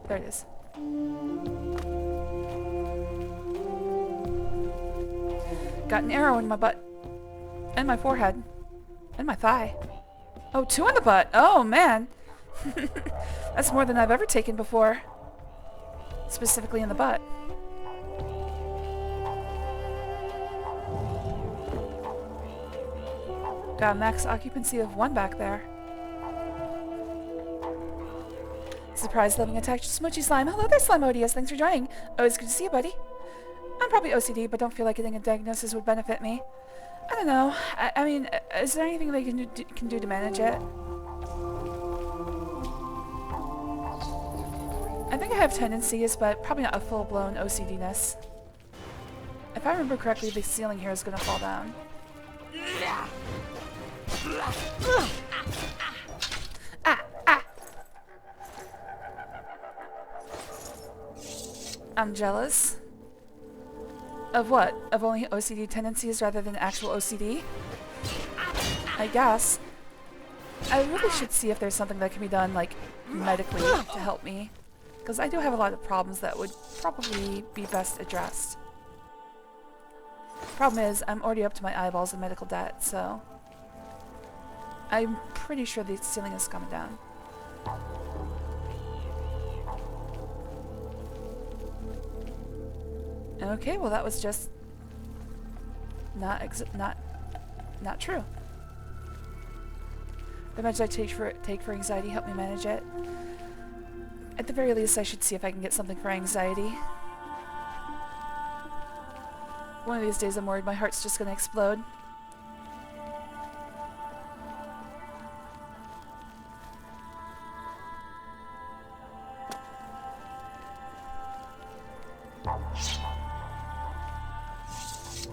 There it is. Got an arrow in my butt. And my forehead. And my thigh. Oh, 2 in the butt. Oh, man. That's more than I've ever taken before. Specifically in the butt. Got a max occupancy of 1 back there. Surprise living attack Smoochy Slime. Hello there, Slimodeus. Thanks for joining. Always good to see you, buddy. I'm probably OCD, but don't feel like getting a diagnosis would benefit me. I don't know. I mean, is there anything they can do to manage it? I think I have tendencies, but probably not a full-blown OCD-ness. If I remember correctly, the ceiling here is going to fall down. I'm jealous. Of what? Of only OCD tendencies rather than actual OCD? I guess. I really should see if there's something that can be done, like, medically to help me. Because I do have a lot of problems that would probably be best addressed. Problem is, I'm already up to my eyeballs in medical debt, so... I'm pretty sure the ceiling is coming down. Okay, well that was just... not true. The meds I take for anxiety help me manage it. At the very least, I should see if I can get something for anxiety. One of these days I'm worried my heart's just gonna explode.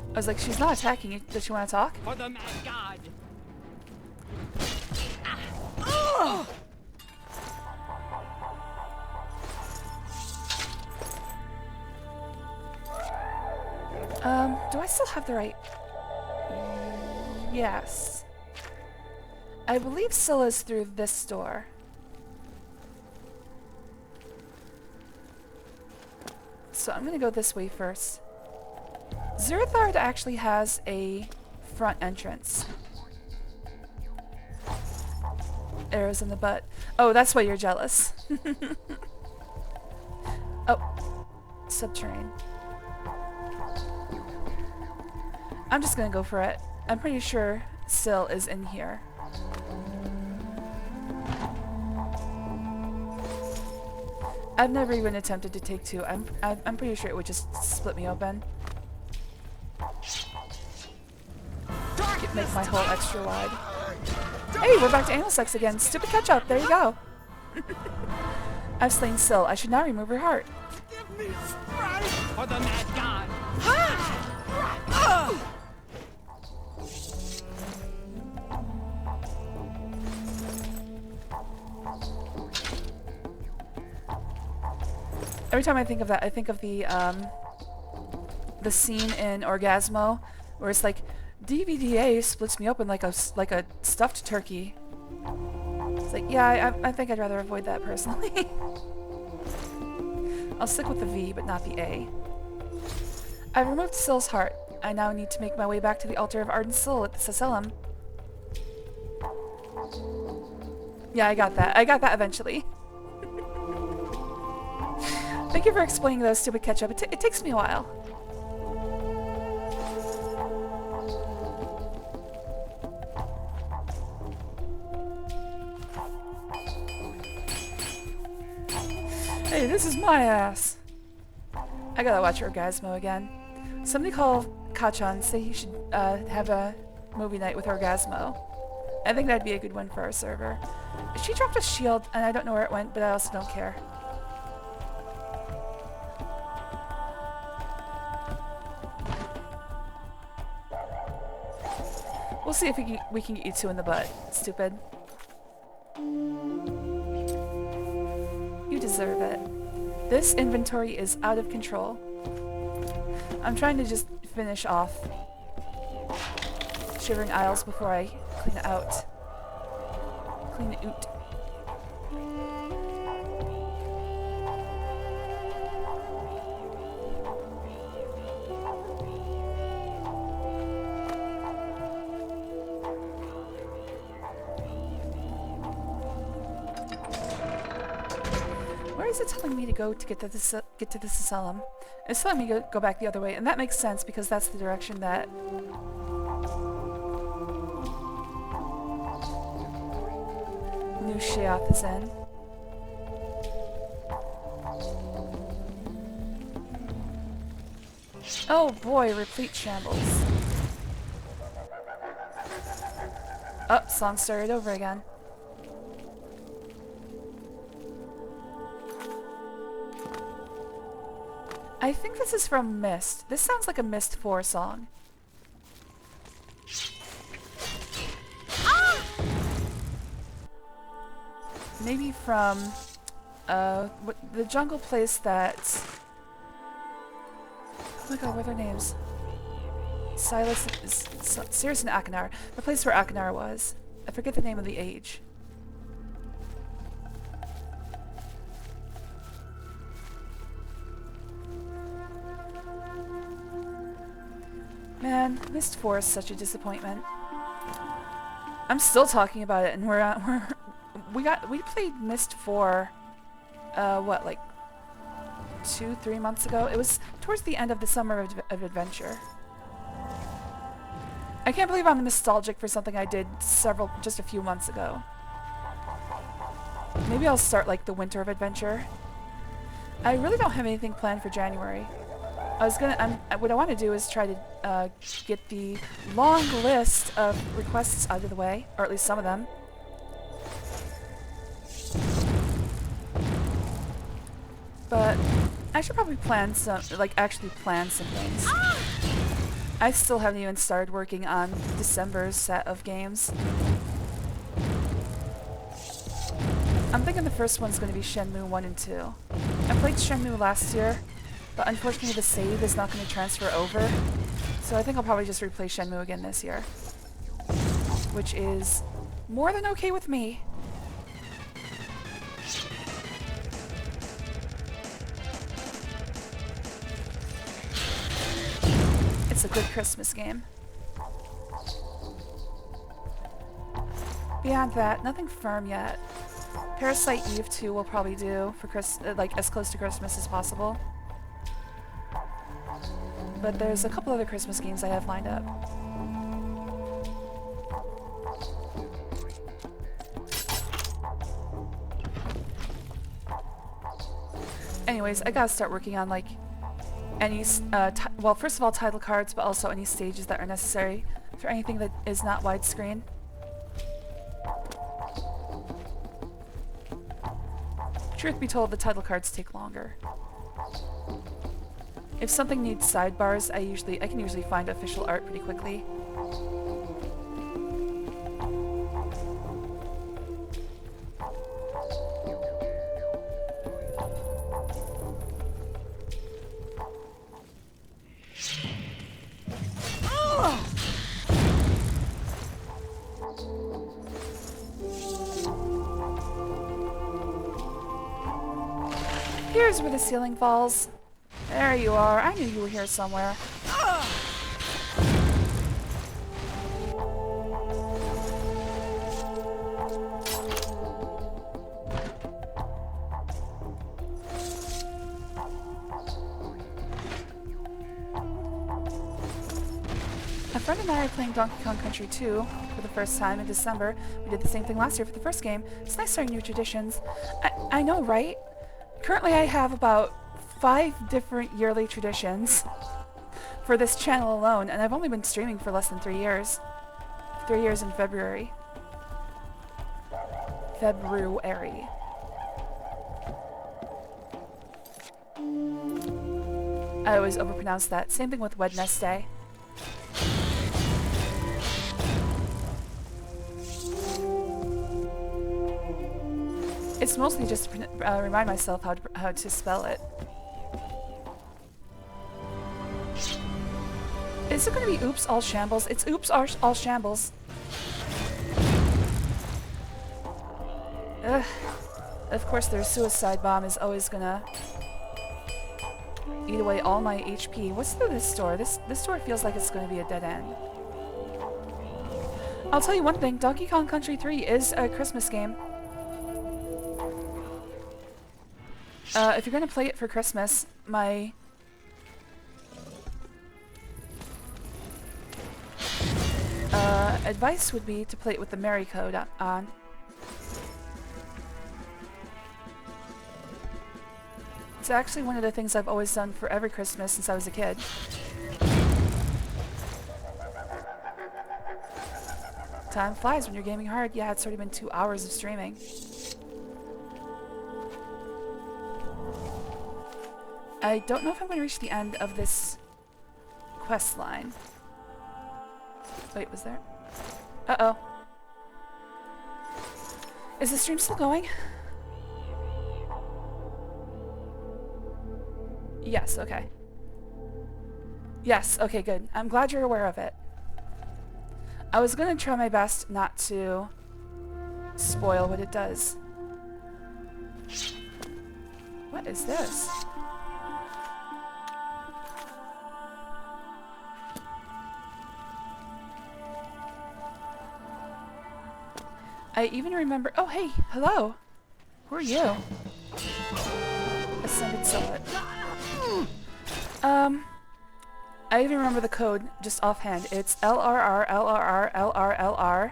I was like, she's not attacking you. Does she want to talk? For the mad god! Do I still have the right... Yes. I believe Scylla's through this door. So I'm gonna go this way first. Zerthard actually has a front entrance. Arrows in the butt. Oh, that's why you're jealous. Oh. Subterranean. I'm just gonna go for it. I'm pretty sure Syl is in here. I've never even attempted to take 2. I'm pretty sure it would just split me open. Make my hole extra wide. Hey, we're back to anal sex again. Stupid catch-up. There you go. I've slain Syl. I should now remove her heart. Give me strength for the mad god! Every time I think of that, I think of the scene in Orgasmo where it's like, DVDA splits me open like a stuffed turkey. It's like, yeah, I think I'd rather avoid that personally. I'll stick with the V, but not the A. I've removed Syl's heart. I now need to make my way back to the altar of Ardent Soul at the Sacellum. Yeah, I got that. I got that eventually. Thank you for explaining those, stupid ketchup. It takes me a while. Hey, this is my ass. I gotta watch Orgasmo again. Somebody call Kachan, say he should have a movie night with Orgasmo. I think that'd be a good one for our server. She dropped a shield, and I don't know where it went, but I also don't care. We'll see if we can get you 2 in the butt, stupid. You deserve it. This inventory is out of control. I'm trying to just finish off Shivering Isles before I clean it out. Clean it out. is it telling me to go to get to this asylum? It's telling me to go back the other way, and that makes sense because that's the direction that New Sheoth is in. Oh boy, replete shambles. Oh, song started over again. I think this is from Myst. This sounds like a Myst 4 song. Ah! Maybe from the jungle place that... Oh my god, what are their names? Silas, Cirrus and Akinar. The place where Akinar was. I forget the name of the age. Man, Myst 4 is such a disappointment. I'm still talking about it, and we played Myst 4. What, like 2-3 months ago? It was towards the end of the summer of adventure. I can't believe I'm nostalgic for something I did just a few months ago. Maybe I'll start like the winter of adventure. I really don't have anything planned for January. What I want to do is try to get the long list of requests out of the way, or at least some of them. But I should probably actually plan some things. I still haven't even started working on December's set of games. I'm thinking the first one's going to be Shenmue 1 and 2. I played Shenmue last year, but unfortunately the save is not going to transfer over, so I think I'll probably just replay Shenmue again this year. Which is more than okay with me. It's a good Christmas game. Beyond that, nothing firm yet. Parasite Eve 2 will probably do for as close to Christmas as possible. But there's a couple other Christmas games I have lined up. Anyways, I gotta start working on any, well, first of all, title cards, but also any stages that are necessary for anything that is not widescreen. Truth be told, the title cards take longer. If something needs sidebars, I can usually find official art pretty quickly. Here's where the ceiling falls. There you are. I knew you were here somewhere. A friend and I are playing Donkey Kong Country 2 for the first time in December. We did the same thing last year for the first game. It's nice starting new traditions. I know, right? Currently I have about 5 different yearly traditions for this channel alone, and I've only been streaming for less than 3 years. 3 years in February. February. I always overpronounce that. Same thing with Wednesday. It's mostly just to remind myself how to spell it. Is it going to be Oops All Shambles? It's Oops All Shambles. Ugh. Of course, their suicide bomb is always gonna eat away all my HP. What's through this door? This door feels like it's going to be a dead end. I'll tell you one thing, Donkey Kong Country 3 is a Christmas game. If you're gonna play it for Christmas, my advice would be to play it with the Merry code on. It's actually one of the things I've always done for every Christmas since I was a kid. Time flies when you're gaming hard. Yeah, it's already been 2 hours of streaming. I don't know if I'm going to reach the end of this quest line. Wait, was there? Uh-oh. Is the stream still going? Yes, okay. Yes, okay, good. I'm glad you're aware of it. I was gonna try my best not to spoil what it does. What is this? I even remember— oh hey, hello! Who are you? Ascended Silhouette. I even remember the code just offhand. It's LRR LRR LR LR.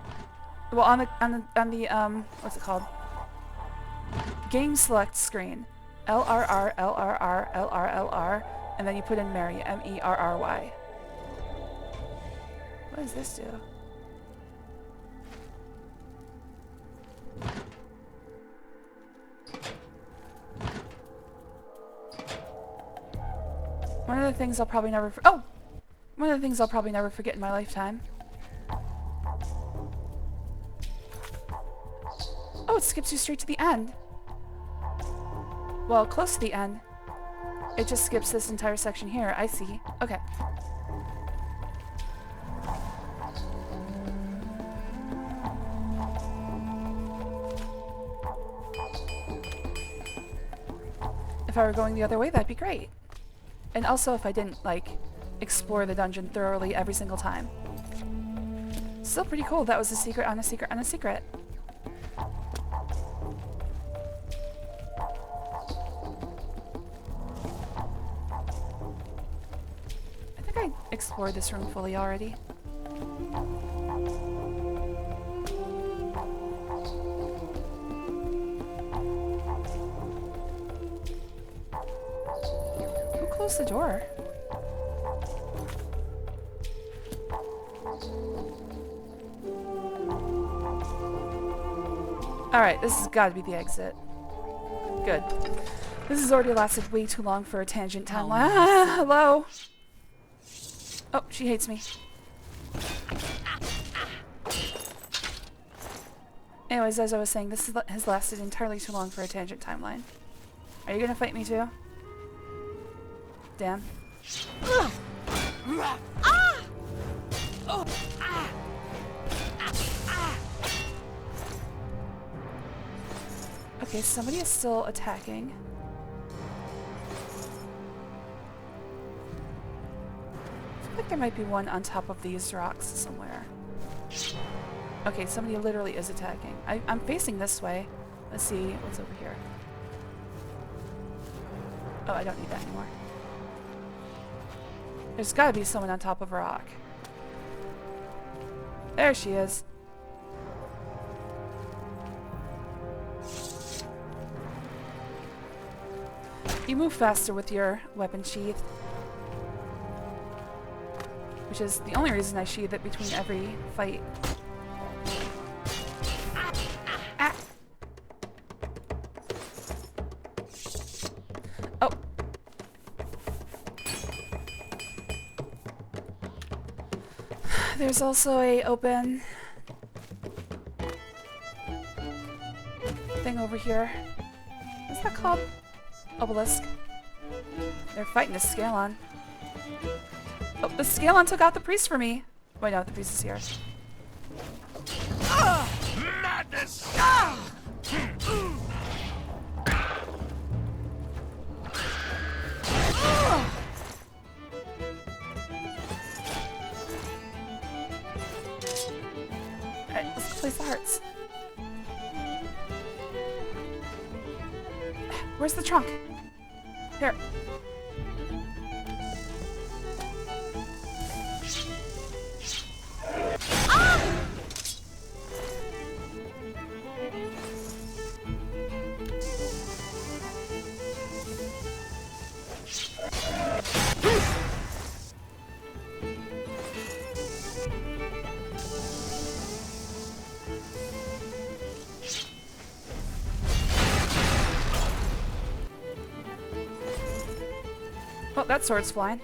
Well, on the what's it called? Game select screen. LRR LRR LR LR, and then you put in Merry, MERRY. What does this do? One of the things I'll probably never one of the things I'll probably never forget in my lifetime. Oh, it skips you straight to the end. Well, close to the end. It just skips this entire section here. I see. Okay. If I were going the other way, that'd be great. And also if I didn't, like, explore the dungeon thoroughly every single time. Still pretty cool. That was a secret on a secret on a secret. I think I explored this room fully already. Close the door. Alright, this has got to be the exit. Good. This has already lasted way too long for a tangent timeline. Ah, hello! Oh, she hates me. Anyways, as I was saying, this has lasted entirely too long for a tangent timeline. Are you gonna fight me too? Damn. Okay, somebody is still attacking. I feel like there might be one on top of these rocks somewhere. Okay, somebody literally is attacking. I'm facing this way. Let's see what's over here. Oh, I don't need that anymore. There's gotta be someone on top of a rock. There she is. You move faster with your weapon sheath. Which is the only reason I sheath it between every fight. Ah. Oh. There's also a open thing over here. What's that called? Obelisk. They're fighting a Scalon. Oh, the Scalon took out the priest for me. Wait, no, the priest is here. Madness! Alright, let's place the hearts. Where's the trunk? Here. Oh, that sword's flying.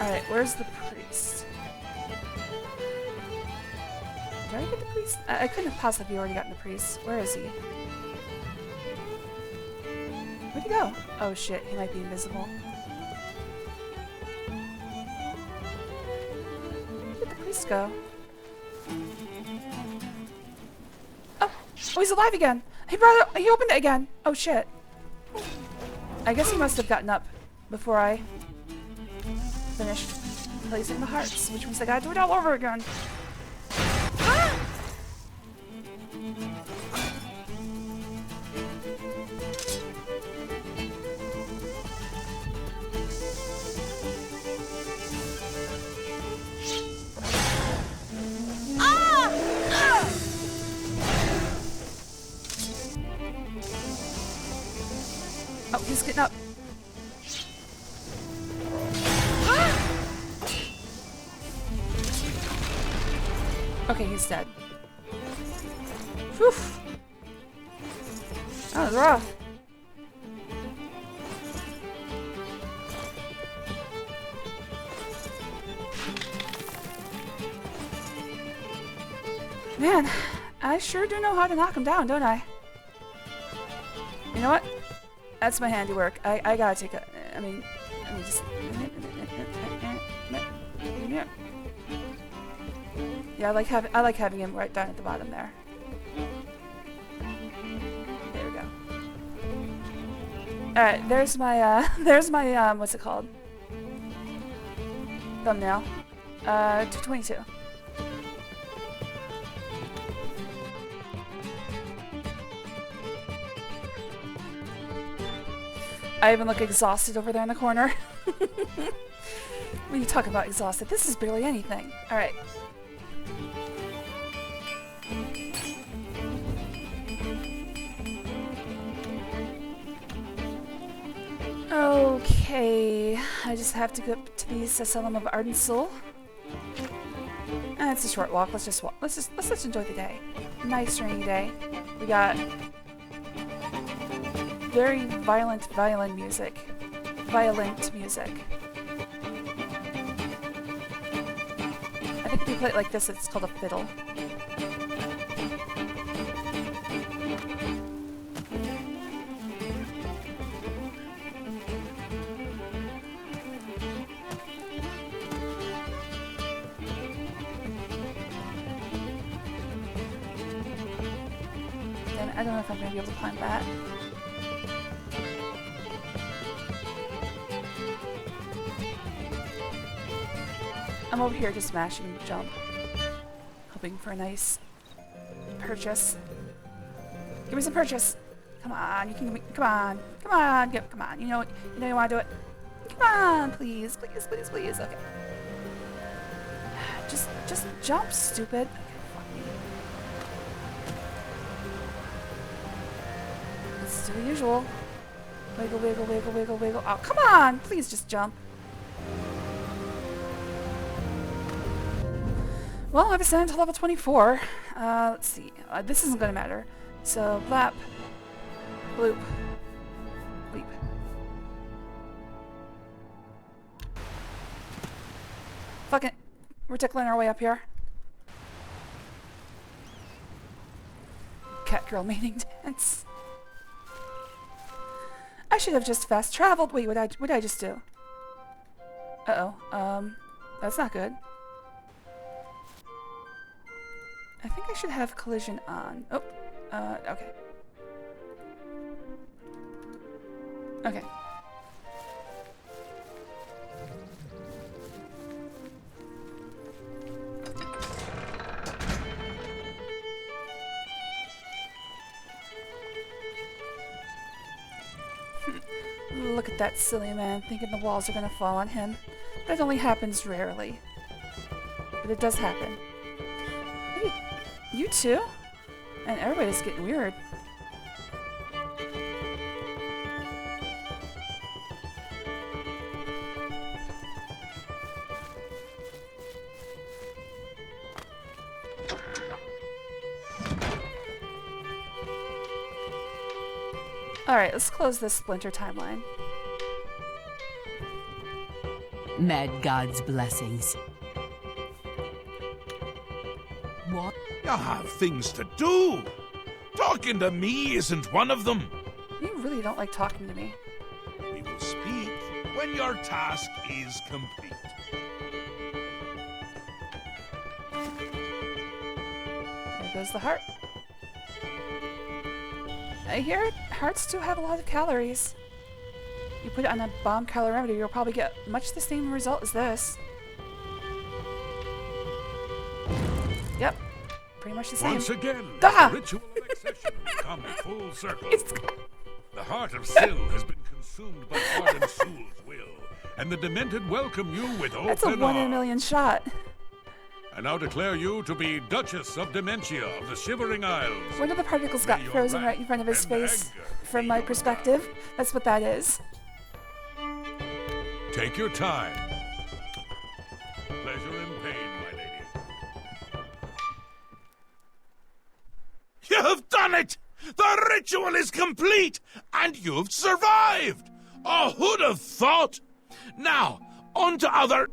Alright, where's the priest? Did I get the priest? I couldn't have possibly already gotten the priest. Where is he? Where'd he go? Oh shit, he might be invisible. Where did the priest go? Oh! Oh, he's alive again! He opened it again! Oh shit. I guess he must have gotten up before I finished placing the hearts, which means I gotta do it all over again. Ah! Oh, he's getting up. Okay, he's dead. Whew. That was rough. Man, I sure do know how to knock him down, don't I? You know what? That's my handiwork. I gotta take a... I mean just... Yeah, I like having him right down at the bottom there. There we go. Alright, there's my what's it called? Thumbnail. 222. I even look exhausted over there in the corner. When you talk about exhausted, this is barely anything. Alright. Okay, I just have to go up to the Asylum of Ardent Soul. And it's a short walk. Let's just walk. Let's just enjoy the day. Nice rainy day. We got very violent music. Violent music. I think if you play it like this, it's called a fiddle. And I don't know if I'm going to be able to climb that. I'm over here just smashing jump, hoping for a nice purchase. Give me some purchase. Come on, you can give me. Come on, come on, come on. You know you want to do it. Come on, please, please, please, please. Okay. Just jump, stupid. Let's do the usual. Wiggle, wiggle, wiggle, wiggle, wiggle. Oh, come on, please, just jump. Well, I've ascended to level 24. Let's see. This isn't going to matter. So, blap, bloop, bleep. Fuck it. We're tickling our way up here. Catgirl mating dance. I should have just fast traveled. Wait, what did I just do? Uh-oh. That's not good. I think I should have collision on. Oh, okay. Okay. Look at that silly man thinking the walls are gonna fall on him. That only happens rarely. But it does happen. Hey, you too? And everybody's getting weird. Alright, let's close this Splinter timeline. Mad God's blessings. What? You have things to do. Talking to me isn't one of them. You really don't like talking to me. We will speak when your task is complete. There goes the heart. I hear hearts do have a lot of calories. You put it on a bomb calorimeter, you'll probably get much the same result as this. Yep, pretty much the same. Once again, Ah! the ritual of accession has come full circle. The heart of Syl has been consumed by ardent Sul's will, and the Demented welcome you with open That's a 1 in a arms. million shot. I now declare you to be Duchess of Dementia of the Shivering Isles. One of the particles got May your frozen right in wrath front of his and face. anger From be my your perspective, guide. that's what that is. Take your time. Pleasure and pain, my lady. You've done it! The ritual is complete! And you've survived! Oh, who'd have thought? Now, on to other...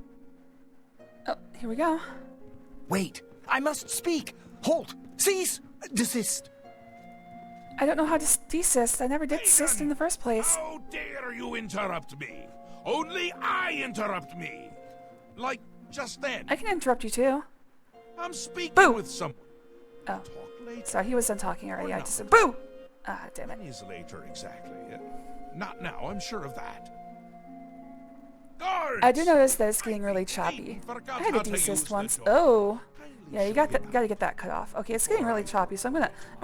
Oh, here we go. Wait, I must speak. Halt! Cease! Desist! I don't know how to desist. I never did desist in the first place. How dare you interrupt me? Only I interrupt me. Like just then. I can interrupt you too. I'm speaking Boo! with someone. Oh, Talk later. sorry, he was done talking already. I not. just said boo! Ah, damn it. When is later exactly? Not now, I'm sure of that. Guards! I do notice that it's getting really choppy. I had to desist once. Oh, yeah, you got to get that cut off. Okay, it's getting really choppy, so I'm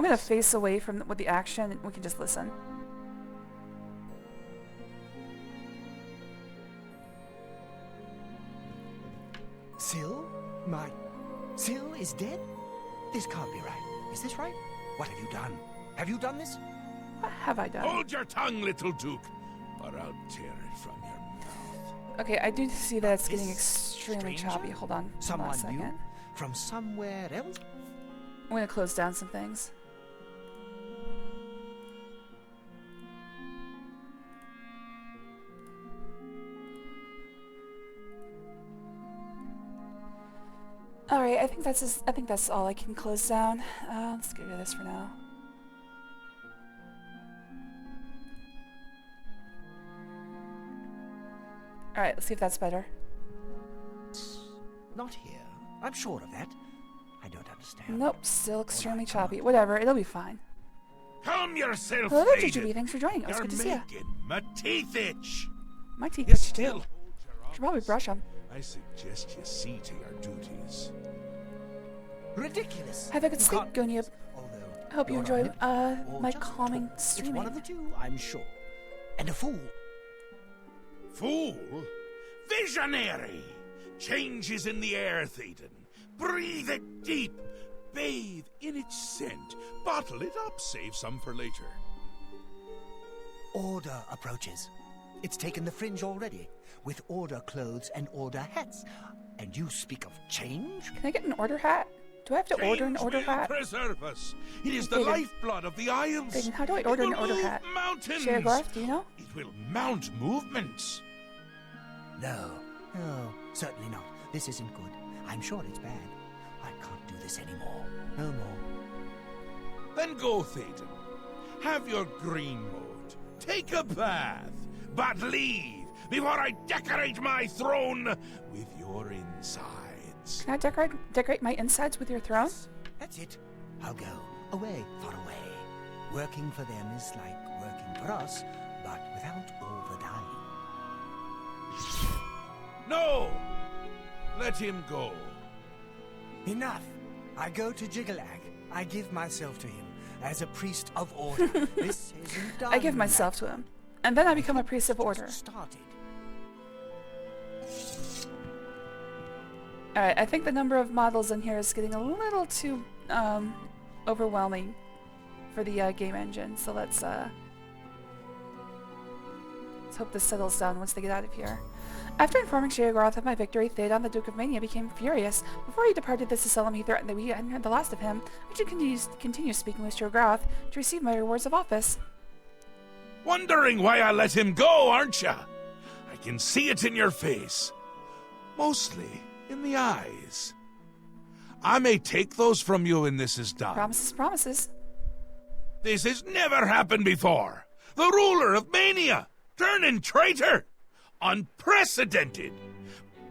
gonna face away from with the action, and we can just listen. Syl? Syl is dead? This can't be right. Is this right? What have you done? Have you done this? What have I done? Hold your tongue, little Duke, or I'll tear it from your mouth. Okay, I do see that it's getting This extremely stranger? choppy. Hold on. Hold on a Someone second. new? From somewhere else? I'm gonna close down some things. Alright, I think that's all I can close down. Let's get rid of this for now. Alright, let's see if that's better. Not here. I'm sure of that. I don't understand. Nope, still extremely come on. choppy. Whatever, it'll be fine. Calm yourself, Hello there, lady. Jujubi. Thanks for joining. It was You're good to see you. making my teeth itch. My teeth You itch still too. hold your Should probably brush them. I suggest you see to your duties. Ridiculous. Have a good You sleep, can't- Gunyab. Although I hope you you're enjoy omnipotent or my just calming tall. It's streaming. one of the two, I'm sure. And a fool. Fool? Visionary! Change is in the air, Theoden. Breathe it deep. Bathe in its scent. Bottle it up. Save some for later. Order approaches. It's taken the fringe already, with order clothes and order hats. And you speak of change? Can I get an order hat? Do I have to order an Change order will hat? preserve us. It is the Theoden. lifeblood of the Isles. Theoden, how do I It order an will order move hat? Mountains. Sheogorath, do you know? It will mount movements. No, certainly not. This isn't good. I'm sure it's bad. I can't do this anymore. No more. Then go, Theoden. Have your green mode. Take a bath. But leave before I decorate my throne with your insides. Can I decorate my insides with your throne? That's it. I'll go. Away, far away. Working for them is like working for us, but without all the dying. No! Let him go. Enough! I go to Jiggalag. I give myself to him as a priest of order. This isn't done. I give myself to him. And then I become a priest of order. Started. Alright, I think the number of models in here is getting a little too overwhelming for the game engine. So let's hope this settles down once they get out of here. After informing Sheogorath of my victory, Theodan, the Duke of Mania, became furious. Before he departed this asylum, he threatened that we hadn't heard the last of him. I should continue speaking with Sheogorath to receive my rewards of office. Wondering why I let him go, aren't ya? I can see it in your face. Mostly in the eyes. I may take those from you when this is done. Promises, promises. This has never happened before. The ruler of Mania, turning traitor. Unprecedented.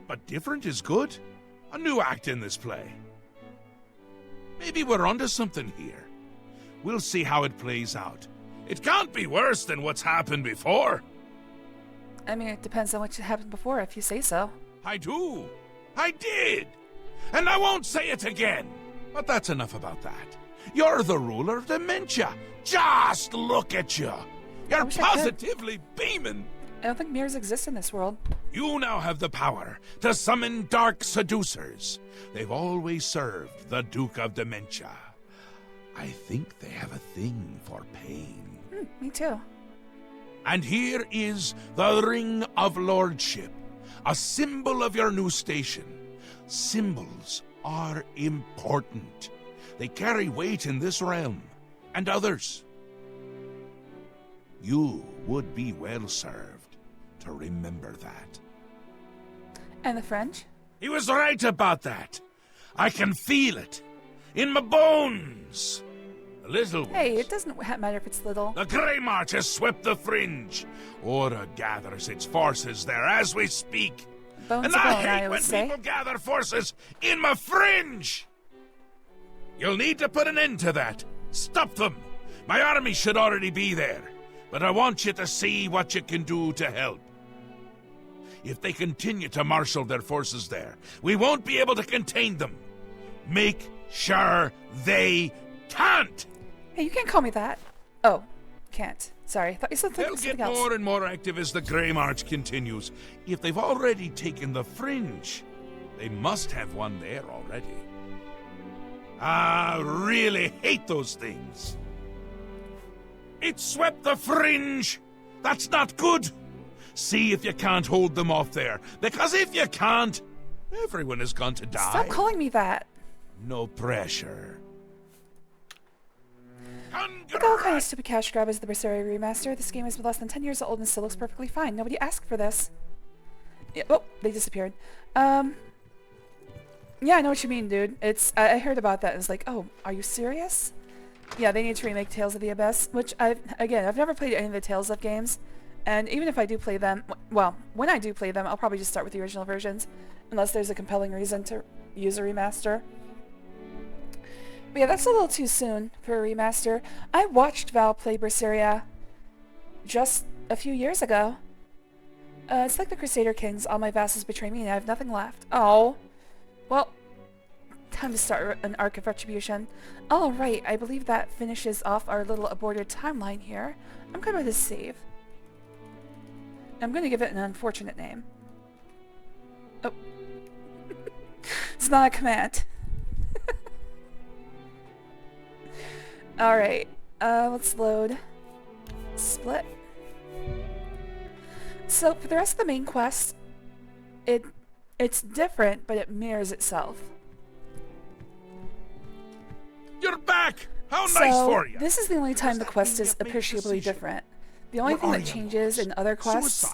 But different is good. A new act in this play. Maybe we're onto something here. We'll see how it plays out. It can't be worse than what's happened before. I mean, it depends on what happened before, if you say so. I do. I did. And I won't say it again. But that's enough about that. You're the ruler of dementia. Just look at you. You're positively beaming. I don't think mirrors exist in this world. You now have the power to summon dark seducers. They've always served the Duke of Dementia. I think they have a thing for pain. Me too. And here is the Ring of Lordship, a symbol of your new station. Symbols are important. They carry weight in this realm and others. You would be well served to remember that. And the French? He was right about that. I can feel it in my bones. A little. Hey, it doesn't matter if it's little. The Grey March has swept the fringe. Order gathers its forces there as we speak. Bones and of I bone, hate I when would say. people gather forces in my fringe. You'll need to put an end to that. Stop them. My army should already be there. But I want you to see what you can do to help. If they continue to marshal their forces there, we won't be able to contain them. Make sure they can't. Hey, you can't call me that. Oh, can't. Sorry, thought you said They'll something get else. more and more active as the Grey March continues. If they've already taken the fringe, they must have one there already. I really hate those things. It swept the fringe. That's not good. See if you can't hold them off there. Because if you can't, everyone is going to die. Stop calling me that. No pressure. Like all kind of stupid cash grab is the Berseria remaster. This game is less than 10 years old and still looks perfectly fine. Nobody asked for this. Yeah, oh, they disappeared. Yeah, I know what you mean, dude. I heard about that and was like, oh, are you serious? Yeah, they need to remake Tales of the Abyss, which I've never played any of the Tales of games. And even if I do play them, well, when I do play them, I'll probably just start with the original versions, unless there's a compelling reason to use a remaster. But yeah, that's a little too soon for a remaster. I watched Val play Berseria just a few years ago. It's like the Crusader Kings. All my vassals betray me and I have nothing left. Oh. Well, time to start an arc of retribution. Alright, I believe that finishes off our little aborted timeline here. I'm going to save. I'm going to give it an unfortunate name. Oh. It's not a command. Alright, let's load. Split. So, for the rest of the main quest, it's different, but it mirrors itself. You're back! How nice for you! This is the only time the quest is appreciably different. The only thing that changes in other quests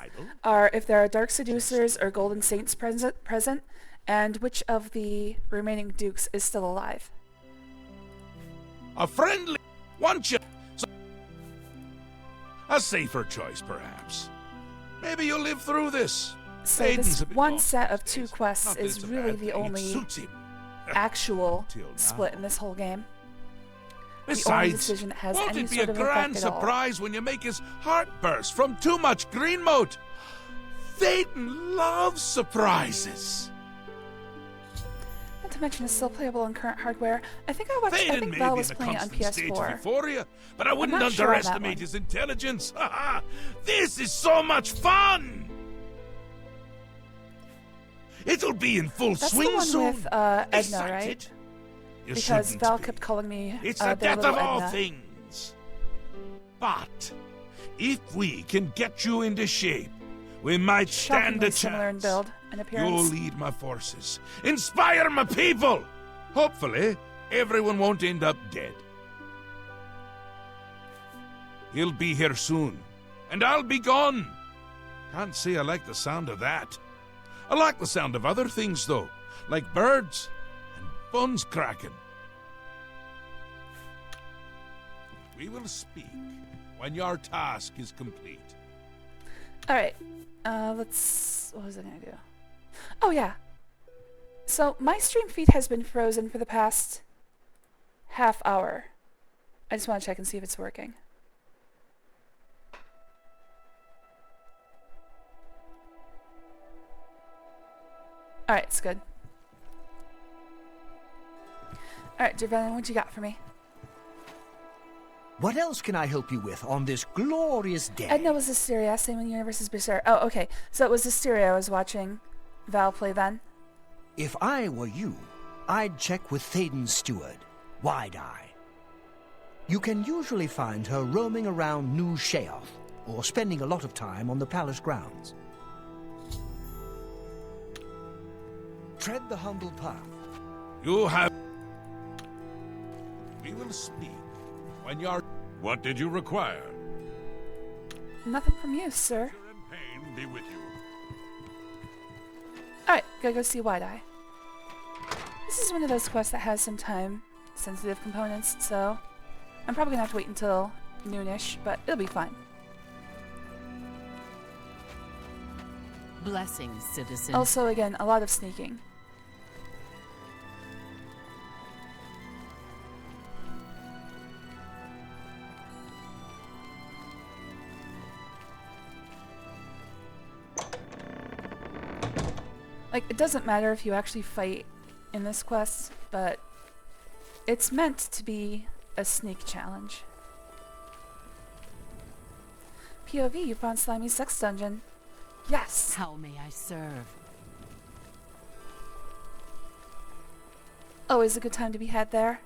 are if there are Dark Seducers or Golden Saints present, and which of the remaining dukes is still alive. A friendly... want you... a safer choice, perhaps. Maybe you'll live through this. So Aiden's this a bit one lost set of these two days. quests Not that is it's a really bad the thing, it only suits him. actual Till now. split in this whole game. Besides, decision that has won't any it be sort a of grand effect at all. surprise when you make his heart burst from too much green mote? Thaden loves surprises. Not to mention it's still playable on current hardware. I think Thaden Val may be was in a playing it on constant state of PS4. euphoria, but I wouldn't not sure on that underestimate one. his intelligence. This is so much fun! It'll be in full That's swing the one soon. with Edna, right? Excited? You Because shouldn't Val be. kept calling me It's their the death little of all Edna. things. But if we can get you into shape, we might stand Shockingly a similar in chance. build and appearance. You'll lead my forces, inspire my people. Hopefully, everyone won't end up dead. He'll be here soon, and I'll be gone. Can't say I like the sound of that. I like the sound of other things, though, like birds and bones cracking. We will speak when your task is complete. Alright, let's... What was I gonna do? Oh, yeah. So, my stream feed has been frozen for the past half hour. I just want to check and see if it's working. Alright, it's good. Alright, Jervellin, what you got for me? What else can I help you with on this glorious day? Edna was Asteria, same in Universe's Berserk. Oh, okay. So it was Asteria I was watching Val play then. If I were you, I'd check with Thaden's steward, Wide-Eye. You can usually find her roaming around New Sheoth, or spending a lot of time on the palace grounds. Tread the humble path. You have... We will speak when you're... What did you require? Nothing from you, sir. Pleasure and pain be with you. Alright, gotta go see Wide-Eye. This is one of those quests that has some time-sensitive components, so I'm probably gonna have to wait until noonish, but it'll be fine. Blessings, citizen. Also, again, a lot of sneaking. Like, it doesn't matter if you actually fight in this quest, but it's meant to be a sneak challenge. POV, you found Slimy's sex dungeon. Yes! How may I serve? Always a good time to be had there.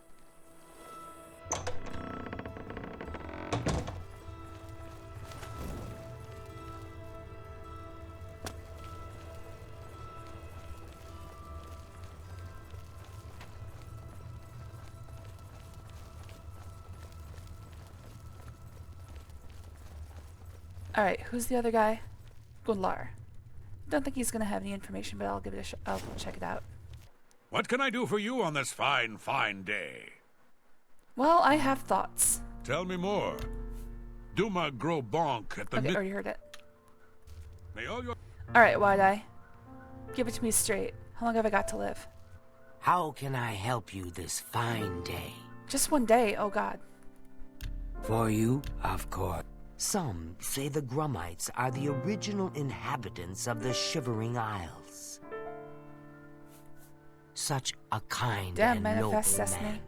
Alright, who's the other guy? Gunlar. Don't think he's gonna have any information, but I'll give it a I'll check it out. What can I do for you on this fine, fine day? Well, I have thoughts. Tell me more. Duma grow bonk at the Okay, already heard it. May all your... Alright, Wide-Eye. Give it to me straight. How long have I got to live? How can I help you this fine day? Just one day, oh god. For you, of course. Some say the Grummites are the original inhabitants of the Shivering Isles. Such a kind Damn, and noble manifest Sesame. man.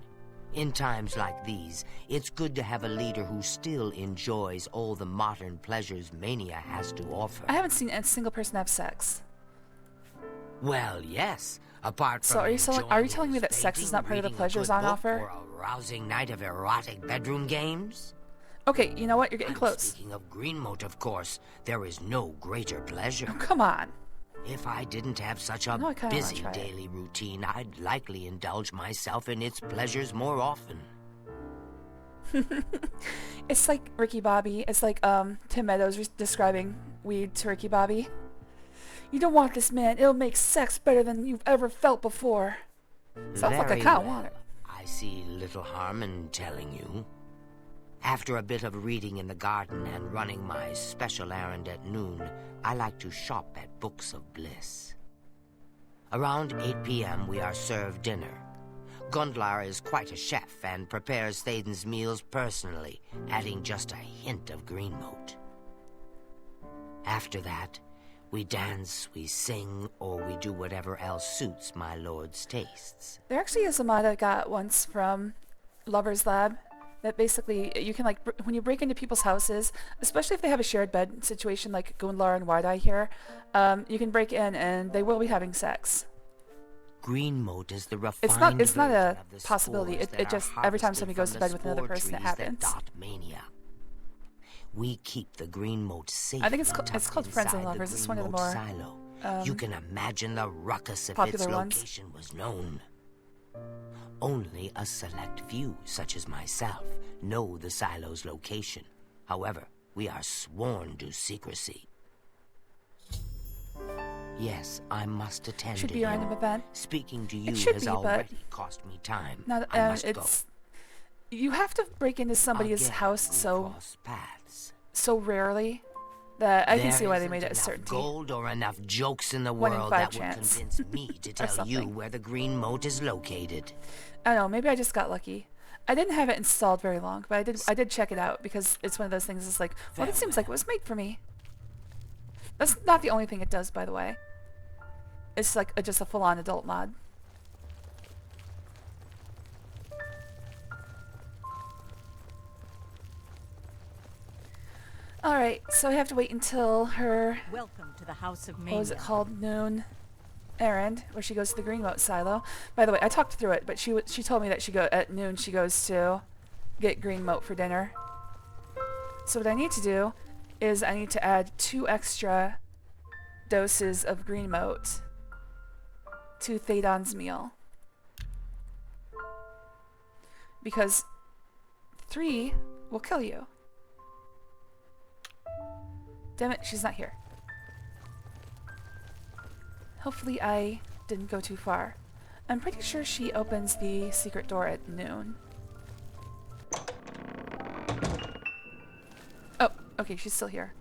In times like these, it's good to have a leader who still enjoys all the modern pleasures Mania has to offer. I haven't seen a single person have sex. Well, yes. Apart from So are you enjoying telling me that sex is not part of the reading a pleasures good on book offer? Or a rousing night of erotic bedroom games? Okay, you know what? You're getting I'm close. Speaking of Greenmote, of course, there is no greater pleasure. Oh, come on. If I didn't have such a No, I kinda wanna busy try it. daily routine, I'd likely indulge myself in its pleasures more often. It's like Ricky Bobby. It's like Tim Meadows describing weed to Ricky Bobby. You don't want this, man. It'll make sex better than you've ever felt before. Sounds like I Very kinda well. want it. I see little harm in telling you. After a bit of reading in the garden and running my special errand at noon, I like to shop at Books of Bliss. Around 8 p.m. we are served dinner. Gundlar is quite a chef and prepares Thaden's meals personally, adding just a hint of green moat. After that, we dance, we sing, or we do whatever else suits my lord's tastes. There actually is a mod I got once from Lover's Lab that basically you can, like, when you break into people's houses, especially if they have a shared bed situation like Gundlar and Wide-Eye here, you can break in and they will be having sex. Green moat is the refined It's not a version of the possibility. spores that It just, are every time harvested somebody goes to from bed the with another spore person, it trees that happens. dot Mania. We keep the green moat safe. I think it's called Friends and inside the Lovers. It's green one of the moat more silo. You can imagine the ruckus if its popular ones. location was known. Only a select few, such as myself, know the silo's location. However, we are sworn to secrecy. Yes, I must attend Should to be a him. random event. Speaking to you should has be, but already cost me time. Not, I must it's you have to break into somebody's Again, house we so cross paths. rarely that I can There see why they isn't made it a enough certainty. gold or enough jokes in the 1 in world 5 that chance. would convince me to tell you something. where the green moat is located. I don't know, maybe I just got lucky. I didn't have it installed very long, but I did check it out because it's one of those things that's like, well, it seems like it was made for me. That's not the only thing it does, by the way. It's like just a full-on adult mod. Alright, so I have to wait until her, Welcome to the House of Mania. what was it called, noon errand, where she goes to the green moat silo. By the way, I talked through it, but she told me that at noon she goes to get green moat for dinner. So what I need to do is I need to add 2 extra doses of green moat to Thadon's meal. Because 3 will kill you. Damn it, she's not here. Hopefully I didn't go too far. I'm pretty sure she opens the secret door at noon. Oh, okay, she's still here.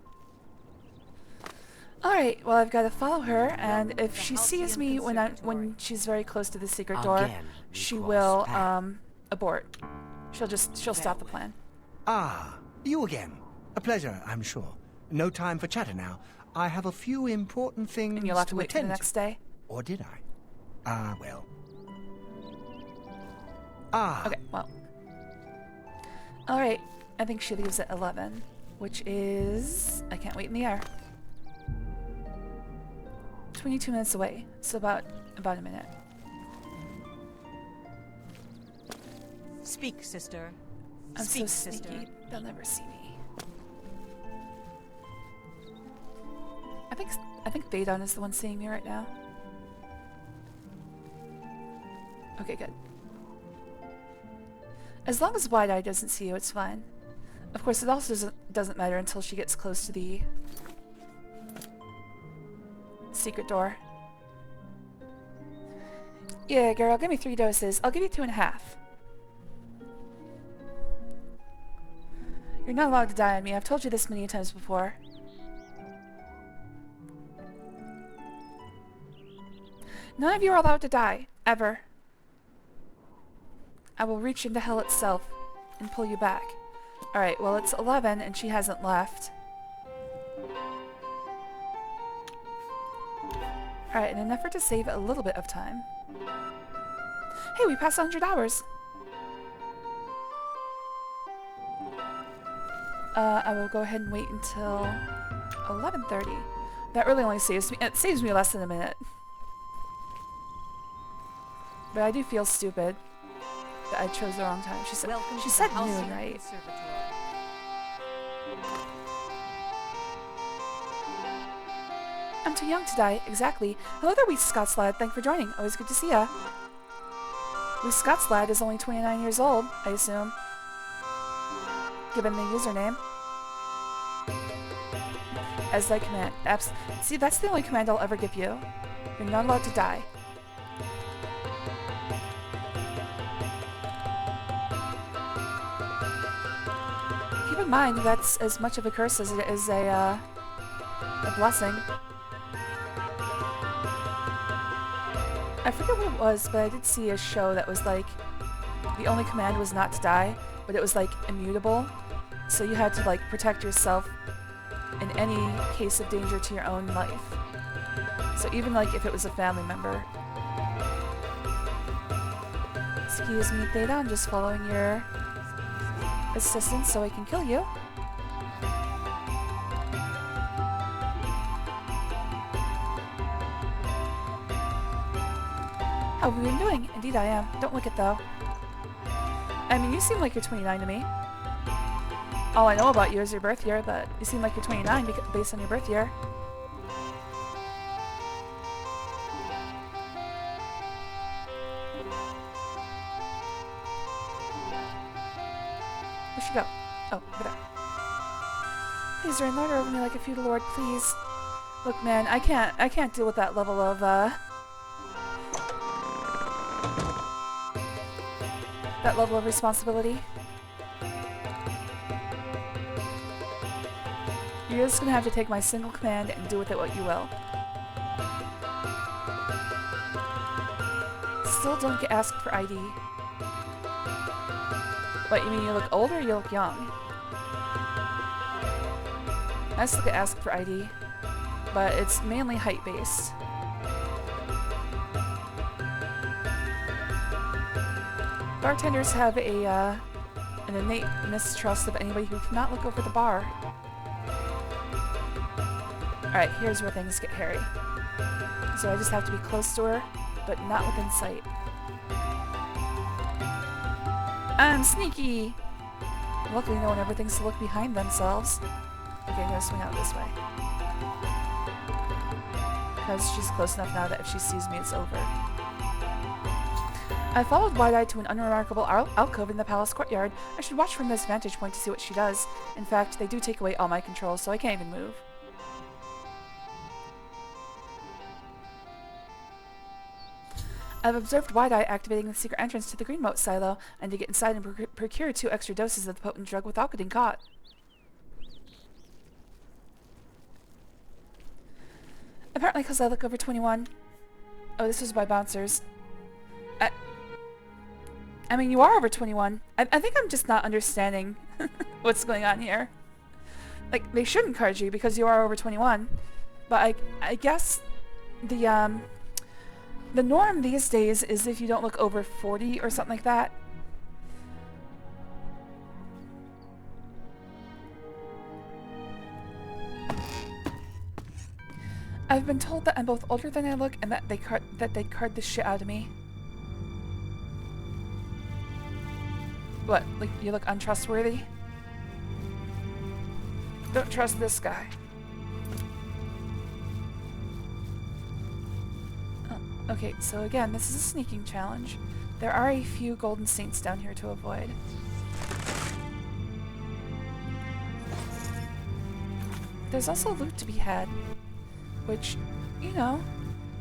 Alright, well I've got to follow her, and if she sees me when she's very close to the secret door, Again, we she cross will paths. abort. She'll stop the plan. Ah, you again. A pleasure, I'm sure. No time for chatter now. I have a few important things And you'll have to wait for the attend next day? Or did I? Ah, well. Ah. Okay, well. Alright, I think she leaves at 11, which is... I can't wait in the air. 22 minutes away, so about a minute. Speak, sister. I'm Speak, so sister. sneaky, they'll never see me. I think Thadon is the one seeing me right now. Okay, good. As long as Wide-Eye doesn't see you, it's fine. Of course, it also doesn't matter until she gets close to the secret door. Yeah, girl, give me 3 doses. I'll give you 2.5. You're not allowed to die on me. I've told you this many times before. None of you are allowed to die, ever. I will reach into hell itself and pull you back. Alright, well it's 11 and she hasn't left. Alright, in an effort to save a little bit of time. Hey, we passed 100 hours! I will go ahead and wait until 11:30. That really only saves me, it saves me less than a minute. But I do feel stupid that I chose the wrong time. She said noon, right? I'm too young to die, exactly. Hello there, wee Scots lad. Thanks for joining. Always good to see ya. Wee Scots lad is only 29 years old, I assume. Given the username. As thy command. See, that's the only command I'll ever give you. You're not allowed to die. Keep in mind, that's as much of a curse as it is a blessing. I forget what it was, but I did see a show that was like, the only command was not to die, but it was like immutable. So you had to like protect yourself in any case of danger to your own life. So even like if it was a family member. Excuse me, Theta, I'm just following your assistance so I can kill you. How have we been doing? Indeed I am. Don't look it though. I mean, you seem like you're 29 to me. All I know about you is your birth year, but you seem like you're 29 based on your birth year. Where'd she go? Oh, over there. Please reign Lord over me like a feudal lord, please. Look, man, I can't deal with that level of, that level of responsibility. You're just gonna have to take my single command and do with it what you will. Still don't get asked for ID. What, you mean you look old or you look young? I still get asked for ID, but it's mainly height-based. Bartenders have an innate mistrust of anybody who cannot look over the bar. Alright, here's where things get hairy. So I just have to be close to her, but not within sight. I'm sneaky! Luckily no one ever thinks to look behind themselves. Okay, I'm gonna swing out this way. Because she's close enough now that if she sees me, it's over. I followed Wide-Eye to an unremarkable alcove in the palace courtyard. I should watch from this vantage point to see what she does. In fact, they do take away all my controls, so I can't even move. I've observed Wide-Eye activating the secret entrance to the green moat silo, and to get inside and procure 2 extra doses of the potent drug without getting caught. Apparently because I look over 21. Oh, this was by bouncers. I mean, you are over 21. I think I'm just not understanding what's going on here. Like, they shouldn't card you because you are over 21. But I guess the norm these days is if you don't look over 40 or something like that. I've been told that I'm both older than I look and that they'd card the shit out of me. What, like you look untrustworthy? Don't trust this guy. Oh, okay, so again, this is a sneaking challenge. There are a few golden saints down here to avoid. There's also loot to be had, which, you know,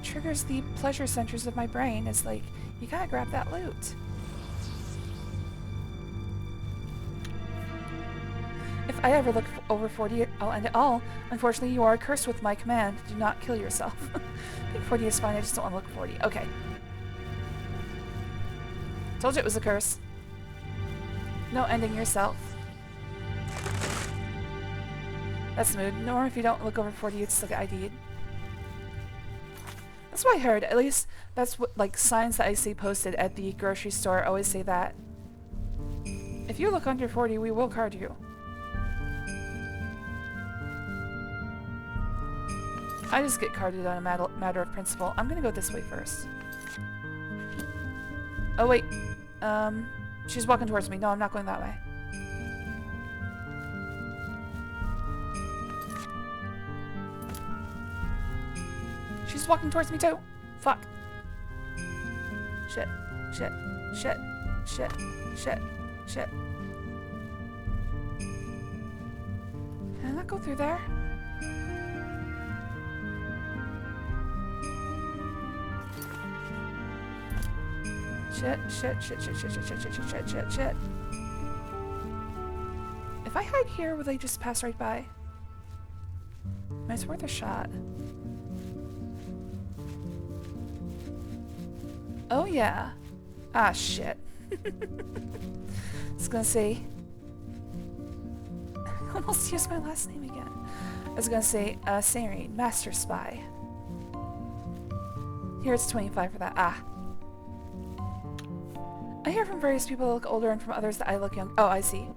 triggers the pleasure centers of my brain. It's like, you gotta grab that loot. If I ever look over 40, I'll end it all. Unfortunately, you are cursed with my command. Do not kill yourself. I think 40 is fine, I just don't want to look 40. Okay. Told you it was a curse. No ending yourself. That's smooth. Nor if you don't look over 40, you'd still get ID'd. That's what I heard. At least that's what, like, signs that I see posted at the grocery store always say that. If you look under 40, we will card you. I just get carded on a matter of principle. I'm gonna go this way first. Oh wait, she's walking towards me. No, I'm not going that way. She's walking towards me too. Fuck. Shit, shit, shit, shit, shit, shit. Can I not go through there? Shit, shit, shit, shit, shit, shit, shit, shit, shit, shit, shit. If I hide here, will they just pass right by? It's worth a shot. Oh yeah. Ah, shit. I was gonna say... I almost used my last name again. I was gonna say, Sarin, Master Spy. Here it's 25 for that. Ah. I hear from various people that look older and from others that I look young. Oh, I see.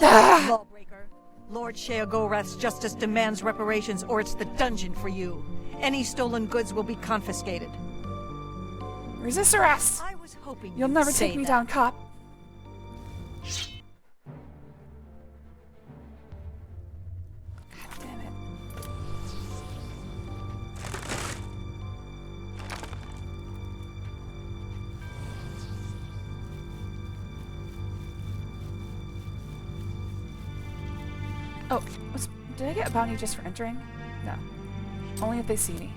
Lawbreaker. Lord Sheogorath's justice demands reparations or it's the dungeon for you. Any stolen goods will be confiscated. Resist arrest! I was hoping You'll never take me down, cop. God damn it. Oh, did I get a bounty just for entering? No. Only if they see me.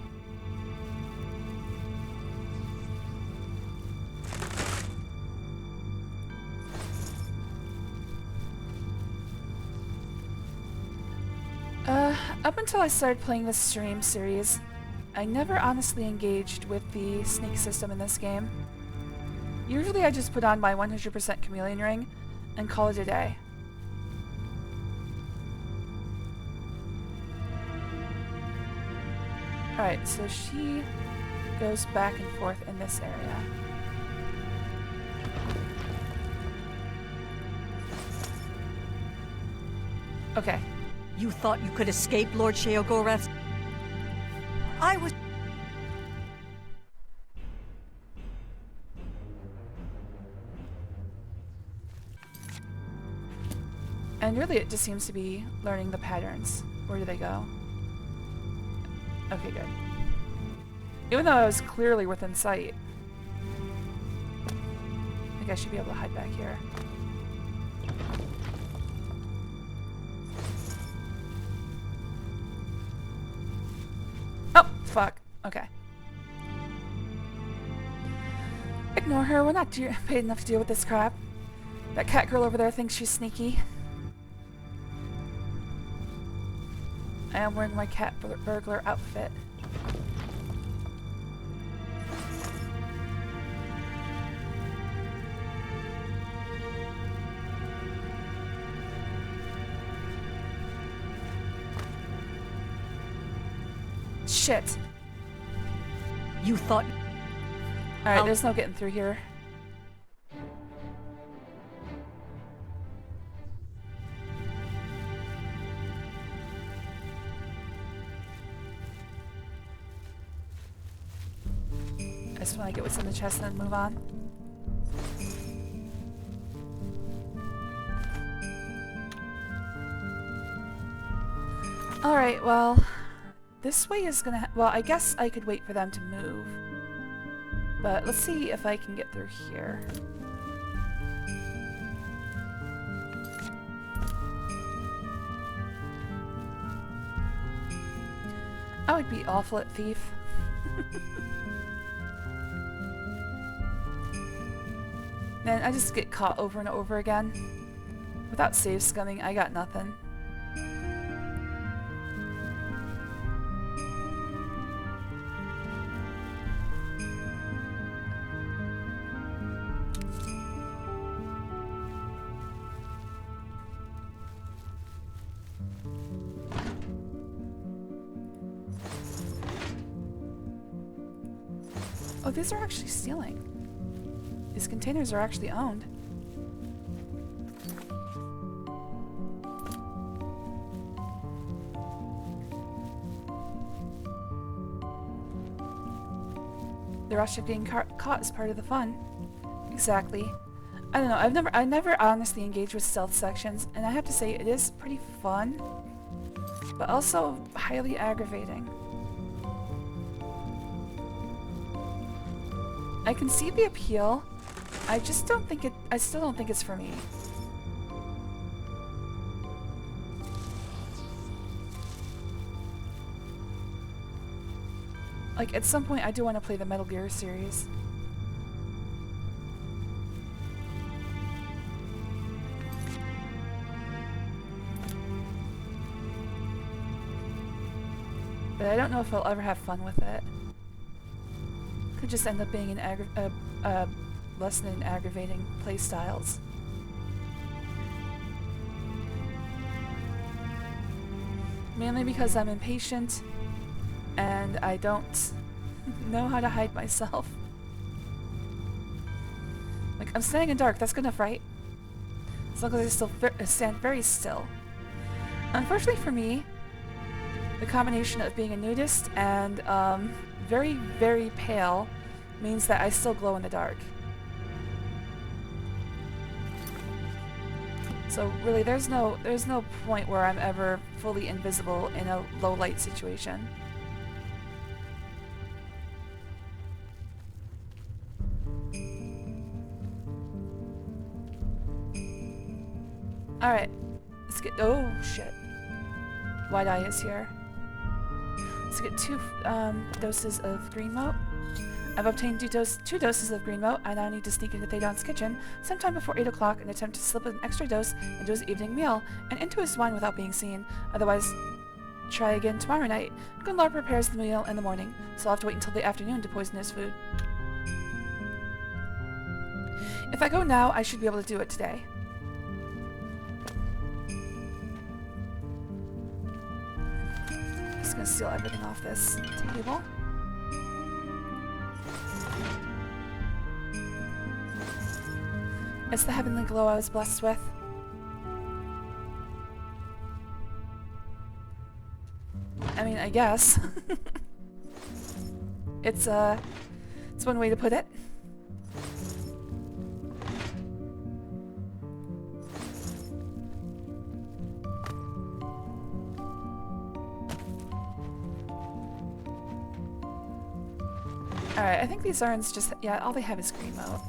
Up until I started playing this stream series, I never honestly engaged with the sneak system in this game. Usually I just put on my 100% chameleon ring and call it a day. Alright, so she goes back and forth in this area. Okay. You thought you could escape Lord Sheogorath? I was... And really it just seems to be learning the patterns. Where do they go? Okay, good. Even though I was clearly within sight. I think I should be able to hide back here. Oh, fuck. Okay. Ignore her. We're not paid enough to deal with this crap. That cat girl over there thinks she's sneaky. I am wearing my cat burglar outfit. Shit. You thought... Alright, there's no getting through here. I just want to get what's in the chest and then move on. Alright, well... This way is gonna well, I guess I could wait for them to move. But let's see if I can get through here. I would be awful at thief. Man, I just get caught over and over again. Without save scumming, I got nothing. Oh, these are actually stealing. These containers are actually owned. The rush of getting caught is part of the fun. Exactly. I don't know, I never honestly engaged with stealth sections, and I have to say it is pretty fun, but also highly aggravating. I can see the appeal. I just don't think I still don't think it's for me. Like, at some point I do want to play the Metal Gear series. But I don't know if I'll ever have fun with it. Could just end up being an lesson in aggravating playstyles. Mainly because I'm impatient and I don't know how to hide myself. Like, I'm standing in dark, that's good enough, right? As long as I still stand very still. Unfortunately for me, the combination of being a nudist and very, very pale means that I still glow in the dark. So really, there's no point where I'm ever fully invisible in a low light situation. Alright, let's get, oh shit. Wide Eye is here. Let's get 2 doses of green moat. I've obtained 2 doses of green moat. I now need to sneak into Thadon's kitchen sometime before 8 o'clock and attempt to slip an extra dose into his evening meal and into his wine without being seen. Otherwise, try again tomorrow night. Gunlar prepares the meal in the morning, so I'll have to wait until the afternoon to poison his food. If I go now, I should be able to do it today. Just gonna steal everything off this table. It's the heavenly glow I was blessed with. I mean, I guess. It's one way to put it. Alright, I think these urns just, yeah, all they have is green moat.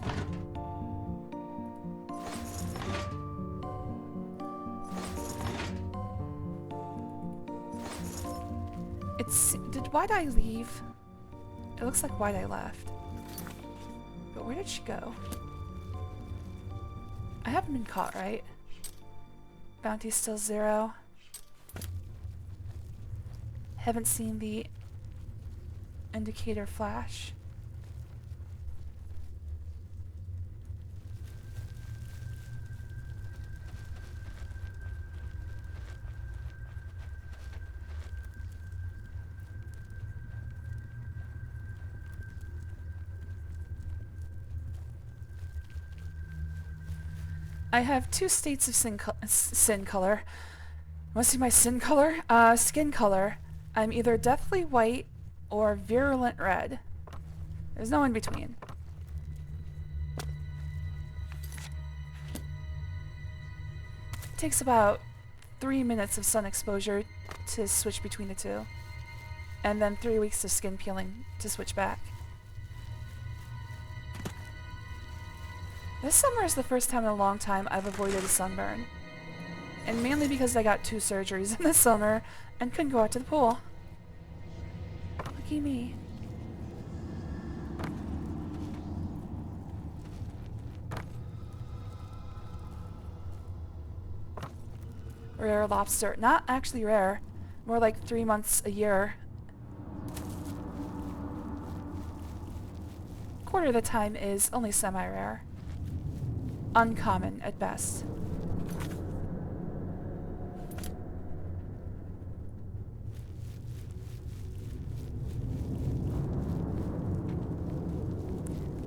Did Wide Eye leave? It looks like Wide Eye left. But where did she go? I haven't been caught, right? Bounty's still 0. Haven't seen the indicator flash. I have 2 states of sin color. Want to see my sin color? Skin color. I'm either deathly white or virulent red. There's no in between. It takes about 3 minutes of sun exposure to switch between the 2. And then 3 weeks of skin peeling to switch back. This summer is the first time in a long time I've avoided a sunburn. And mainly because I got 2 surgeries in the summer and couldn't go out to the pool. Lucky me. Rare lobster. Not actually rare. More like 3 months a year. Quarter of the time is only semi-rare. Uncommon at best.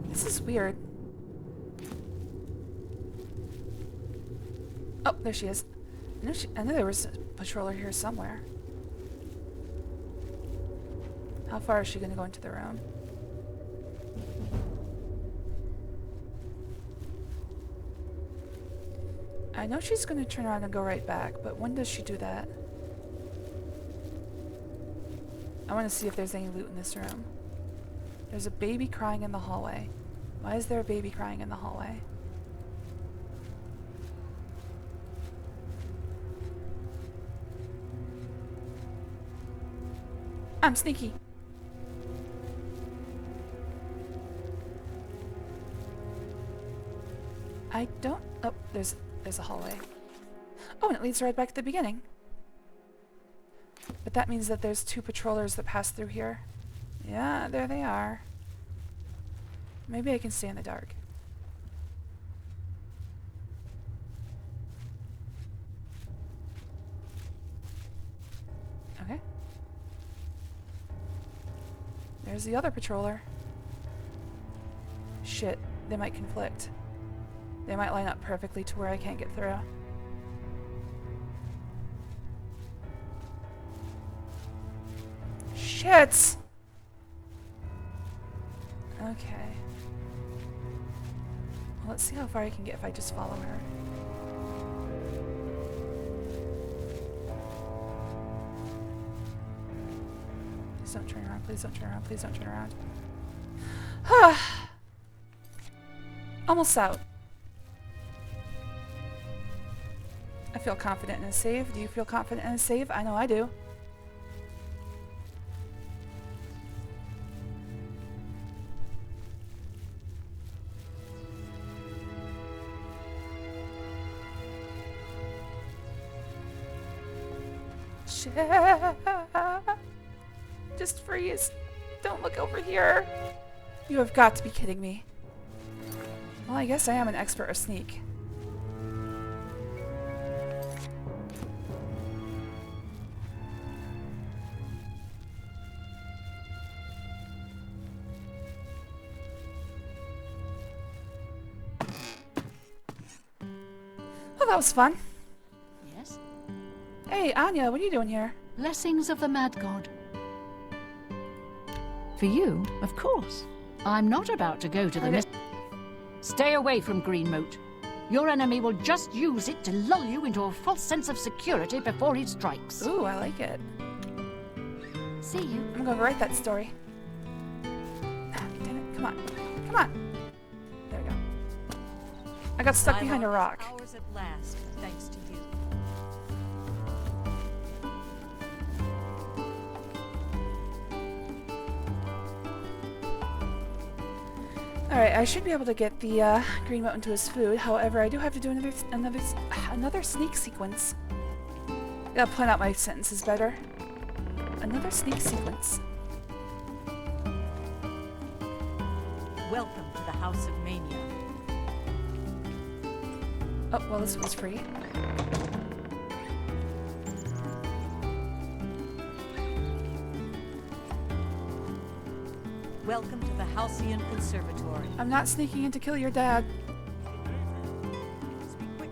This is weird. Oh, there she is. I knew there was a patroller here somewhere. How far is she going to go into the room? I know she's going to turn around and go right back, but when does she do that? I want to see if there's any loot in this room. There's a baby crying in the hallway. Why is there a baby crying in the hallway? I'm sneaky. I don't... Oh, there's a hallway. Oh, and it leads right back to the beginning. But that means that there's 2 patrollers that pass through here. Yeah, there they are. Maybe I can stay in the dark. Okay. There's the other patroller. Shit, they might conflict. They might line up perfectly to where I can't get through. Shit! Okay. Well, let's see how far I can get if I just follow her. Please don't turn around, please don't turn around, please don't turn around. Almost out. I feel confident in a save. Do you feel confident in a save? I know I do. Shit. Just freeze. Don't look over here. You have got to be kidding me. Well, I guess I am an expert of sneak. Well, that was fun. Yes? Hey, Anya, what are you doing here? Blessings of the Mad God. For you, of course. I'm not about to go to the Myst. Stay away from Greenmote. Your enemy will just use it to lull you into a false sense of security before he strikes. Ooh, I like it. See you. I'm gonna write that story. Damn it, come on. Come on. There we go. I got stuck behind a rock. Hours at last, thanks to you. Alright, I should be able to get the green mote into his food. However, I do have to do another sneak sequence. Gotta point out my sentences better. Another sneak sequence. Welcome to the House of Mania. Oh, well, this was free. Welcome to the Halcyon Conservatory. I'm not sneaking in to kill your dad. Speak quick.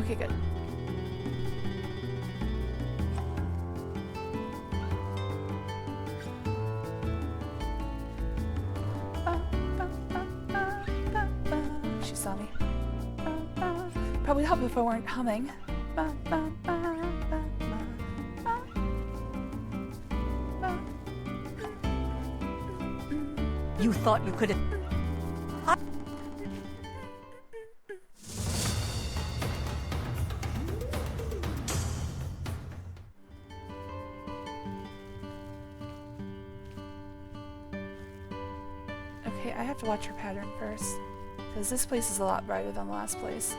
Okay, good. She saw me. Probably help if I weren't humming. You thought you could have... Okay, I have to watch her pattern first. Because this place is a lot brighter than the last place.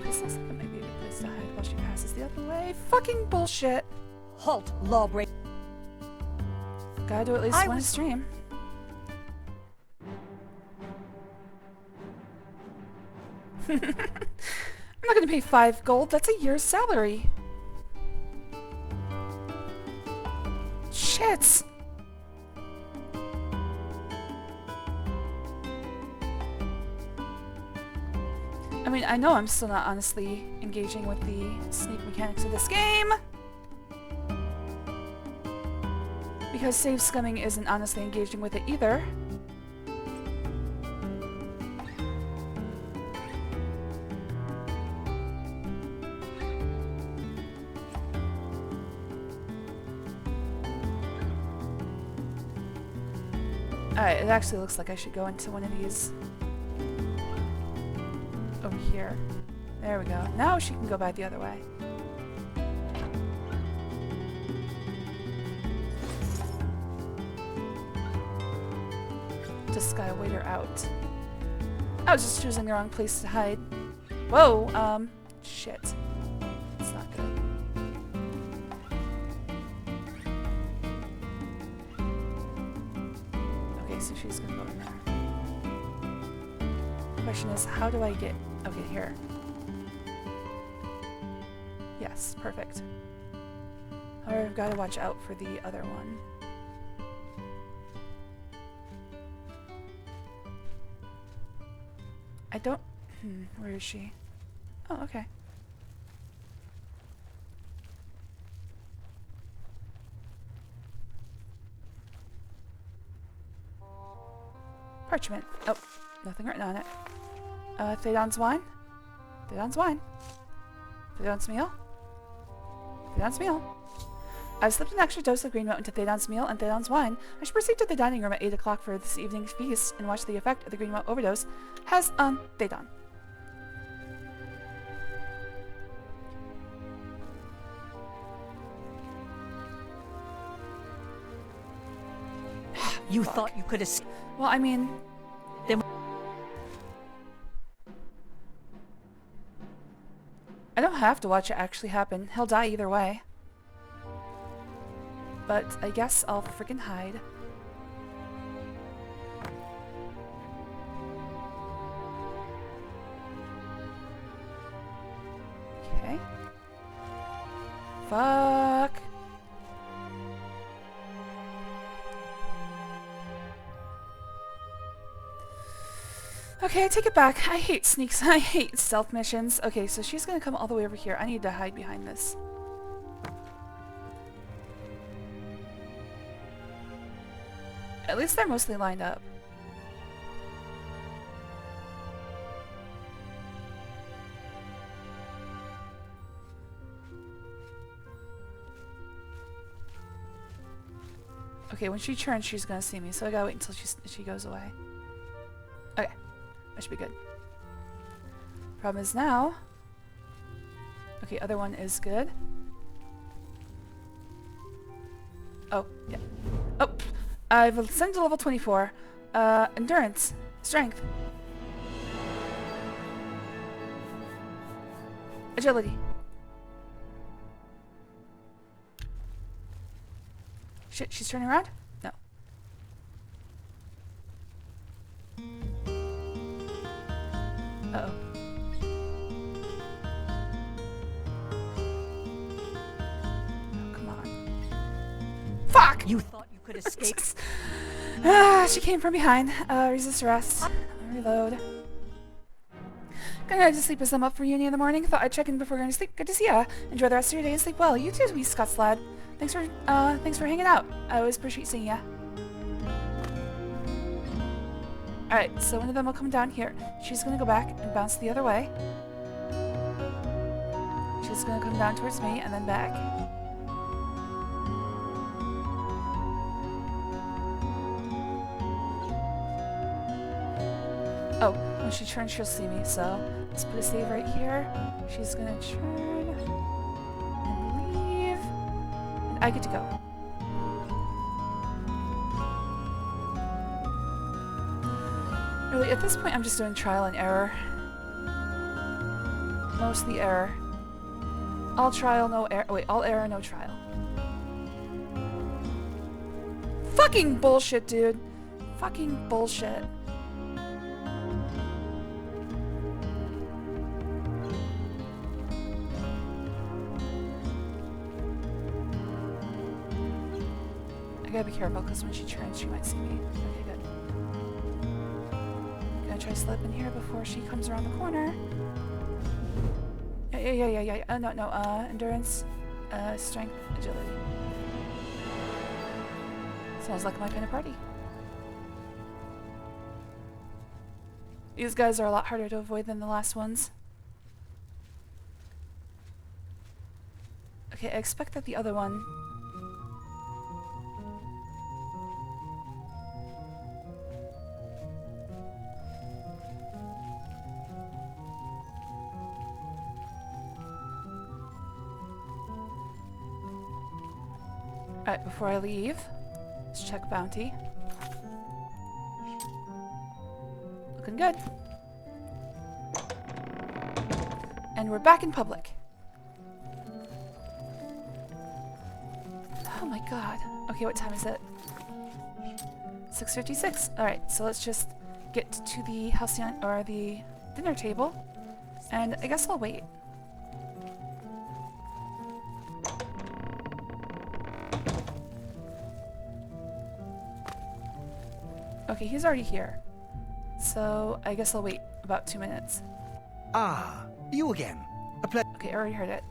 This looks like it might be a good place to hide while she passes the other way. Fucking bullshit! Halt, lawbreaker. Gotta do at least one stream. I'm not gonna pay 5 gold, that's a year's salary. Shit! I mean, I know I'm still not honestly engaging with the sneak mechanics of this game. Because save scumming isn't honestly engaging with it either. Alright, it actually looks like I should go into one of these over here. There we go. Now she can go back the other way. Just gotta wait her out. I was just choosing the wrong place to hide. Whoa, shit. It's not good. Okay, so she's gonna go in there. Question is, how do I get... Okay, here. Yes, perfect. However, I've got to watch out for the other one. I don't... where is she? Oh, okay. Parchment. Oh, nothing written on it. Thedon's wine? Thedon's wine. Thedon's meal? Thedon's meal. I've slipped an extra dose of green moat into Thedon's meal and Thedon's wine. I should proceed to the dining room at 8 o'clock for this evening's feast and watch the effect of the green moat overdose has on Thedon. You thought you could escape? Well, I mean... Then... I don't have to watch it actually happen. He'll die either way. But I guess I'll freaking hide. Okay. Fuck. Okay, I take it back. I hate sneaks. I hate stealth missions. Okay, so she's gonna come all the way over here. I need to hide behind this. At least they're mostly lined up. Okay, when she turns, she's gonna see me, so I gotta wait until she goes away. Okay, that should be good. Problem is now... Okay, other one is good. Oh, yeah. Oh! I've ascended to level 24. Endurance. Strength. Agility. Shit, she's turning around? No. Uh-oh. Oh, come on. Fuck! You thought you could escape? She came from behind. Resist arrest. Reload. Gonna head to sleep as I'm up for uni in the morning. Thought I'd check in before going to sleep. Good to see ya. Enjoy the rest of your day and sleep well. You too, wee Scots lad. Thanks for hanging out. I always appreciate seeing ya. Alright, so one of them will come down here. She's gonna go back and bounce the other way. She's gonna come down towards me and then back. Oh, when she turns, she'll see me, so let's put a save right here. She's gonna turn and leave, and I get to go. Really, at this point, I'm just doing trial and error. Mostly error. All trial, no error. Wait, all error, no trial. Fucking bullshit, dude. Fucking bullshit. I gotta be careful because when she turns, she might see me. Okay, good. Gonna try to slip in here before she comes around the corner. Yeah. No. Endurance, strength, agility. Sounds like my kind of party. These guys are a lot harder to avoid than the last ones. Okay, I expect that the other one... Alright, before I leave, let's check bounty. Looking good. And we're back in public. Oh my god. Okay, what time is it? 6:56. Alright, so let's just get to the halcyon or the dinner table. And I guess I'll wait. Okay, he's already here. So I guess I'll wait about 2 minutes. Ah, you again. A pleasure. Okay, I already heard it.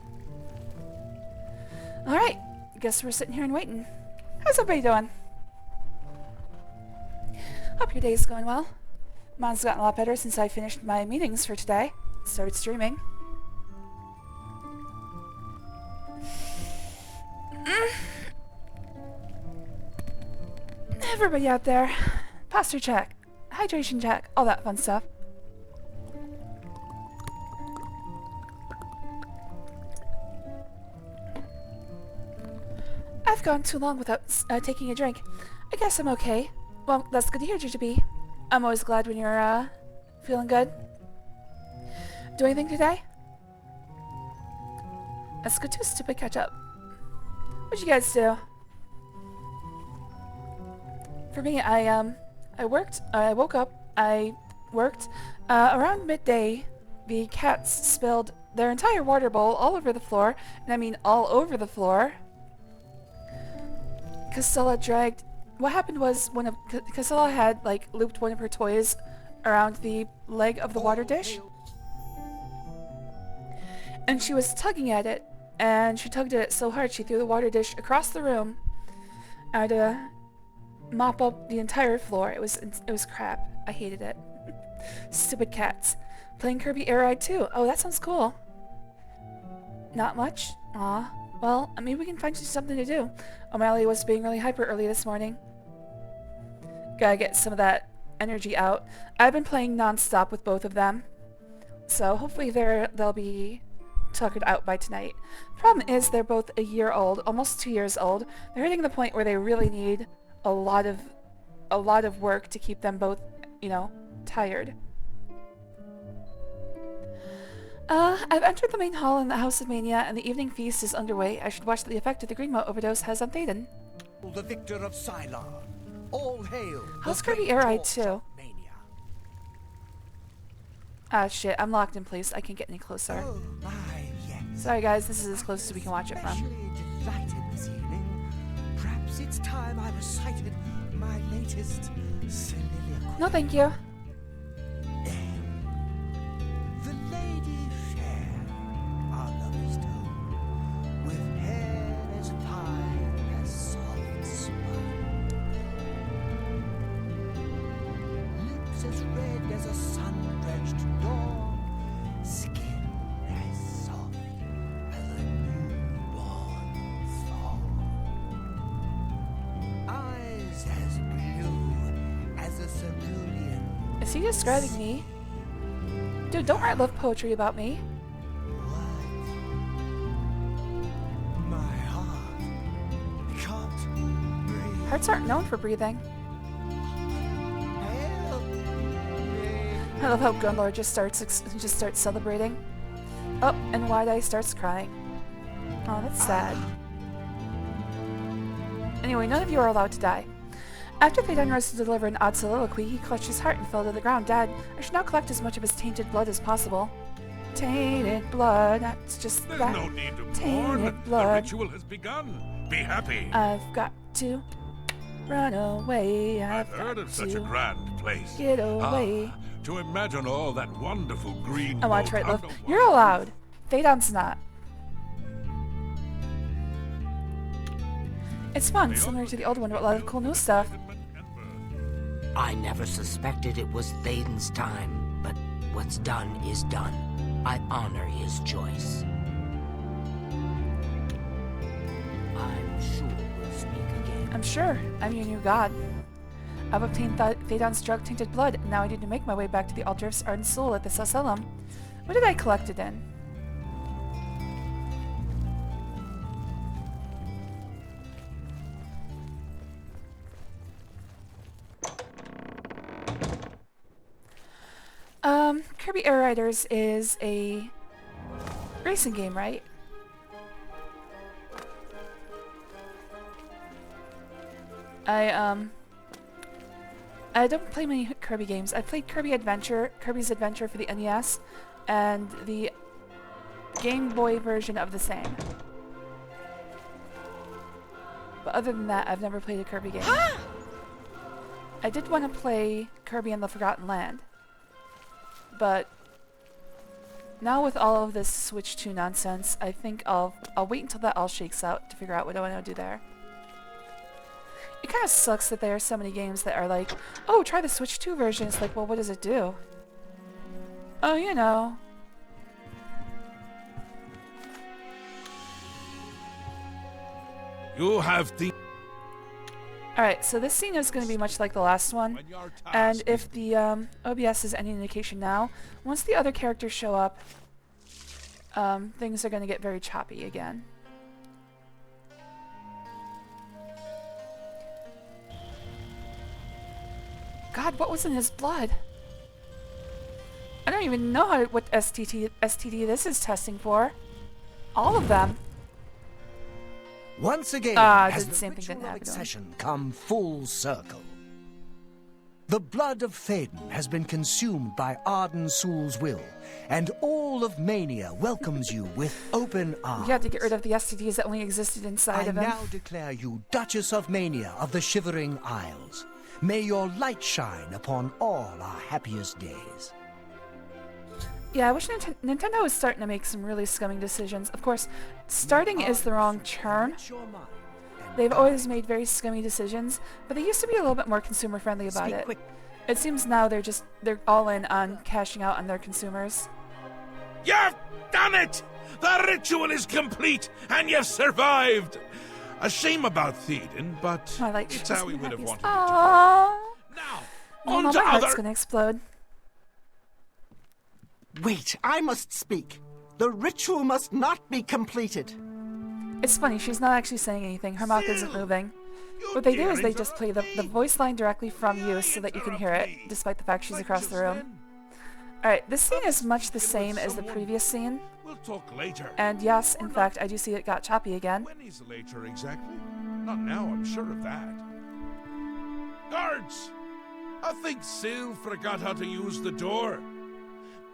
Alright, guess we're sitting here and waiting. How's everybody doing? Hope your day's going well. Mine's gotten a lot better since I finished my meetings for today. Started streaming. Everybody out there, posture check, hydration check, all that fun stuff. I've gone too long without taking a drink. I guess I'm okay. Well, that's good to hear, JJB. I'm always glad when you're feeling good. Do anything today? That's good too, stupid catch up. What'd you guys do? For me, I worked, I woke up, I worked. Around midday, the cats spilled their entire water bowl all over the floor, and I mean all over the floor. Casella dragged... What happened was Casella had, like, looped one of her toys around the leg of the water dish. And she was tugging at it, and she tugged at it so hard she threw the water dish across the room. I had to mop up the entire floor. It was crap. I hated it. Stupid cats. Playing Kirby Air Ride 2. Oh, that sounds cool. Not much? Aw. Well, maybe we can find you something to do. O'Malley was being really hyper early this morning. Gotta get some of that energy out. I've been playing non-stop with both of them. So hopefully they'll be tuckered out by tonight. Problem is they're both a year old, almost 2 years old. They're hitting the point where they really need a lot of work to keep them both, you know, tired. I've entered the main hall in the House of Mania, and the evening feast is underway. I should watch the effect of the green mote overdose has on Thaden. The victor of Sylar. All hail. How's Kirby Air Ride 2? Ah, shit, I'm locked in place. I can't get any closer. Oh, my, yes. Sorry, guys, this is as close as we can watch it from. Especially delighted this evening. Perhaps it's time I recited my latest soliloquy. No, thank you. The lady fair, our lovers do, with hair as fine as soft spun, lips as red as a sun-drenched dawn, skin as soft as a newborn fawn, eyes as blue as a cerulean. Is he describing me? Dude, don't write love poetry about me. My heart can't breathe. Hearts aren't known for breathing. Help me. I love how Gunlord just starts celebrating. Oh, and Wide-Eye starts crying. Oh, that's sad. Anyway, none of you are allowed to die. After Thaden rose to deliver an odd soliloquy, he clutched his heart and fell to the ground. Dad, I should now collect as much of his tainted blood as possible. Tainted blood, that's just There's that. no need to Tainted mourn. blood. The ritual has begun. Be happy. I've got to run away. I've heard of such a grand place. Get away. Ah, to imagine all that wonderful green I want to moat try love. underwater. You're allowed. Thaden's not. It's fun, similar to the old one, but a lot of cool new stuff. I never suspected it was Thaden's time, but what's done is done. I honor his choice. I'm sure we'll speak again. I'm sure. I'm your new god. I've obtained Thaden's drug-tainted blood, and now I need to make my way back to the altar of ardent soul at the Sasellum. What did I collect it in? Kirby Air Riders is a racing game, right? I don't play many Kirby games. I played Kirby's Adventure for the NES, and the Game Boy version of the same. But other than that, I've never played a Kirby game. I did want to play Kirby and the Forgotten Land, but now with all of this Switch 2 nonsense, I think I'll wait until that all shakes out to figure out what I want to do there. It kind of sucks that there are so many games that are like, oh, try the Switch 2 version. It's like, well, what does it do? Oh, you know. You have the... Alright, so this scene is going to be much like the last one, and if the OBS is any indication now, once the other characters show up, things are going to get very choppy again. God, what was in his blood? I don't even know what STD this is testing for. All of them. Once again, did has the the same thing ritual that of happened to him. accession come full circle. The blood of Thaden has been consumed by Arden Sul's will, and all of Mania welcomes you with open arms. We had to get rid of the STDs that only existed inside I of him. now declare you Duchess of Mania of the Shivering Isles. May your light shine upon all our happiest days. Yeah, I wish Nintendo was starting to make some really scumming decisions. Of course, starting is the wrong term. They've always made very scummy decisions, but they used to be a little bit more consumer-friendly about it. It seems now they're all in on cashing out on their consumers. You've done it! The ritual is complete, and you've survived! A shame about Thaden, but it's how we would have wanted it to be. Now, on my to heart's other... gonna explode. Wait, I must speak. The ritual must not be completed. It's funny, she's not actually saying anything. Her mouth isn't moving. What they do is they just play the voice line directly from you so that you can hear it, despite the fact she's across the room. Alright, this scene is much the same as the previous scene. We'll talk later. And yes, in fact, I do see it got choppy again. When is later exactly? Not now, I'm sure of that. Guards! I think Syl forgot how to use the door.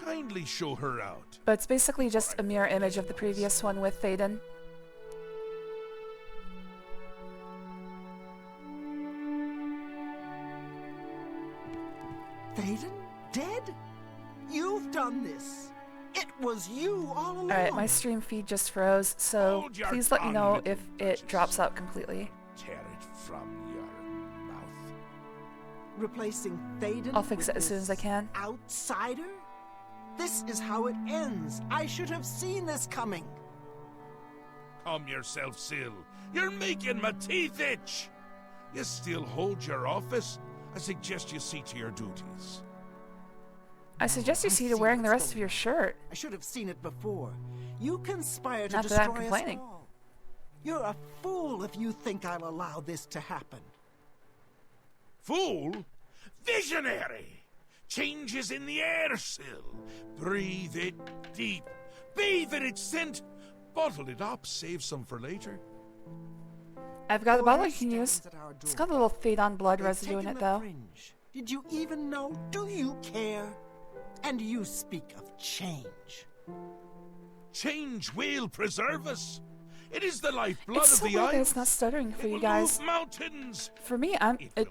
Kindly show her out. But it's basically just a mirror image of the previous one with Thaden. Thaden? Dead? You've done this. It was you all along. Alright, my stream feed just froze, so please let me know if it drops out completely. Tear it from your mouth. Replacing Thaden. I'll fix it as soon as I can. Outsider? This is how it ends. I should have seen this coming. Calm yourself, Syl. You're making my teeth itch. You still hold your office? I suggest you see to your duties. I suggest you see to wearing the rest of your shirt. I should have seen it before. You conspire to Not that I'm destroy us complaining. all. You're a fool if you think I'll allow this to happen. Fool? Visionary! Change is in the air, Syl. Breathe it deep. Bathe in its scent. Bottle it up, save some for later. I've got a bottle you can use. It's got a little Thaden blood residue in it, though. Fringe. Did you even know? Do you care? And you speak of change. Change will preserve us. It is the lifeblood It's of so the weird that isles. it's not stuttering for It you will guys. move mountains. For me,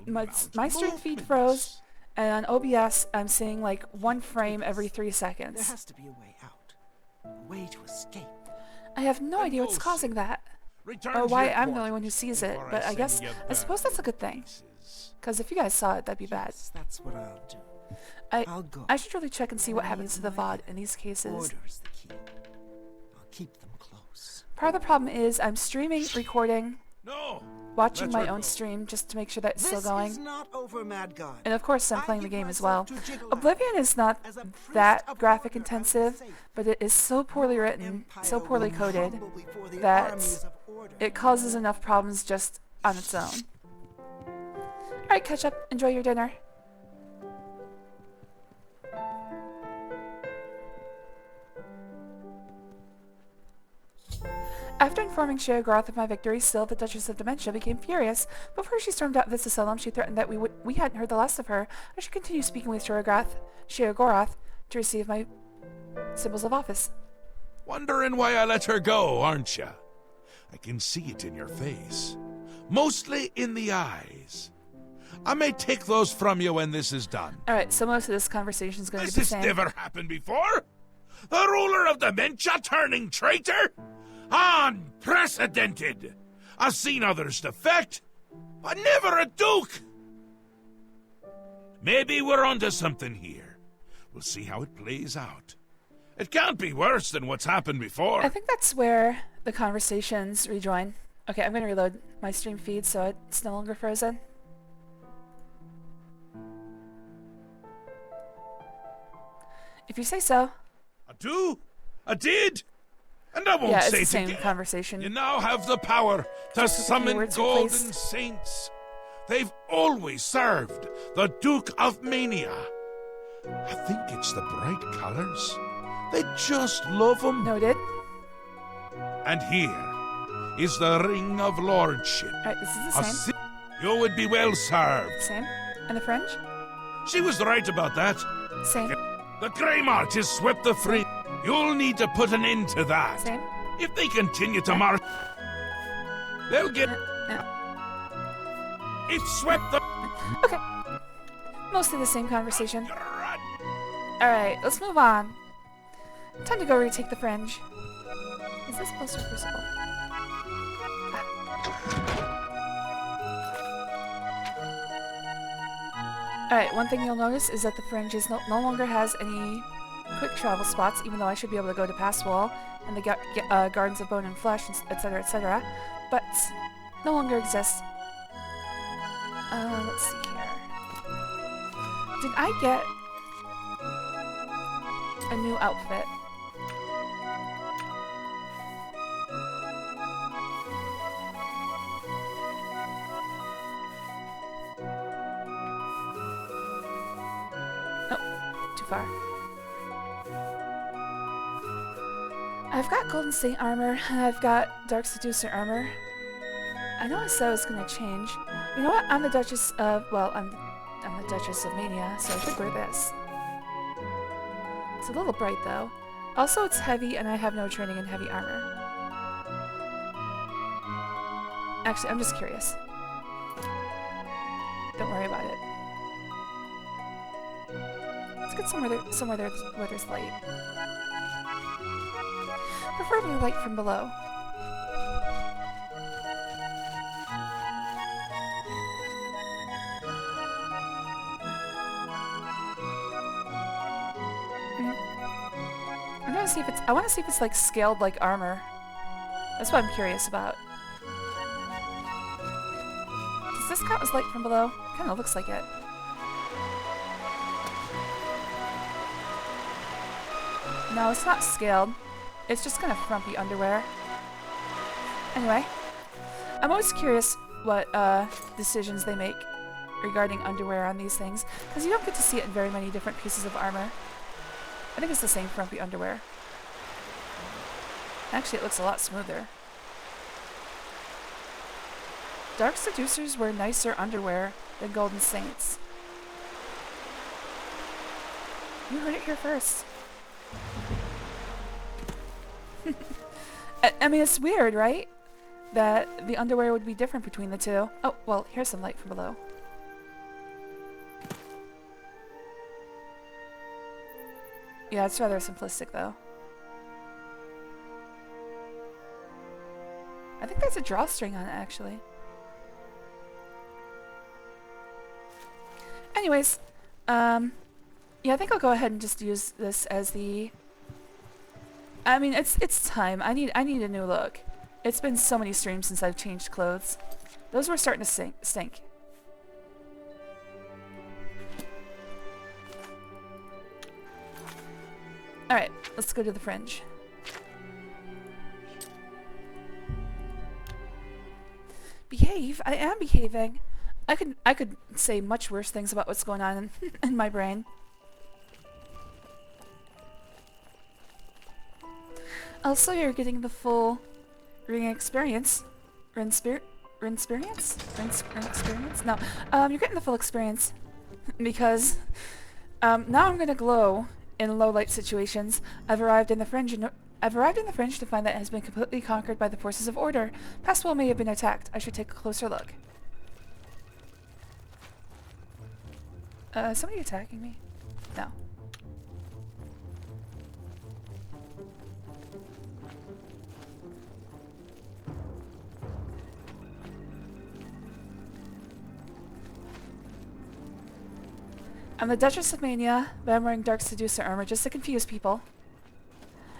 my stream feed movements. froze, and on OBS, I'm seeing like one frame every 3 There seconds. has to be a way out. A way to escape. I have no idea what's causing that, Return or to why your I'm the only one who quarters sees it. before But I send guess you I back suppose that's a good thing. pieces. Because if you guys saw it, that'd be bad. Yes, that's what I'll do. I'll go. I should really check and see what happens to the VOD in these cases. Order's the key. I'll keep them close. Part of the problem is I'm streaming, recording, No. watching Let my her own go. stream just to make sure that it's still This going. is not over, Mad God. And of course, I'm I playing the give game as myself well. to jiggle out. Oblivion is not As a priest that of graphic order, I will intensive, say, but it is so poorly written, Empire so poorly will coded, crumble before the that armies of order. it causes enough problems just on its own. Alright, catch up. Enjoy your dinner. After informing Sheogorath of my victory, Syl, the Duchess of Dementia, became furious. Before she stormed out of the asylum, she threatened that we hadn't heard the last of her. I should continue speaking with Sheogorath to receive my symbols of office. Wondering why I let her go, aren't you? I can see it in your face. Mostly in the eyes. I may take those from you when this is done. Alright, so most of this conversation is going to be the same. Has this never happened before? The ruler of Dementia turning traitor? Unprecedented! I've seen others defect, but never a duke! Maybe we're onto something here. We'll see how it plays out. It can't be worse than what's happened before. I think that's where the conversations rejoin. Okay, I'm going to reload my stream feed so it's no longer frozen. If you say so. I do. I did. And I won't yeah, say it's the same again. conversation. You now have the power to summon golden replaced. saints. They've always served the Duke of Mania. I think it's the bright colors. They just love them. Noted. And here is the Ring of Lordship. Alright, this is the same. You would be well served. Same. And the fringe? She was right about that. Same. The Grey March has swept the free. You'll need to put an end to that. Same. If they continue to march, they'll get... It's swept the... Okay. Mostly the same conversation. Alright, let's move on. Time to go retake the fringe. Is this close to Crucible? Alright, one thing you'll notice is that the fringe is no longer has any quick travel spots, even though I should be able to go to Pass Wall and the Gardens of Bone and Flesh, etc., but no longer exists. Let's see here. Did I get a new outfit? Too far. I've got Golden Saint armor, and I've got Dark Seducer armor. I know I said I was gonna change. You know what? I'm the Duchess of... well, I'm the Duchess of Mania, so I should wear this. It's a little bright, though. Also, it's heavy, and I have no training in heavy armor. Actually, I'm just curious. Don't worry about it. Let's get somewhere where there's light. Preferably light from below. I'm gonna see if it's... I want to see if it's like scaled like armor. That's what I'm curious about. Does this count as light from below? Kind of looks like it. No, it's not scaled. It's just kind of frumpy underwear. Anyway, I'm always curious what decisions they make regarding underwear on these things, because you don't get to see it in very many different pieces of armor. I think it's the same frumpy underwear. Actually, it looks a lot smoother. Dark Seducers wear nicer underwear than Golden Saints. You heard it here first. I mean, it's weird, right? That the underwear would be different between the two. Oh, well, here's some light from below. Yeah, it's rather simplistic, though. I think there's a drawstring on it, actually. Anyways, yeah, I think I'll go ahead and just use this as the... I mean, it's time. I need a new look. It's been so many streams since I've changed clothes. Those were starting to stink. Alright, let's go to the fringe. Behave? I am behaving. I could say much worse things about what's going on in my brain. Also, you're getting the full Ring experience. Rin experience? Rin experience? No. You're getting the full experience. Because, now I'm gonna glow in low light situations. I've arrived in the fringe to find that it has been completely conquered by the forces of order. Passwell may have been attacked. I should take a closer look. Is somebody attacking me? No. I'm the Duchess of Mania, but I'm wearing Dark Seducer armor just to confuse people.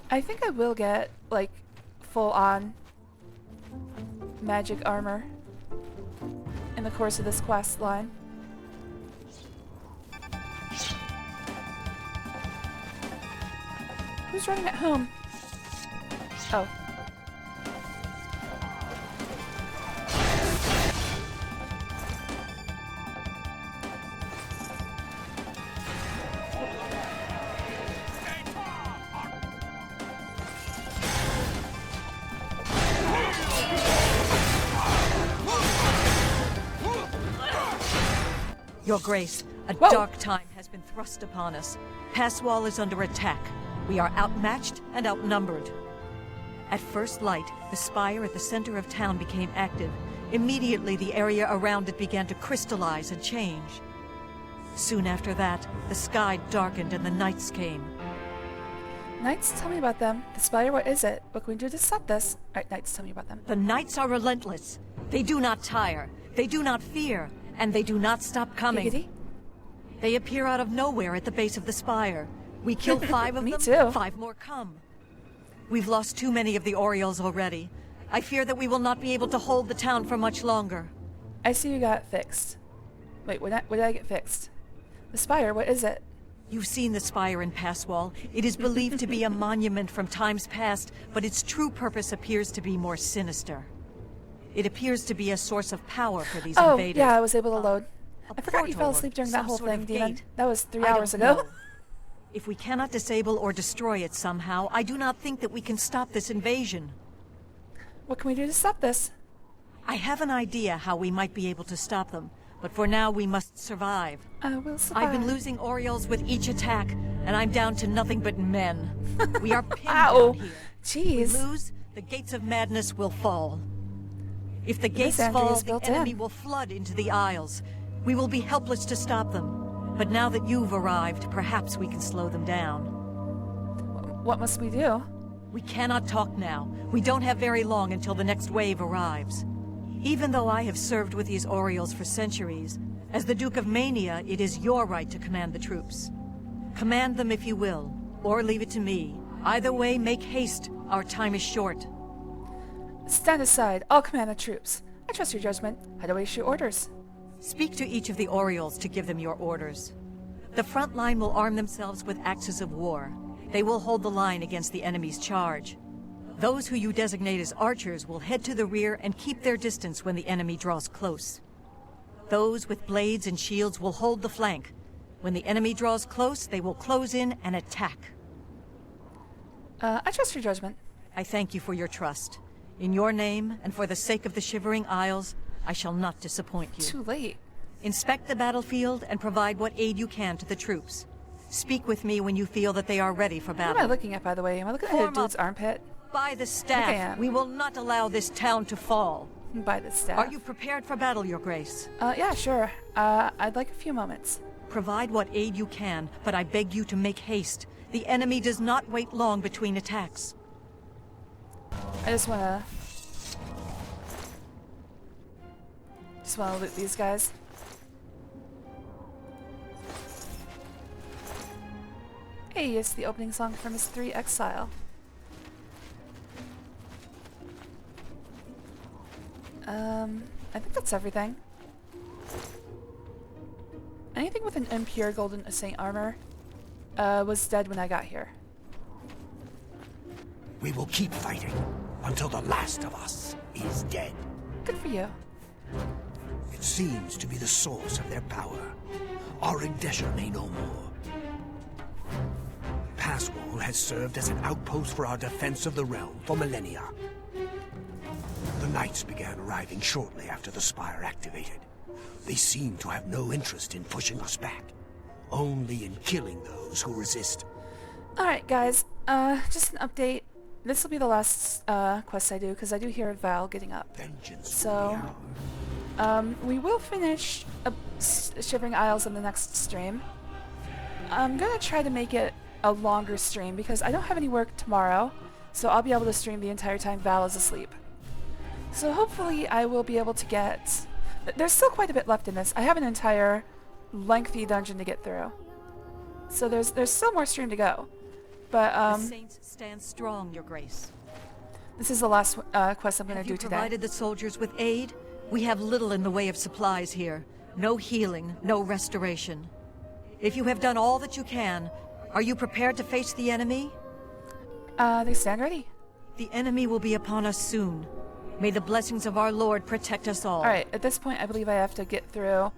I think I will get, like, full-on magic armor in the course of this quest line. Who's running at home? Oh. Your Grace, a Whoa. dark time has been thrust upon us. Passwall is under attack. We are outmatched and outnumbered. At first light, the spire at the center of town became active. Immediately, the area around it began to crystallize and change. Soon after that, the sky darkened and the nights came. Knights, tell me about them. The spire, what is it? What can we do to stop this? Alright, Knights, tell me about them. The nights are relentless. They do not tire. They do not fear. And they do not stop coming. Giggity? They appear out of nowhere at the base of the spire. We kill 5 of Me them, too. 5 more come. We've lost too many of the Orioles already. I fear that we will not be able to hold the town for much longer. I see you got fixed. Wait, what did I get fixed? The spire, what is it? You've seen the spire in Passwall. It is believed to be a monument from times past, but its true purpose appears to be more sinister. It appears to be a source of power for these invaders. Yeah, I was able to load. A I forgot you fell portal asleep during or that some whole sort thing, of Demon. gate. That was 3 I hours don't ago. know. If we cannot disable or destroy it somehow, I do not think that we can stop this invasion. What can we do to stop this? I have an idea how we might be able to stop them, but for now we must survive. We'll survive. I've been losing Orioles with each attack, and I'm down to nothing but men. We are pinned Ow. down here. Jeez. If we lose, the gates of madness will fall. If the gates Andrea fall, is the built enemy in. will flood into the Isles. We will be helpless to stop them. But now that you've arrived, perhaps we can slow them down. What must we do? We cannot talk now. We don't have very long until the next wave arrives. Even though I have served with these Orioles for centuries, as the Duke of Mania, it is your right to command the troops. Command them if you will, or leave it to me. Either way, make haste. Our time is short. Stand aside. I'll command the troops. I trust your judgment. How do I issue orders? Speak to each of the Orioles to give them your orders. The front line will arm themselves with axes of war. They will hold the line against the enemy's charge. Those who you designate as archers will head to the rear and keep their distance when the enemy draws close. Those with blades and shields will hold the flank. When the enemy draws close, they will close in and attack. I trust your judgment. I thank you for your trust. In your name, and for the sake of the Shivering Isles, I shall not disappoint you. Too late. Inspect the battlefield and provide what aid you can to the troops. Speak with me when you feel that they are ready for What battle. am I looking at, by the way? Am I looking at a Form dude's up. armpit? By the I staff, am. we will not allow this town to fall. By the staff. Are you prepared for battle, Your Grace? Yeah, sure. I'd like a few moments. Provide what aid you can, but I beg you to make haste. The enemy does not wait long between attacks. I just wanna loot these guys. Hey, it's the opening song from Myst 3 Exile. I think that's everything. Anything with an impure golden saint armor was dead when I got here. We will keep fighting until the last of us is dead. Good for you. It seems to be the source of their power. Aurigdesha may know more. Passwall has served as an outpost for our defense of the realm for millennia. knights began arriving shortly after the spire activated. They seem to have no interest in pushing us back, only in killing those who resist. Alright guys, just an update. This will be the last quest I do, because I do hear Val getting up. So, we will finish Shivering Isles in the next stream. I'm gonna try to make it a longer stream, because I don't have any work tomorrow, so I'll be able to stream the entire time Val is asleep. So hopefully I will be able to get... There's still quite a bit left in this. I have an entire lengthy dungeon to get through. So there's still more stream to go. But, the saints stand strong, Your Grace. This is the last quest I'm going to do today. Have you provided the soldiers with aid? We have little in the way of supplies here. No healing, no restoration. If you have done all that you can, are you prepared to face the enemy? They stand ready. The enemy will be upon us soon. May the blessings of our Lord protect us all. Alright, at this point I believe I have to get through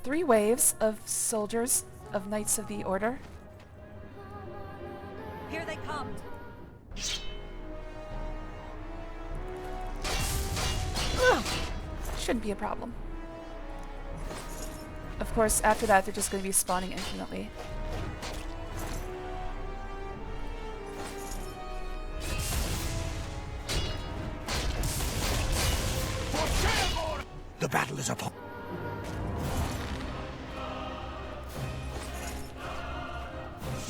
3 waves of soldiers, of Knights of the Order. Here they come! Shouldn't be a problem. Of course, after that they're just going to be spawning infinitely. The battle is upon.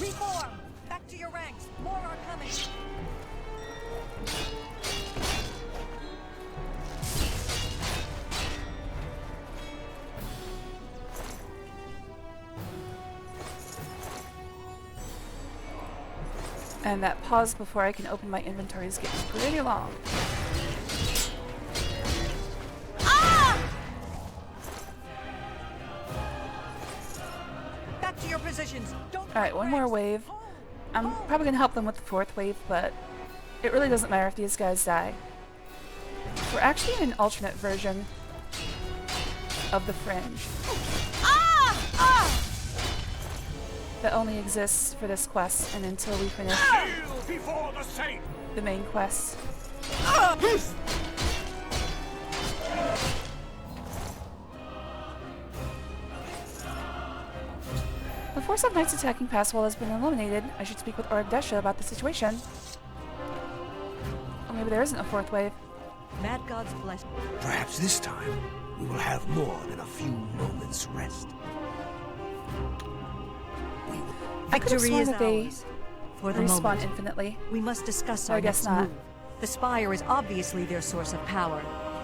Reform! Back to your ranks! More are coming! And that pause before I can open my inventory is getting pretty long. Back to your positions! Alright, one more wave. I'm probably going to help them with the 4th wave, but it really doesn't matter if these guys die. We're actually in an alternate version of the Fringe. That only exists for this quest and until we finish the main quest. The force of knights attacking Passwell has been eliminated. I should speak with Orgdesha about the situation. Or maybe there isn't a 4th wave. Mad God's blessing. Perhaps this time we will have more than a few moments' rest. I could have Victory sworn is that they ours. For the respawn moment, infinitely. we must discuss I our guess next not. move. The Spire is obviously their source of power.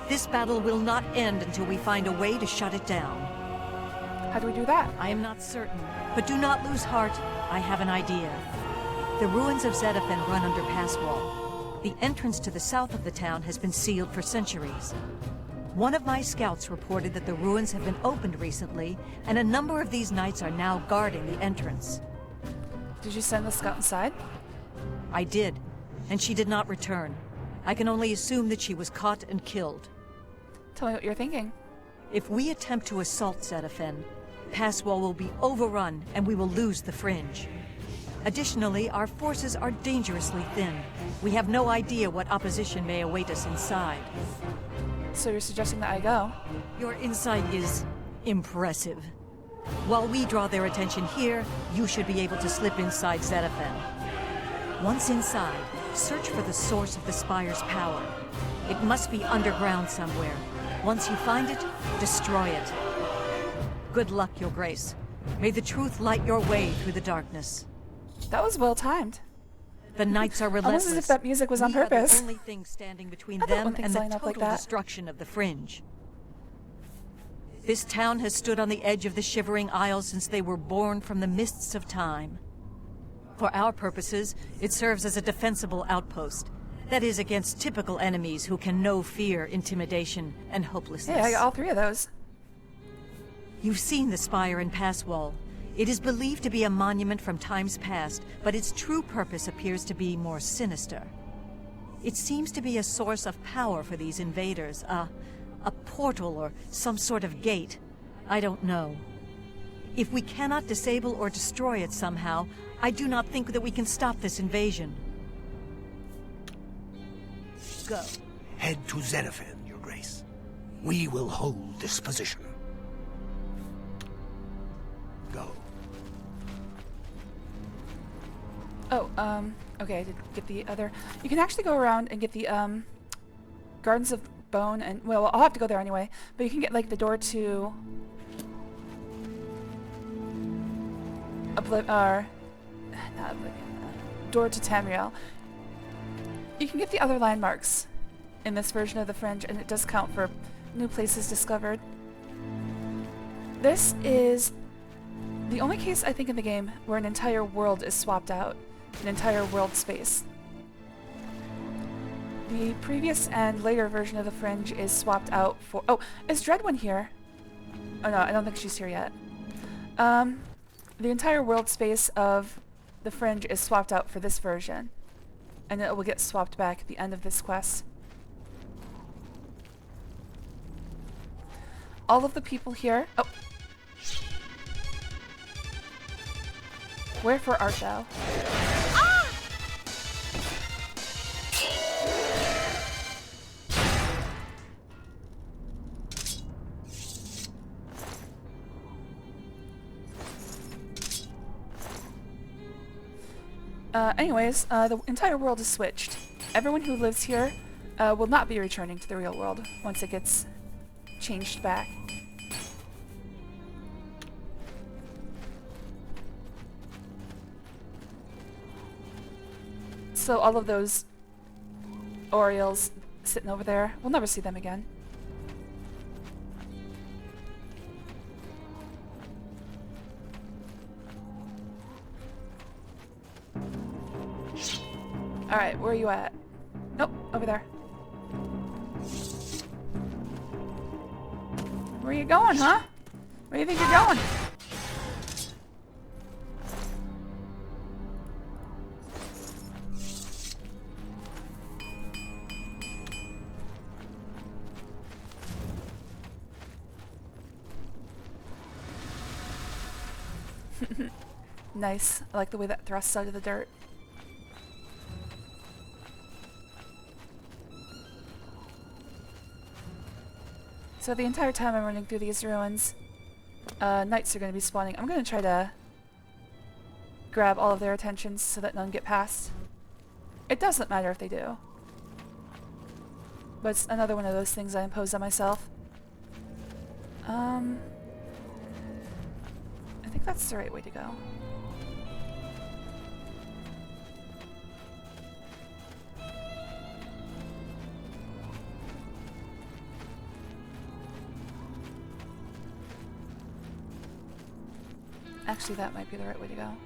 This battle will not end until we find a way to shut it down. How do we do that? I am not certain, but do not lose heart. I have an idea. The ruins of Zedaphen run under Passwall. The entrance to the south of the town has been sealed for centuries. One of my scouts reported that the ruins have been opened recently, and a number of these knights are now guarding the entrance. Did you send the scout inside? I did, and she did not return. I can only assume that she was caught and killed. Tell me what you're thinking. If we attempt to assault Zedaphen, Passwall will be overrun and we will lose the Fringe. Additionally, our forces are dangerously thin. We have no idea what opposition may await us inside. So you're suggesting that I go? Your insight is impressive. While we draw their attention here, you should be able to slip inside Zedaphen. Once inside, search for the source of the Spire's power. It must be underground somewhere. Once you find it, destroy it. Good luck, Your Grace. May the truth light your way through the darkness. That was well timed. The knights are relentless. Almost as if that music was on We are purpose. the only thing standing between I thought when them things and the line up like total that. destruction of the Fringe. This town has stood on the edge of the Shivering Isles since they were born from the mists of time. For our purposes, it serves as a defensible outpost. That is, against typical enemies who can know fear, intimidation, and hopelessness. Yeah, I got all 3 of those. You've seen the spire in Passwall. It is believed to be a monument from times past, but its true purpose appears to be more sinister. It seems to be a source of power for these invaders, a portal or some sort of gate. I don't know. If we cannot disable or destroy it somehow, I do not think that we can stop this invasion. Go. Head to Zedaphen, Your Grace. We will hold this position. Go. Oh, okay, I did get the other... You can actually go around and get the, Gardens of Bone and... Well, I'll have to go there anyway, but you can get, like, the door to... Not Oblivion, door to Tamriel. You can get the other landmarks in this version of the Fringe, and it does count for new places discovered. This is the only case, I think, in the game where an entire world is swapped out. An entire world space. The previous and later version of the Fringe is swapped out for... Oh, is Dreadwin here? Oh no, I don't think she's here yet. The entire world space of the Fringe is swapped out for this version. And it will get swapped back at the end of this quest. All of the people here... Oh! Wherefore art thou? Anyways, the entire world is switched. Everyone who lives here will not be returning to the real world once it gets changed back. So all of those Orioles sitting over there, we'll never see them again. Alright, where are you at? Nope, over there. Where are you going, huh? Where do you think you're going? Nice. I like the way that thrusts out of the dirt. So the entire time I'm running through these ruins, knights are going to be spawning. I'm going to try to grab all of their attentions so that none get past. It doesn't matter if they do. But it's another one of those things I impose on myself. I think that's the right way to go. Actually, that might be the right way to go.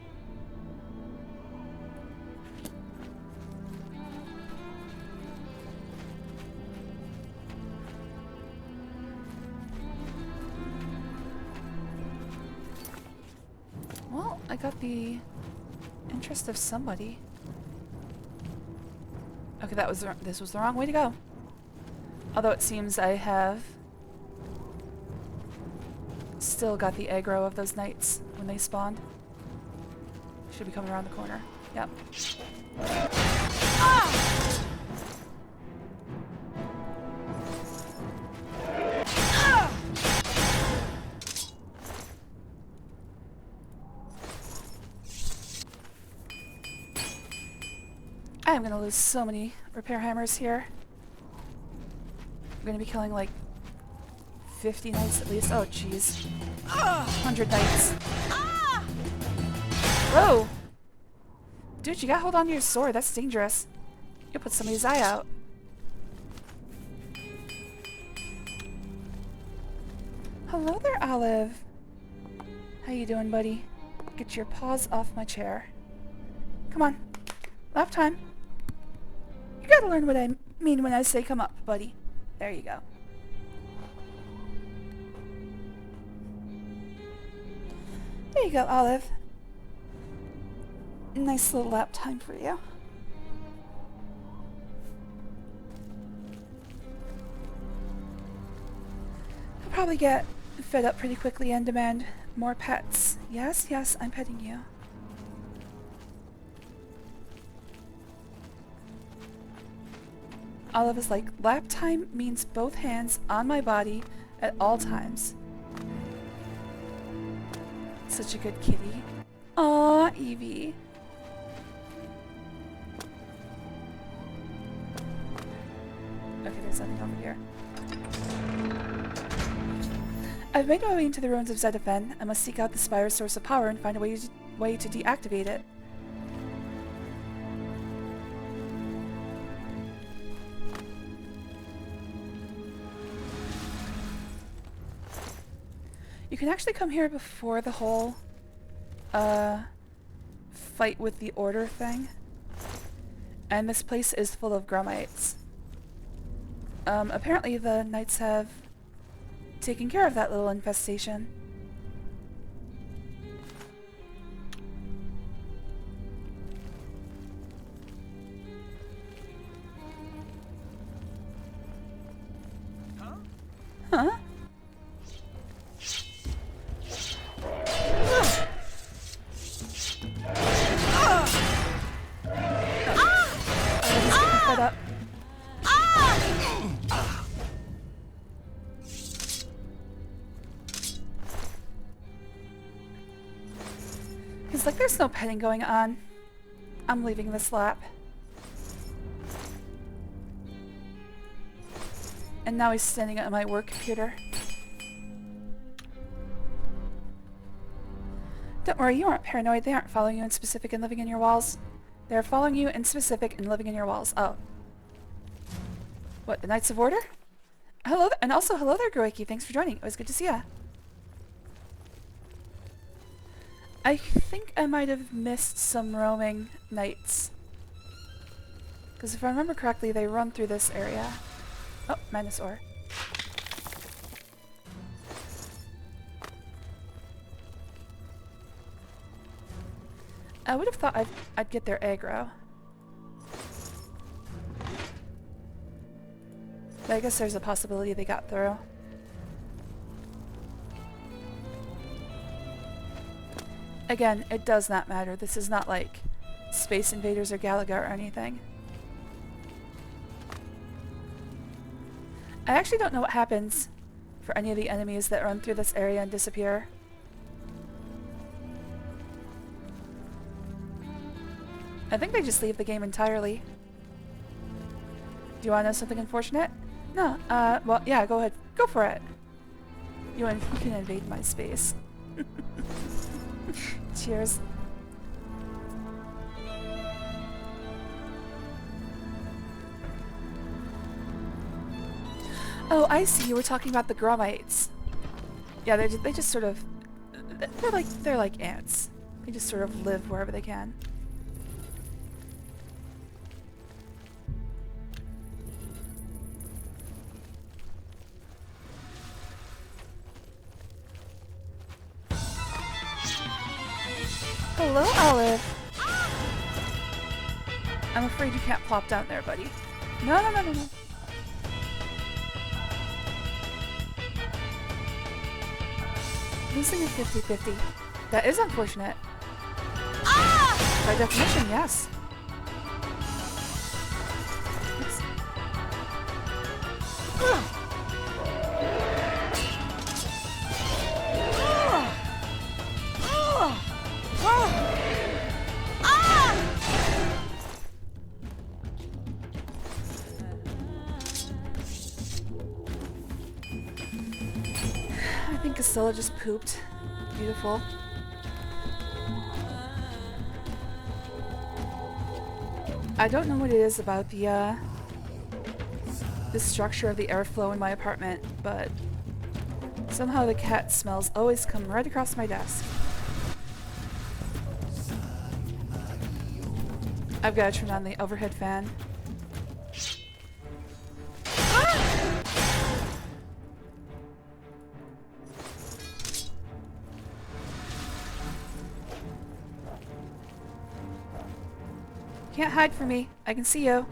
Well, I got the interest of somebody. Okay, this was the wrong way to go. Although it seems I have still got the aggro of those knights when they spawned. Should be coming around the corner. Yep. Ah! I am gonna lose so many repair hammers here. I'm gonna be killing like 50 knights at least. Oh, jeez. 100 knights. Whoa! Dude, you gotta hold on to your sword. That's dangerous. You'll put somebody's eye out. Hello there, Olive. How you doing, buddy? Get your paws off my chair. Come on. Lap time. You gotta learn what I mean when I say come up, buddy. There you go. There you go, Olive. Nice little lap time for you. I'll probably get fed up pretty quickly and demand more pets. Yes, yes, I'm petting you. Olive is like, lap time means both hands on my body at all times. Such a good kitty. Aw, Evie. Okay, there's nothing over here. I've made my way into the ruins of Zetafen. I must seek out the Spire's source of power and find a way to deactivate it. You can actually come here before the whole fight with the Order thing. And this place is full of Grumites. Apparently the Knights have taken care of that little infestation. Huh? Up. He's like, there's no petting going on. I'm leaving this lap. And now he's standing at my work computer. Don't worry, you aren't paranoid. They aren't following you in specific and living in your walls. They're following you in specific and living in your walls. Oh. What, the Knights of Order? Hello, and also hello there, Groeki. Thanks for joining. It was good to see ya. I think I might have missed some roaming Knights. Because if I remember correctly, they run through this area. Oh, Madness Ore. I would have thought I'd get their aggro. But I guess there's a possibility they got through. Again, it does not matter. This is not like Space Invaders or Galaga or anything. I actually don't know what happens for any of the enemies that run through this area and disappear. I think they just leave the game entirely. Do you want to know something unfortunate? No, well, yeah, go ahead. Go for it. You can invade my space. Cheers. Oh, I see. You were talking about the Grumites. Yeah, they just sort of... They're like ants. They just sort of live wherever they can. Hello, Olive. I'm afraid you can't plop down there, buddy. No, no, no, no, no. Losing a 50-50. That is unfortunate. By definition, yes. Oops. I think Casilla just pooped. Beautiful. I don't know what it is about the structure of the airflow in my apartment, but somehow the cat smells always come right across my desk. I've got to turn on the overhead fan. Can't hide from me. I can see you.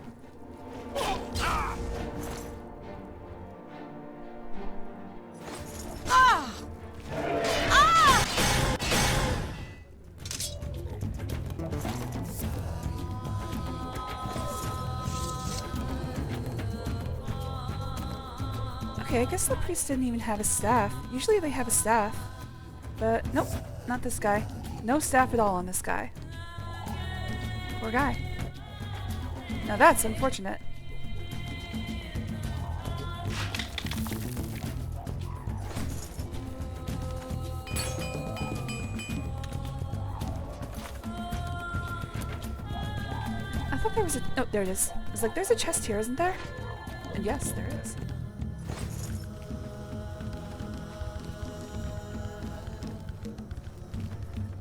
Okay, I guess the priest didn't even have a staff. Usually they have a staff. But nope, not this guy. No staff at all on this guy. Poor guy. Now that's unfortunate. I thought there was a... Oh, there it is. I was like, there's a chest here, isn't there? And yes, there is.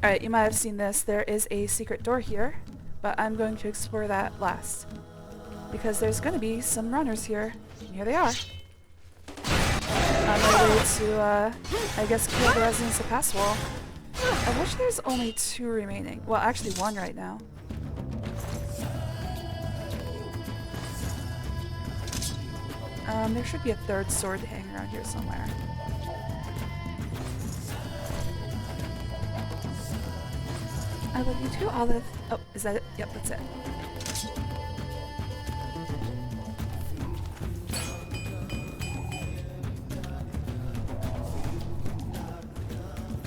Alright, you might have seen this. There is a secret door here, but I'm going to explore that last. Because there's going to be some runners here. And here they are. On my way to, I guess, kill the residents of Passwall. I wish there's only 2 remaining. Well, actually 1 right now. There should be a 3rd sword hanging around here somewhere. I love you too, Olive. Oh, is that it? Yep, that's it.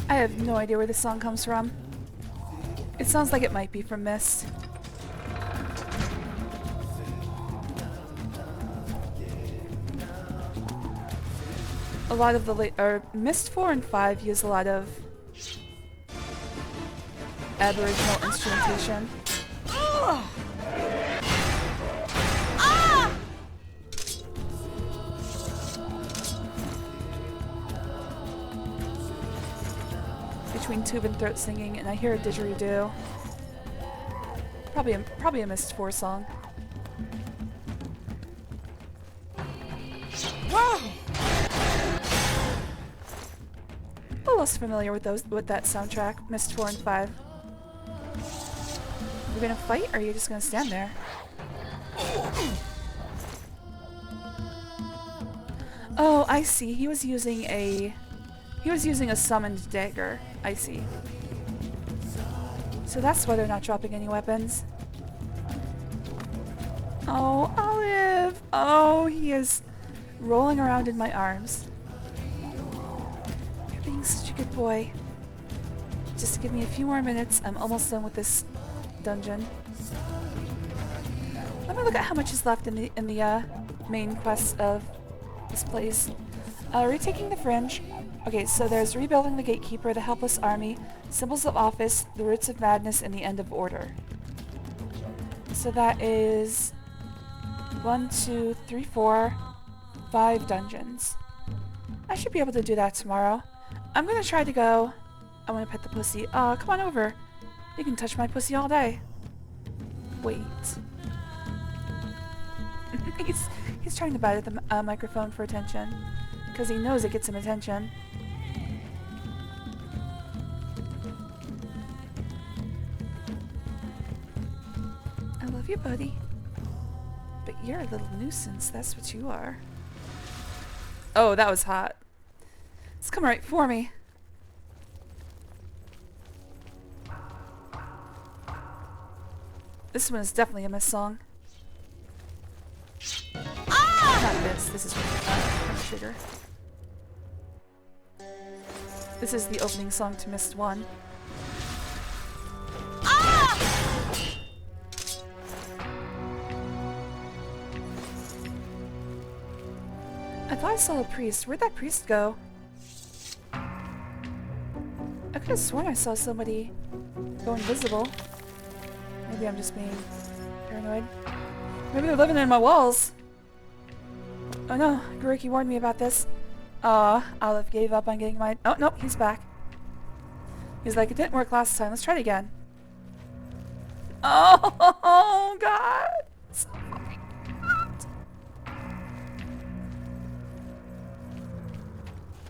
I have no idea where this song comes from. It sounds like it might be from Myst. A lot of the Myst 4 and 5 use a lot of Aboriginal instrumentation. Between tube and throat singing, and I hear a didgeridoo. Probably a Myst 4 song. Wow! A little less familiar with that soundtrack, Myst 4 and 5. You gonna fight, or are you just gonna stand there? Oh, I see. He was using a summoned dagger. I see. So that's why they're not dropping any weapons. Oh, Olive! Oh, he is rolling around in my arms. You're being such a good boy. Just give me a few more minutes. I'm almost done with this dungeon. Let me look at how much is left in the main quest of this place. Retaking the Fringe. Okay, so there's rebuilding the Gatekeeper, the Helpless Army, Symbols of Office, the Roots of Madness, and the End of Order. So that is 1, 2, 3, 4, 5 dungeons. I should be able to do that tomorrow. I'm gonna try to go. I want to pet the pussy. Come on over. You can touch my pussy all day. Wait. he's trying to bite at the microphone for attention. Because he knows it gets him attention. I love you, buddy. But you're a little nuisance, that's what you are. Oh, that was hot. It's coming right for me. This one is definitely a Myst song. Not this is Chrono Trigger. This is the opening song to Myst 1. I thought I saw a priest. Where'd that priest go? I could have sworn I saw somebody go invisible. Maybe I'm just being paranoid. Maybe they're living in my walls. Oh no, Guriki warned me about this. Olive gave up on getting my... Oh, no, he's back. He's like, it didn't work last time. Let's try it again. Oh, God. So fucking hot.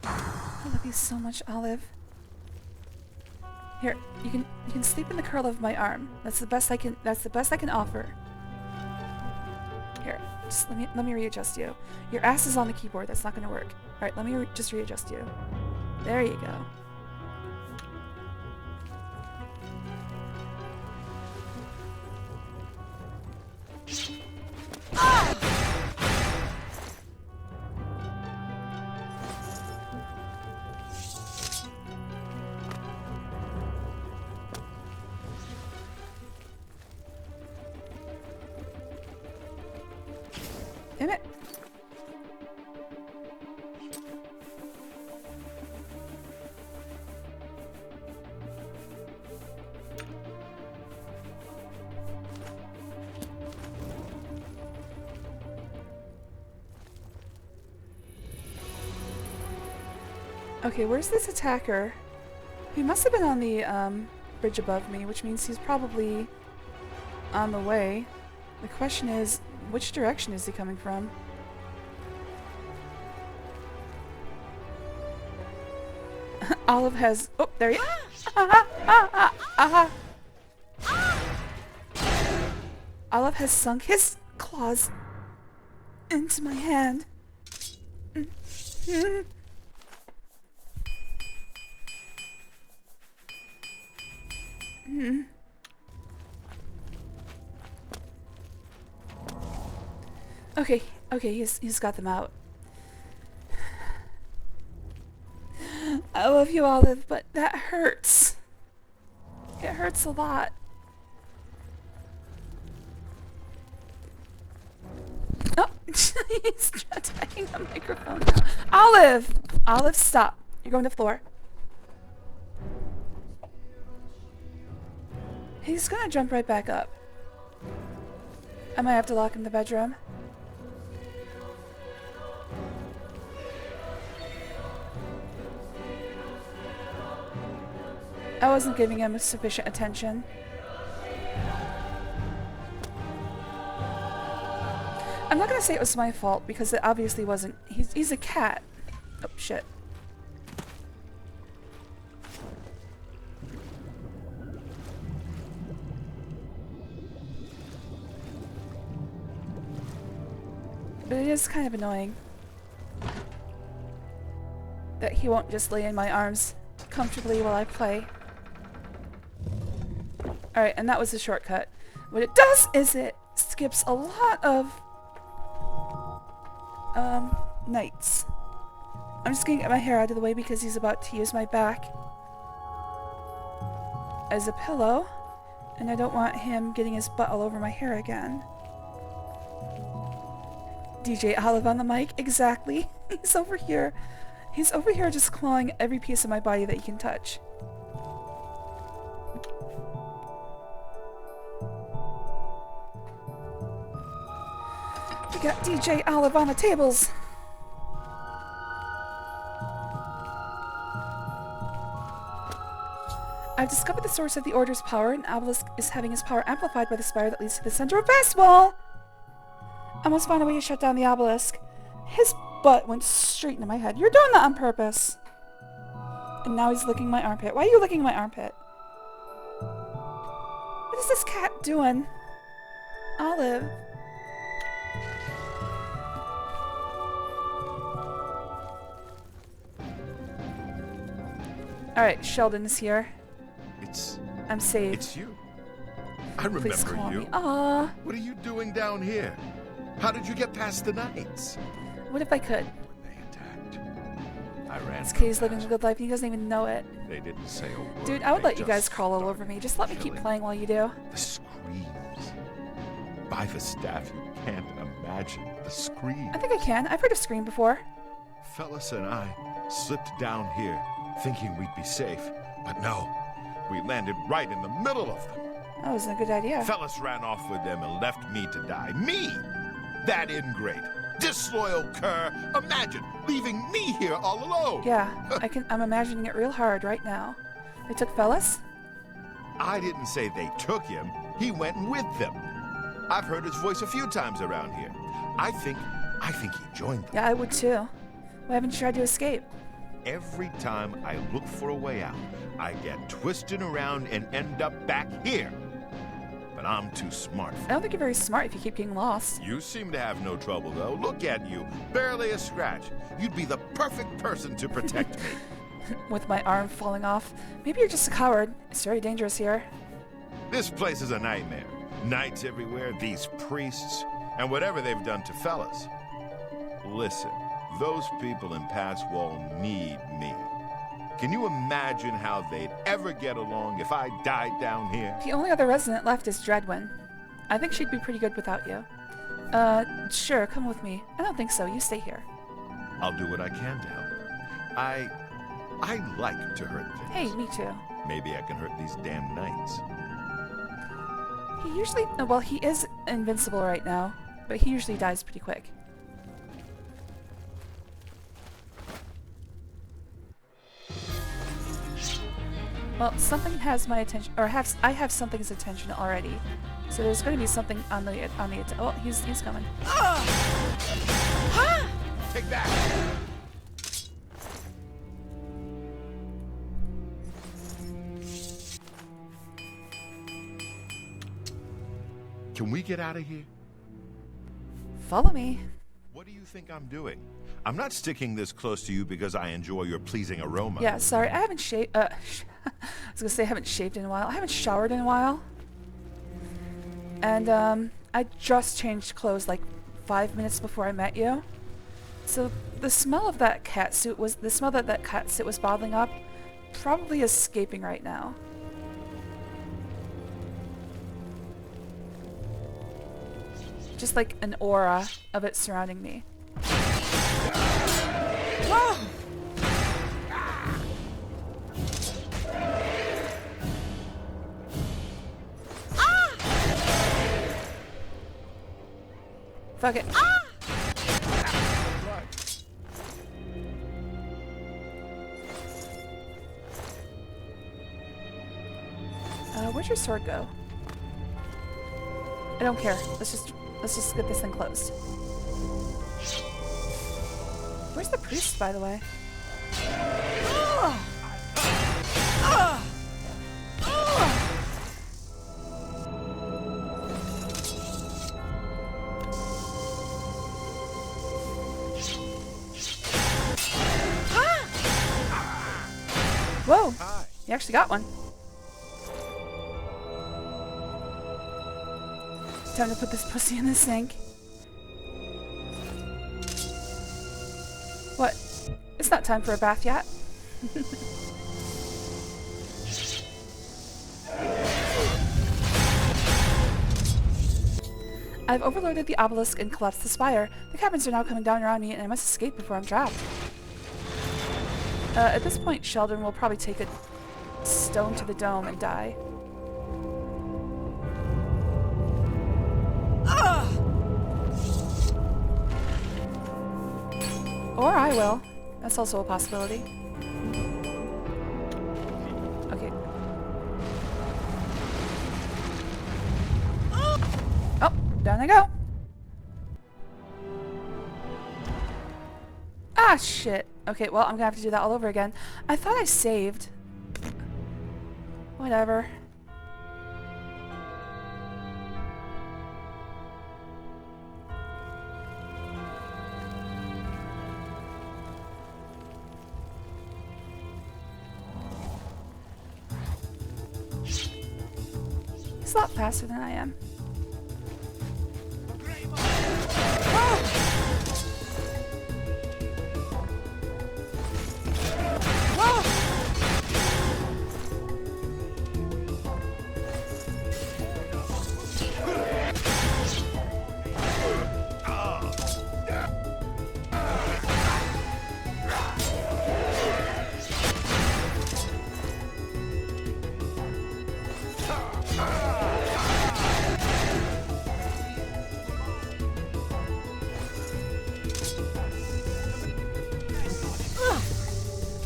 I love you so much, Olive. Here, you can sleep in the curl of my arm. That's the best I can offer. Here, just let me readjust you. Your ass is on the keyboard. That's not gonna work. All right, let me just readjust you. There you go. Okay, where's this attacker? He must have been on the bridge above me, which means he's probably on the way. The question is, which direction is he coming from? Olive has... Oh, there he is. Olive has sunk his claws into my hand. Okay, he's got them out. I love you, Olive, but that hurts. It hurts a lot. Oh, he's attacking the microphone now. Olive! Olive, stop. You're going to the floor. He's gonna jump right back up. I might have to lock him in the bedroom. I wasn't giving him sufficient attention. I'm not gonna say it was my fault because it obviously wasn't. He's a cat. Oh shit. But it is kind of annoying that he won't just lay in my arms comfortably while I play. Alright, and that was the shortcut. What it does is it skips a lot of nights. I'm just gonna get my hair out of the way because he's about to use my back as a pillow, and I don't want him getting his butt all over my hair again. DJ Olive on the mic, exactly. He's over here. He's over here just clawing every piece of my body that he can touch. We got DJ Olive on the tables. I've discovered the source of the Order's power, and Obelisk is having his power amplified by the spire that leads to the center of Fastwall. I must find a way to shut down the Obelisk. His butt went straight into my head. You're doing that on purpose. And now he's licking my armpit. Why are you licking my armpit? What is this cat doing? Olive. Alright, Sheldon is here. I'm saved. It's you. I remember Please call you. me. Aww. What are you doing down here? How did you get past the nights? What if I could? When they attacked, I ran. This kid's living a good life and he doesn't even know it. They didn't say a word. Dude, I would They let you guys just crawl all over me. Just let me keep killing. playing while you do. The screams. By the staff, you can't imagine the screams. I think I can. I've heard a scream before. Fellas and I slipped down here thinking we'd be safe. But no, we landed right in the middle of them. That wasn't a good idea. Fellas ran off with them and left me to die. Me! That ingrate. Disloyal cur. Imagine leaving me here all alone. Yeah, I'm imagining it real hard right now. They took Fellas? I didn't say they took him. He went with them. I've heard his voice a few times around here. I think he joined them. Yeah, I would too. Why haven't you tried to escape? Every time I look for a way out, I get twisted around and end up back here. But I'm too smart for I don't think you're very smart if you keep getting lost. You seem to have no trouble, though. Look at you. Barely a scratch. You'd be the perfect person to protect me. With my arm falling off. Maybe you're just a coward. It's very dangerous here. This place is a nightmare. Knights everywhere, these priests, and whatever they've done to fellas. Listen, those people in Passwall need me. Can you imagine how they'd ever get along if I died down here? The only other resident left is Dreadwin. I think she'd be pretty good without you. Sure, come with me. I don't think so. You stay here. I'll do what I can to help. I like to hurt things. Hey, me too. Maybe I can hurt these damn knights. He usually... Well, he is invincible right now, but he usually dies pretty quick. Well, something has my attention, or I have something's attention already. So there's going to be something on the oh, he's coming. Take that! Can we get out of here? Follow me. What do you think I'm doing? I'm not sticking this close to you because I enjoy your pleasing aroma. Yeah, sorry, I haven't shaved. I was gonna say I haven't shaved in a while. I haven't showered in a while. And I just changed clothes like 5 minutes before I met you. So the smell of that catsuit was that catsuit was bottling up, probably escaping right now. Just like an aura of it surrounding me. Fuck it. Where'd your sword go? I don't care. Let's just get this thing closed. Where's the priest, by the way? Whoa! You actually got one. Time to put this pussy in the sink. What? It's not time for a bath yet. I've overloaded the obelisk and collapsed the spire. The cabins are now coming down around me and I must escape before I'm trapped. At this point, Sheldon will probably take a stone to the dome and die. Or I will. That's also a possibility. Okay. Oh, down I go. Ah, shit. Okay, well, I'm gonna have to do that all over again. I thought I saved. Whatever. He's a lot faster than I am.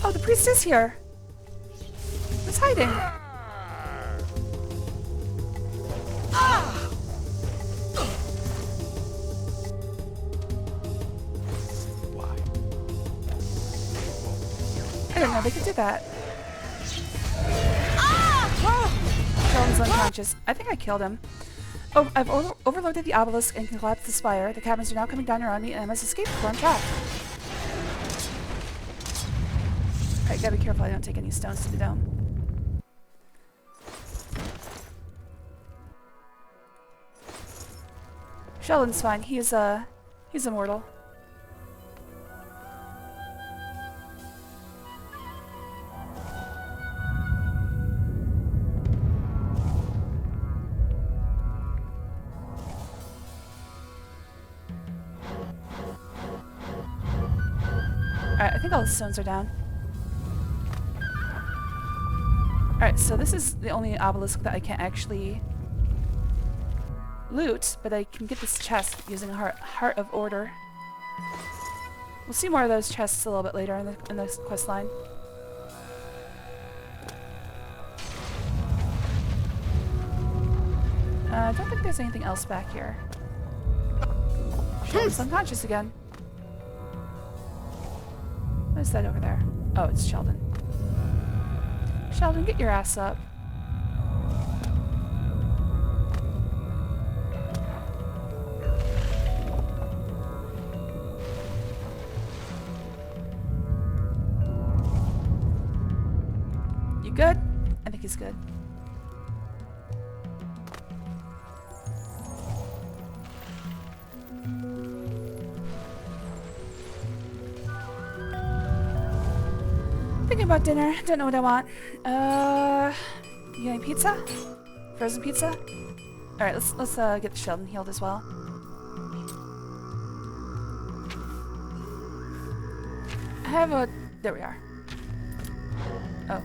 Oh, the priest is here. He's hiding. I didn't know they could do that. Sheldon's unconscious. I think I killed him. Oh, I've overloaded the obelisk and can collapse the spire. The cabins are now coming down around me and I must escape before I'm trapped. Alright, gotta be careful I don't take any stones to the dome. Sheldon's fine. He's immortal. Alright, I think all the stones are down. Alright, so this is the only obelisk that I can't actually loot, but I can get this chest using a Heart of Order. We'll see more of those chests a little bit later in this quest line. I don't think there's anything else back here. Sheldon's unconscious again. What is that over there? Oh, it's Sheldon. Sheldon, get your ass up. You good? I think he's good. Thinking about dinner. Don't know what I want. You got any pizza? Frozen pizza? Alright, let's get Sheldon healed as well. I have a... There we are. Oh.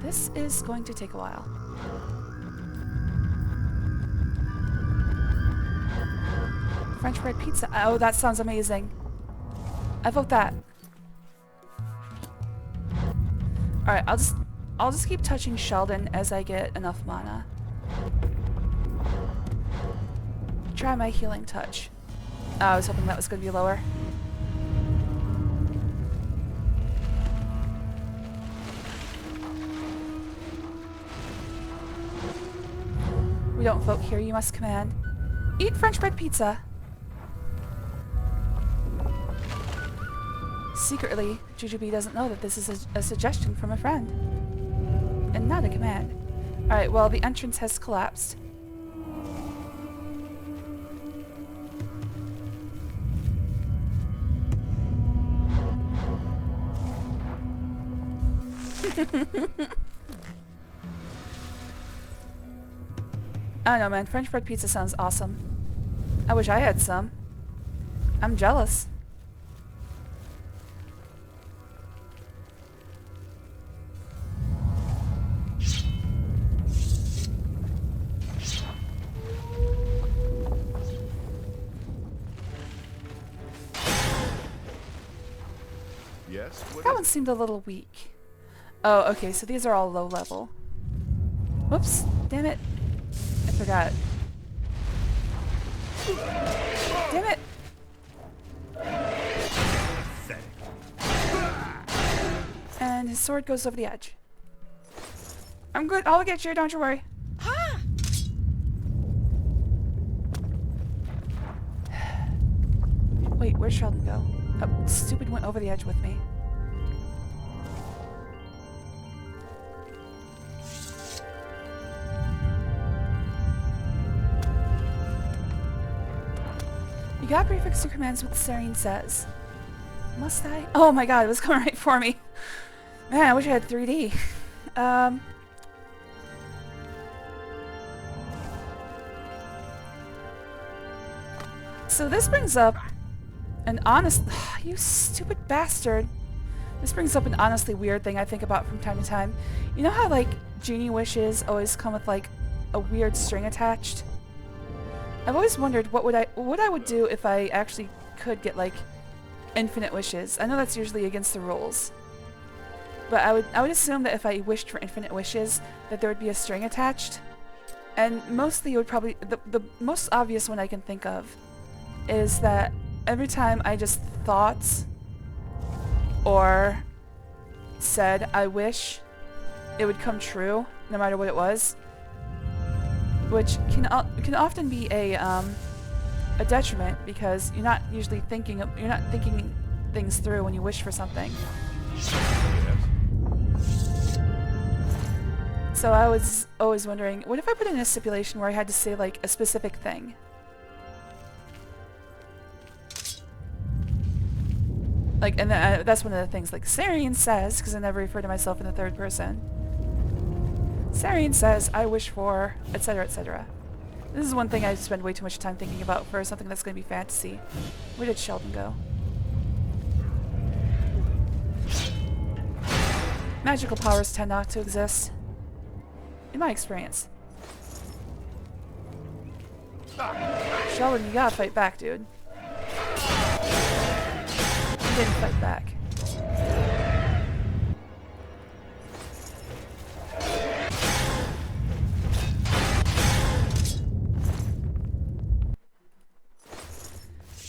This is going to take a while. French bread pizza. Oh, that sounds amazing. I vote that. Alright, I'll just keep touching Sheldon as I get enough mana. Try my healing touch. Oh, I was hoping that was going to be lower. We don't vote here, you must command. Eat French bread pizza. Secretly, Jujubee doesn't know that this is a suggestion from a friend. And not a command. Alright, well, the entrance has collapsed. I don't know, man. French bread pizza sounds awesome. I wish I had some. I'm jealous. Yes? That one seemed a little weak. Oh, okay, so these are all low level. Whoops, damn it. I forgot. Damn it! And his sword goes over the edge. I'm good, I'll get you, don't you worry. Wait, where'd Sheldon go? Oh, stupid went over the edge with me. You gotta prefix your commands with Serene says. Must I? Oh my god, it was coming right for me. Man, I wish I had 3D. So this brings up an honest... you stupid bastard. This brings up an honestly weird thing I think about from time to time. You know how, like, genie wishes always come with, like, a weird string attached? I've always wondered what I would do if I actually could get, like, infinite wishes. I know that's usually against the rules. But I would assume that if I wished for infinite wishes, that there would be a string attached. And mostly it would probably... The most obvious one I can think of is that every time I just thought or said I wish, it would come true, no matter what it was. Which can often be a detriment because you're not usually thinking things through when you wish for something. So I was always wondering, what if I put in a stipulation where I had to say like a specific thing? Like, and that's one of the things, like, Serene says, because I never refer to myself in the third person. Serene says, I wish for, etc., etc. This is one thing I spend way too much time thinking about for something that's going to be fantasy. Where did Sheldon go? Magical powers tend not to exist. In my experience. Sheldon, you gotta fight back, dude. Didn't fight back.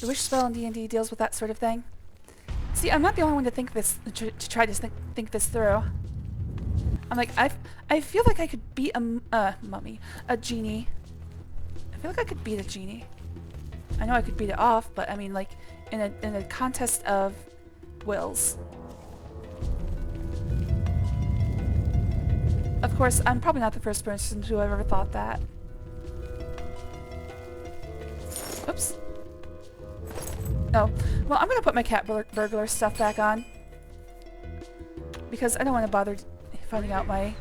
The wish spell in D&D deals with that sort of thing. See, I'm not the only one to think this, to try to think this through. I'm like, I feel like I could beat a genie. I feel like I could beat a genie. I know I could beat it off, but I mean, like, in a contest of wills. Of course, I'm probably not the first person to have ever thought that. Oops. Oh, well, I'm gonna put my cat burglar stuff back on. Because I don't want to bother finding out my...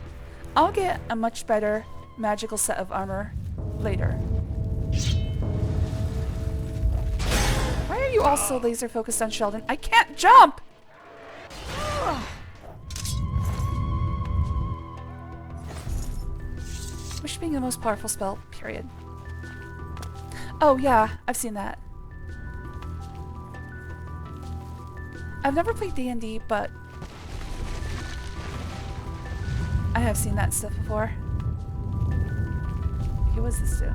I'll get a much better magical set of armor later. Why are you all so laser focused on Sheldon? I can't jump! Wish being the most powerful spell, period. Oh yeah, I've seen that. I've never played D&D, but I have seen that stuff before. Okay, what's this do?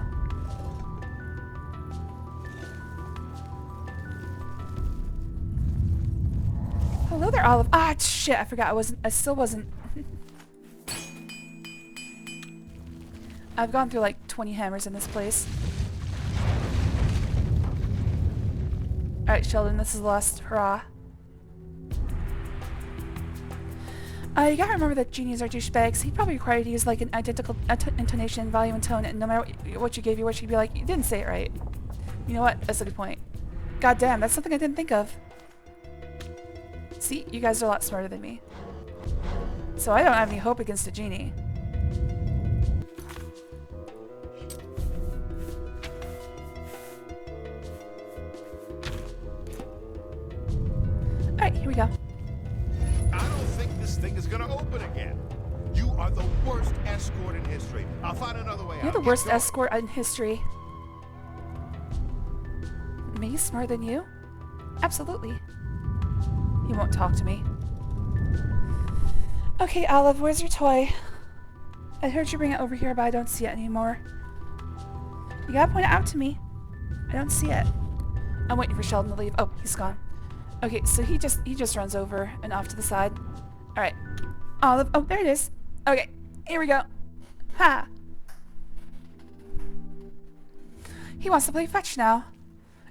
Hello there, Olive. Ah, shit! I forgot. I still wasn't. I've gone through like 20 hammers in this place. All right, Sheldon. This is the last hurrah. You gotta remember that genies are douchebags. He'd probably require you to use like an identical intonation, volume, and tone, and no matter what you gave your wish, he'd be like, you didn't say it right. You know what? That's a good point. God damn, that's something I didn't think of. See, you guys are a lot smarter than me. So I don't have any hope against a genie. Alright, here we go. I don't think this thing is gonna open again. You are the worst escort in history. I'll find another way out. You're the worst escort in history. Me smarter than you? Absolutely. He won't talk to me. Okay, Olive, where's your toy? I heard you bring it over here, but I don't see it anymore. You gotta point it out to me. I don't see it. I'm waiting for Sheldon to leave. Oh, he's gone. Okay, so he just runs over and off to the side. Alright. Olive. Oh, there it is. Okay, here we go. Ha! He wants to play fetch now.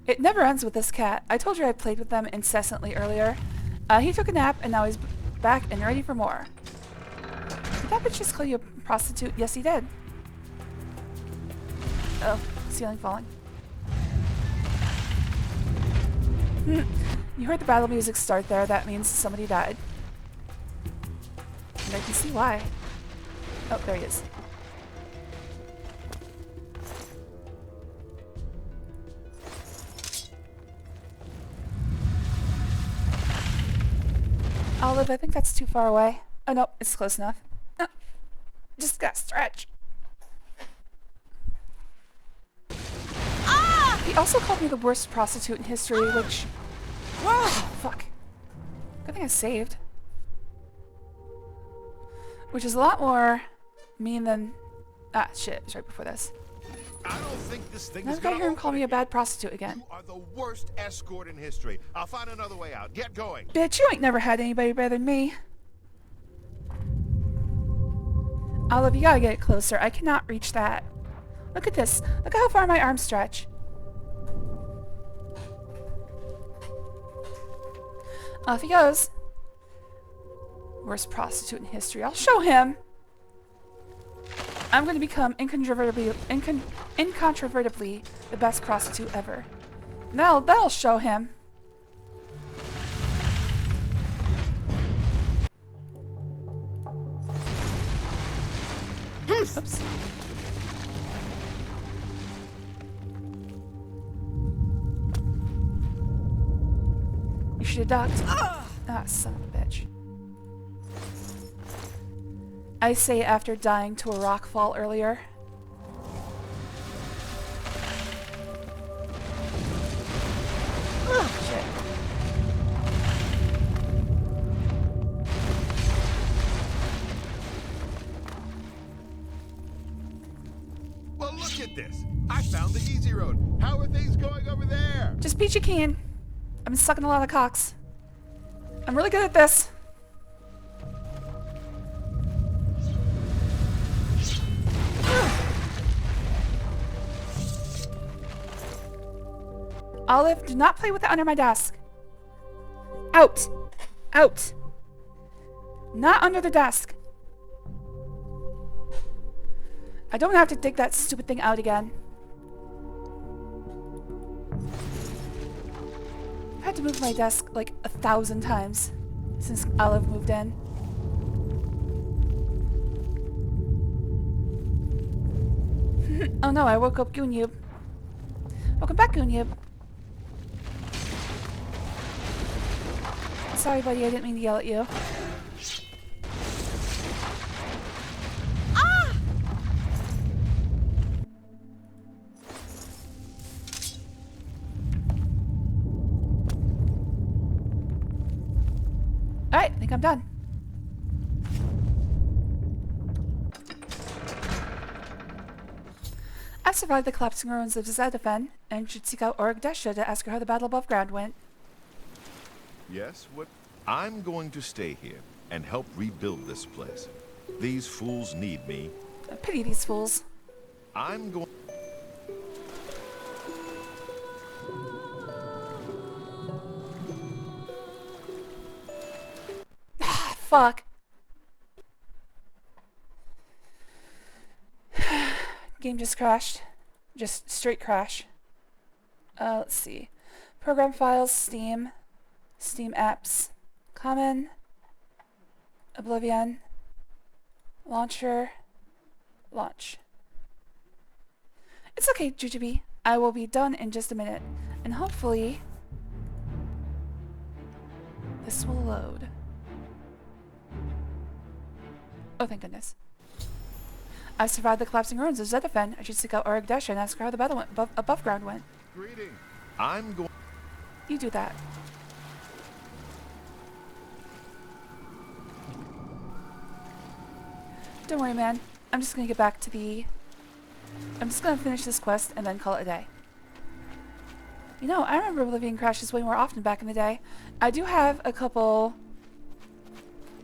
It never ends with this cat. I told you I played with them incessantly earlier. He took a nap and now he's back and ready for more. Did that bitch just call you a prostitute? Yes, he did. Oh, ceiling falling. You heard the battle music start there. That means somebody died. And I can see why. Oh, there he is. Olive, I think that's too far away. Oh no, it's close enough. Oh, just gotta stretch. Ah! He also called me the worst prostitute in history, which... Whoa! Fuck. Good thing I saved. Which is a lot more mean than... Ah, shit. It was right before this. I don't think this thing Now is I've got to gonna hear him call me a open bad prostitute again. You are the worst escort in history. I'll find another way out. Get going. Bitch, you ain't never had anybody better than me. Olive, you gotta get it closer. I cannot reach that. Look at this. Look at how far my arms stretch. Off he goes. Worst prostitute in history. I'll show him. I'm going to become incontrovertibly the best prostitute ever. That'll show him. Oops. You should have ducked. Ah, son of a bitch. I say after dying to a rock fall earlier. Oh, shit. Well, look Look at this. I found the easy road. How are things going over there? Just peachy keen. I've been sucking a lot of cocks. I'm really good at this. Olive, do not play with it under my desk. Out! Out! Not under the desk. I don't have to dig that stupid thing out again. I've had to move my desk like 1,000 times since Olive moved in. Oh no, I woke up Goonyub. Welcome back, Goonyub. Sorry, buddy, I didn't mean to yell at you. Ah! Alright, I think I'm done. I survived the collapsing ruins of Zedaphen and should seek out Orgdesha to ask her how the battle above ground went. Yes, what? I'm going to stay here and help rebuild this place. These fools need me. I pity these fools. I'm going... Ah, fuck. Game just crashed. Just straight crash. Let's see. Program files, Steam. Steam apps. Common. Oblivion. Launcher. Launch. It's okay, Jujubee. I will be done in just a minute. And hopefully this will load. Oh, thank goodness. I survived the collapsing ruins of Zedaphen. I should seek out Orgdesha and ask her how the battle went above ground went. Greeting. I'm going... You do that. Don't worry, man. I'm just gonna get back to the... I'm just gonna finish this quest and then call it a day. You know, I remember Oblivion crashes way more often back in the day. I do have a couple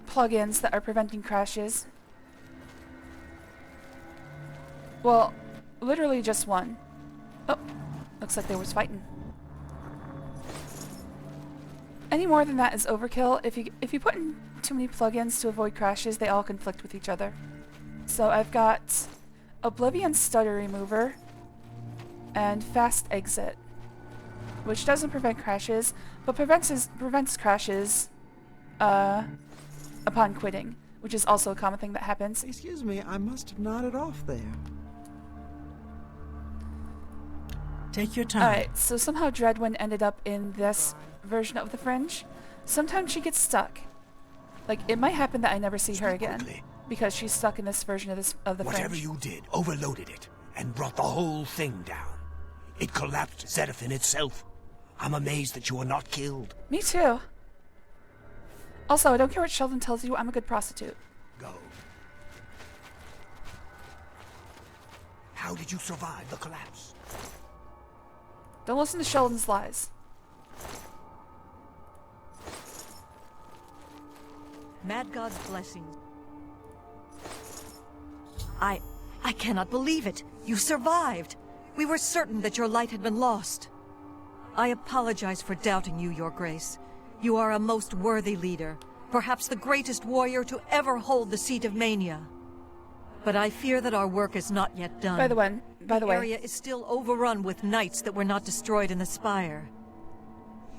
plugins that are preventing crashes. Well, literally just one. Oh, looks like they was fighting. Any more than that is overkill. If you put in too many plugins to avoid crashes, they all conflict with each other. So I've got Oblivion Stutter Remover and Fast Exit, which doesn't prevent crashes, but prevents crashes upon quitting, which is also a common thing that happens. Excuse me, I must have nodded off there. Take your time. Alright, so somehow Dreadwind ended up in this version of the Fringe. Sometimes she gets stuck. Like, it might happen that I never see her again, because she's stuck in this version of the Whatever Fringe. you did, overloaded it, and brought the whole thing down. It collapsed Zedaphen itself. I'm amazed that you were not killed. Me too. Also, I don't care what Sheldon tells you, I'm a good prostitute. Go. How did you survive the collapse? Don't listen to Sheldon's lies. Mad God's blessings. I cannot believe it. You survived. We were certain that your light had been lost. I apologize for doubting you, Your Grace. You are a most worthy leader, perhaps the greatest warrior to ever hold the seat of Mania. But I fear that our work is not yet done. By the way, The area is still overrun with knights that were not destroyed in the spire.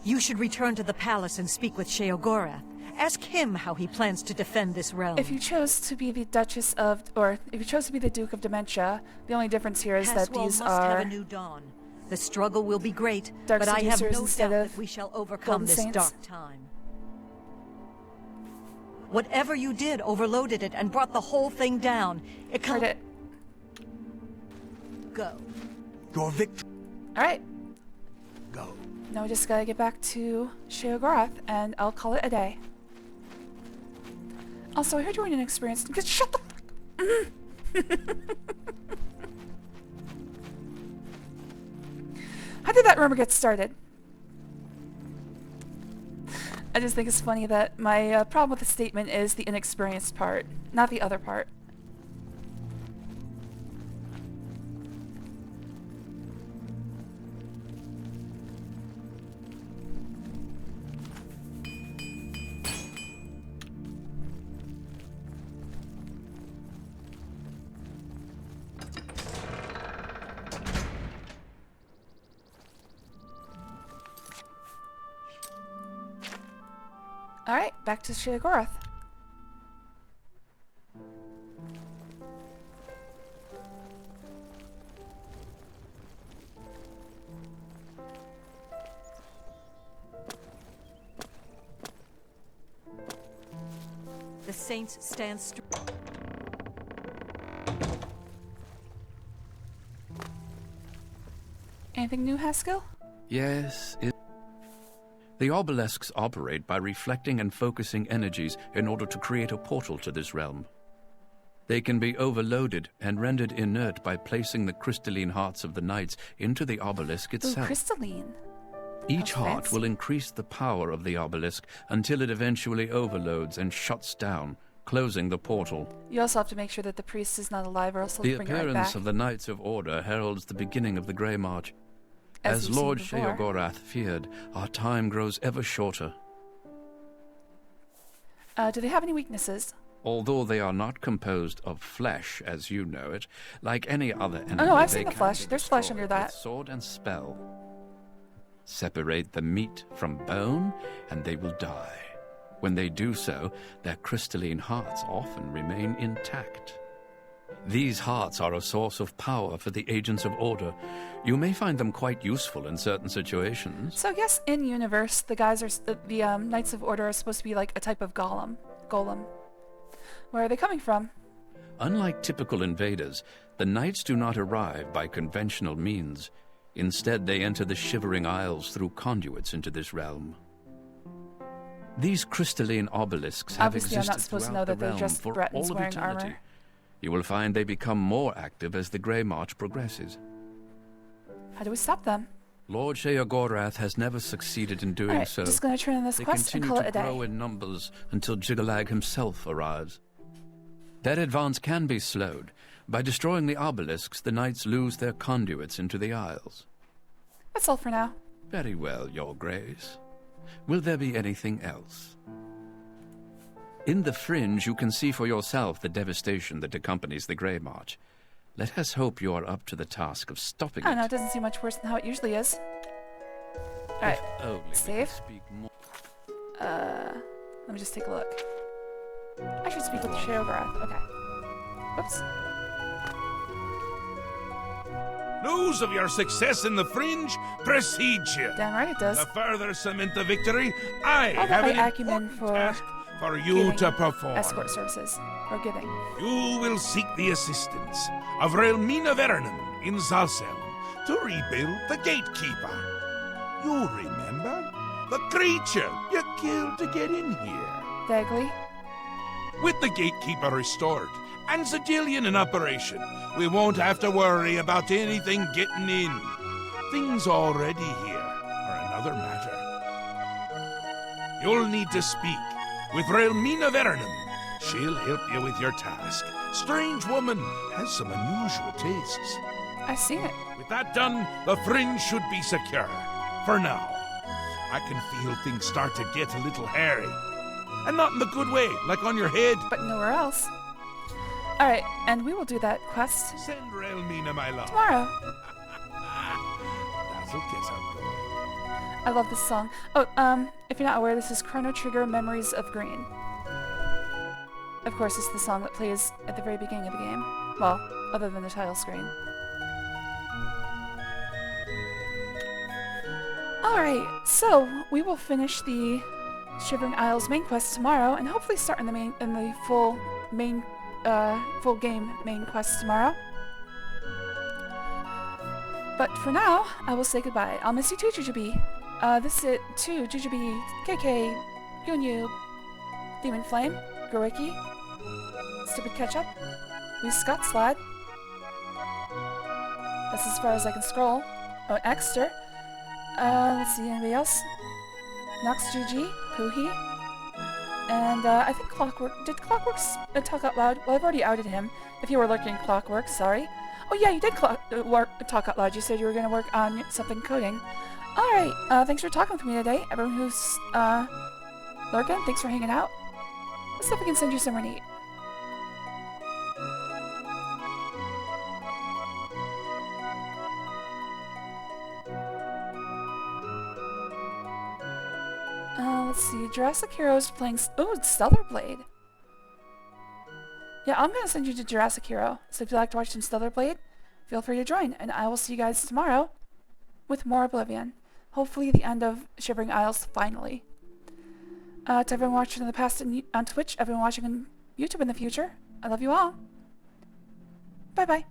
You should return to the palace and speak with Sheogorath. Ask him how he plans to defend this realm. if you chose to be the Duchess of, or if you chose to be the Duke of Dementia, the only difference here is that Caswell these must are have a new dawn. The struggle will be great, Dark but I have Seducers no instead doubt of that we shall overcome Golden this Saints. dark time. Whatever you did overloaded it and brought the whole thing down. Heard it. Go. Your victory. Alright, Go. now we just gotta get back to Sheogorath, and I'll call it a day. Also, I heard you were an experienced... Shut the fuck... How did that rumor get started? I just think it's funny that my problem with the statement is the inexperienced part, not the other part. Alright, back to Sheogorath. The saints stand strong. Anything new, Haskell? Yes, the obelisks operate by reflecting and focusing energies in order to create a portal to this realm. They can be overloaded and rendered inert by placing the crystalline hearts of the knights into the obelisk Ooh, itself. crystalline. Each How heart fancy. will increase the power of the obelisk until it eventually overloads and shuts down, closing the portal. You also have to make sure that the priest is not alive, or else he'll The bring it right appearance back. of the Knights of Order heralds the beginning of the Grey March. As As we've seen Lord before. Sheogorath feared, our time grows ever shorter. Do they have any weaknesses? Although they are not composed of flesh, as you know it, like any other enemy, no, I've they seen the can flesh. be There's flesh destroyed under that. with sword and spell. Separate the meat from bone, and they will die. When they do so, their crystalline hearts often remain intact. These hearts are a source of power for the agents of order. You may find them quite useful in certain situations. So yes, in universe, the guys are the Knights of Order are supposed to be like a type of golem. Where are they coming from? Unlike typical invaders, the knights do not arrive by conventional means. Instead, they enter the Shivering Isles through conduits into this realm. These crystalline obelisks have Obviously, I'm existed not supposed to throughout know the that they're realm just for Bretons all of wearing eternity. armor. You will find they become more active as the Grey March progresses. How do we stop them? Lord Sheogorath has never succeeded in doing Alright, so. just gonna turn in this They quest and continue call to it a grow day. in numbers until Jigalag himself arrives. Their advance can be slowed. By destroying the obelisks, the knights lose their conduits into the Isles. That's all for now. Very well, Your Grace. Will there be anything else? In the Fringe, you can see for yourself the devastation that accompanies the Grey March. Let us hope you are up to the task of stopping I don't know, it. it doesn't seem much worse than how it usually is. Alright, If only we could save. speak more. Let me just take a look. I should speak with Sheogorath. Okay. Whoops. News of your success in the Fringe precedes you. Damn right it does. To further cement the victory, I I'll have bet an my acumen important for task for you giving to perform. escort services. Or giving. You will seek the assistance of Relmina Vernon in Zalcel to rebuild the Gatekeeper. You remember? The creature you killed to get in here. Vaguely. With the Gatekeeper restored and Zedillion in operation, we won't have to worry about anything getting in. Things already here are another matter. You'll need to speak with Relmina Vernon. She'll help you with your task. Strange woman has some unusual tastes. I've seen it. With that done, the Fringe should be secure. For now. I can feel things start to get a little hairy. And not in the good way, like on your head. But nowhere else. Alright, and we will do that quest Send Relmina my love. tomorrow. That'll get her going. I love this song. Oh, if you're not aware, this is Chrono Trigger Memories of Green. Of course, it's the song that plays at the very beginning of the game. Well, other than the title screen. Alright, so we will finish the Shivering Isles main quest tomorrow, and hopefully start in the full game main quest tomorrow. But for now, I will say goodbye. I'll miss you too, Jujubee. This is it to Jujubee, KK, Gunyu, Demon Flame, Goriki, Stupid Ketchup, We Scott Slad. That's as far as I can scroll. Oh, Exter, Let's see, anybody else? Nox GG, Poohee, and I think Clockwork. Did Clockwork talk out loud? Well, I've already outed him. If you were lurking, Clockwork, sorry. Oh yeah, you did talk out loud. You said you were going to work on something coding. Alright, thanks for talking with me today. Everyone who's lurking, thanks for hanging out. Let's see if we can send you somewhere neat. Let's see, Jurassic Hero's playing... Oh, it's Stellar Blade. Yeah, I'm gonna send you to Jurassic Hero, so if you'd like to watch some Stellar Blade, feel free to join, and I will see you guys tomorrow with more Oblivion. Hopefully the end of Shivering Isles, finally. To everyone watching in the past on Twitch, everyone watching on YouTube in the future, I love you all. Bye-bye.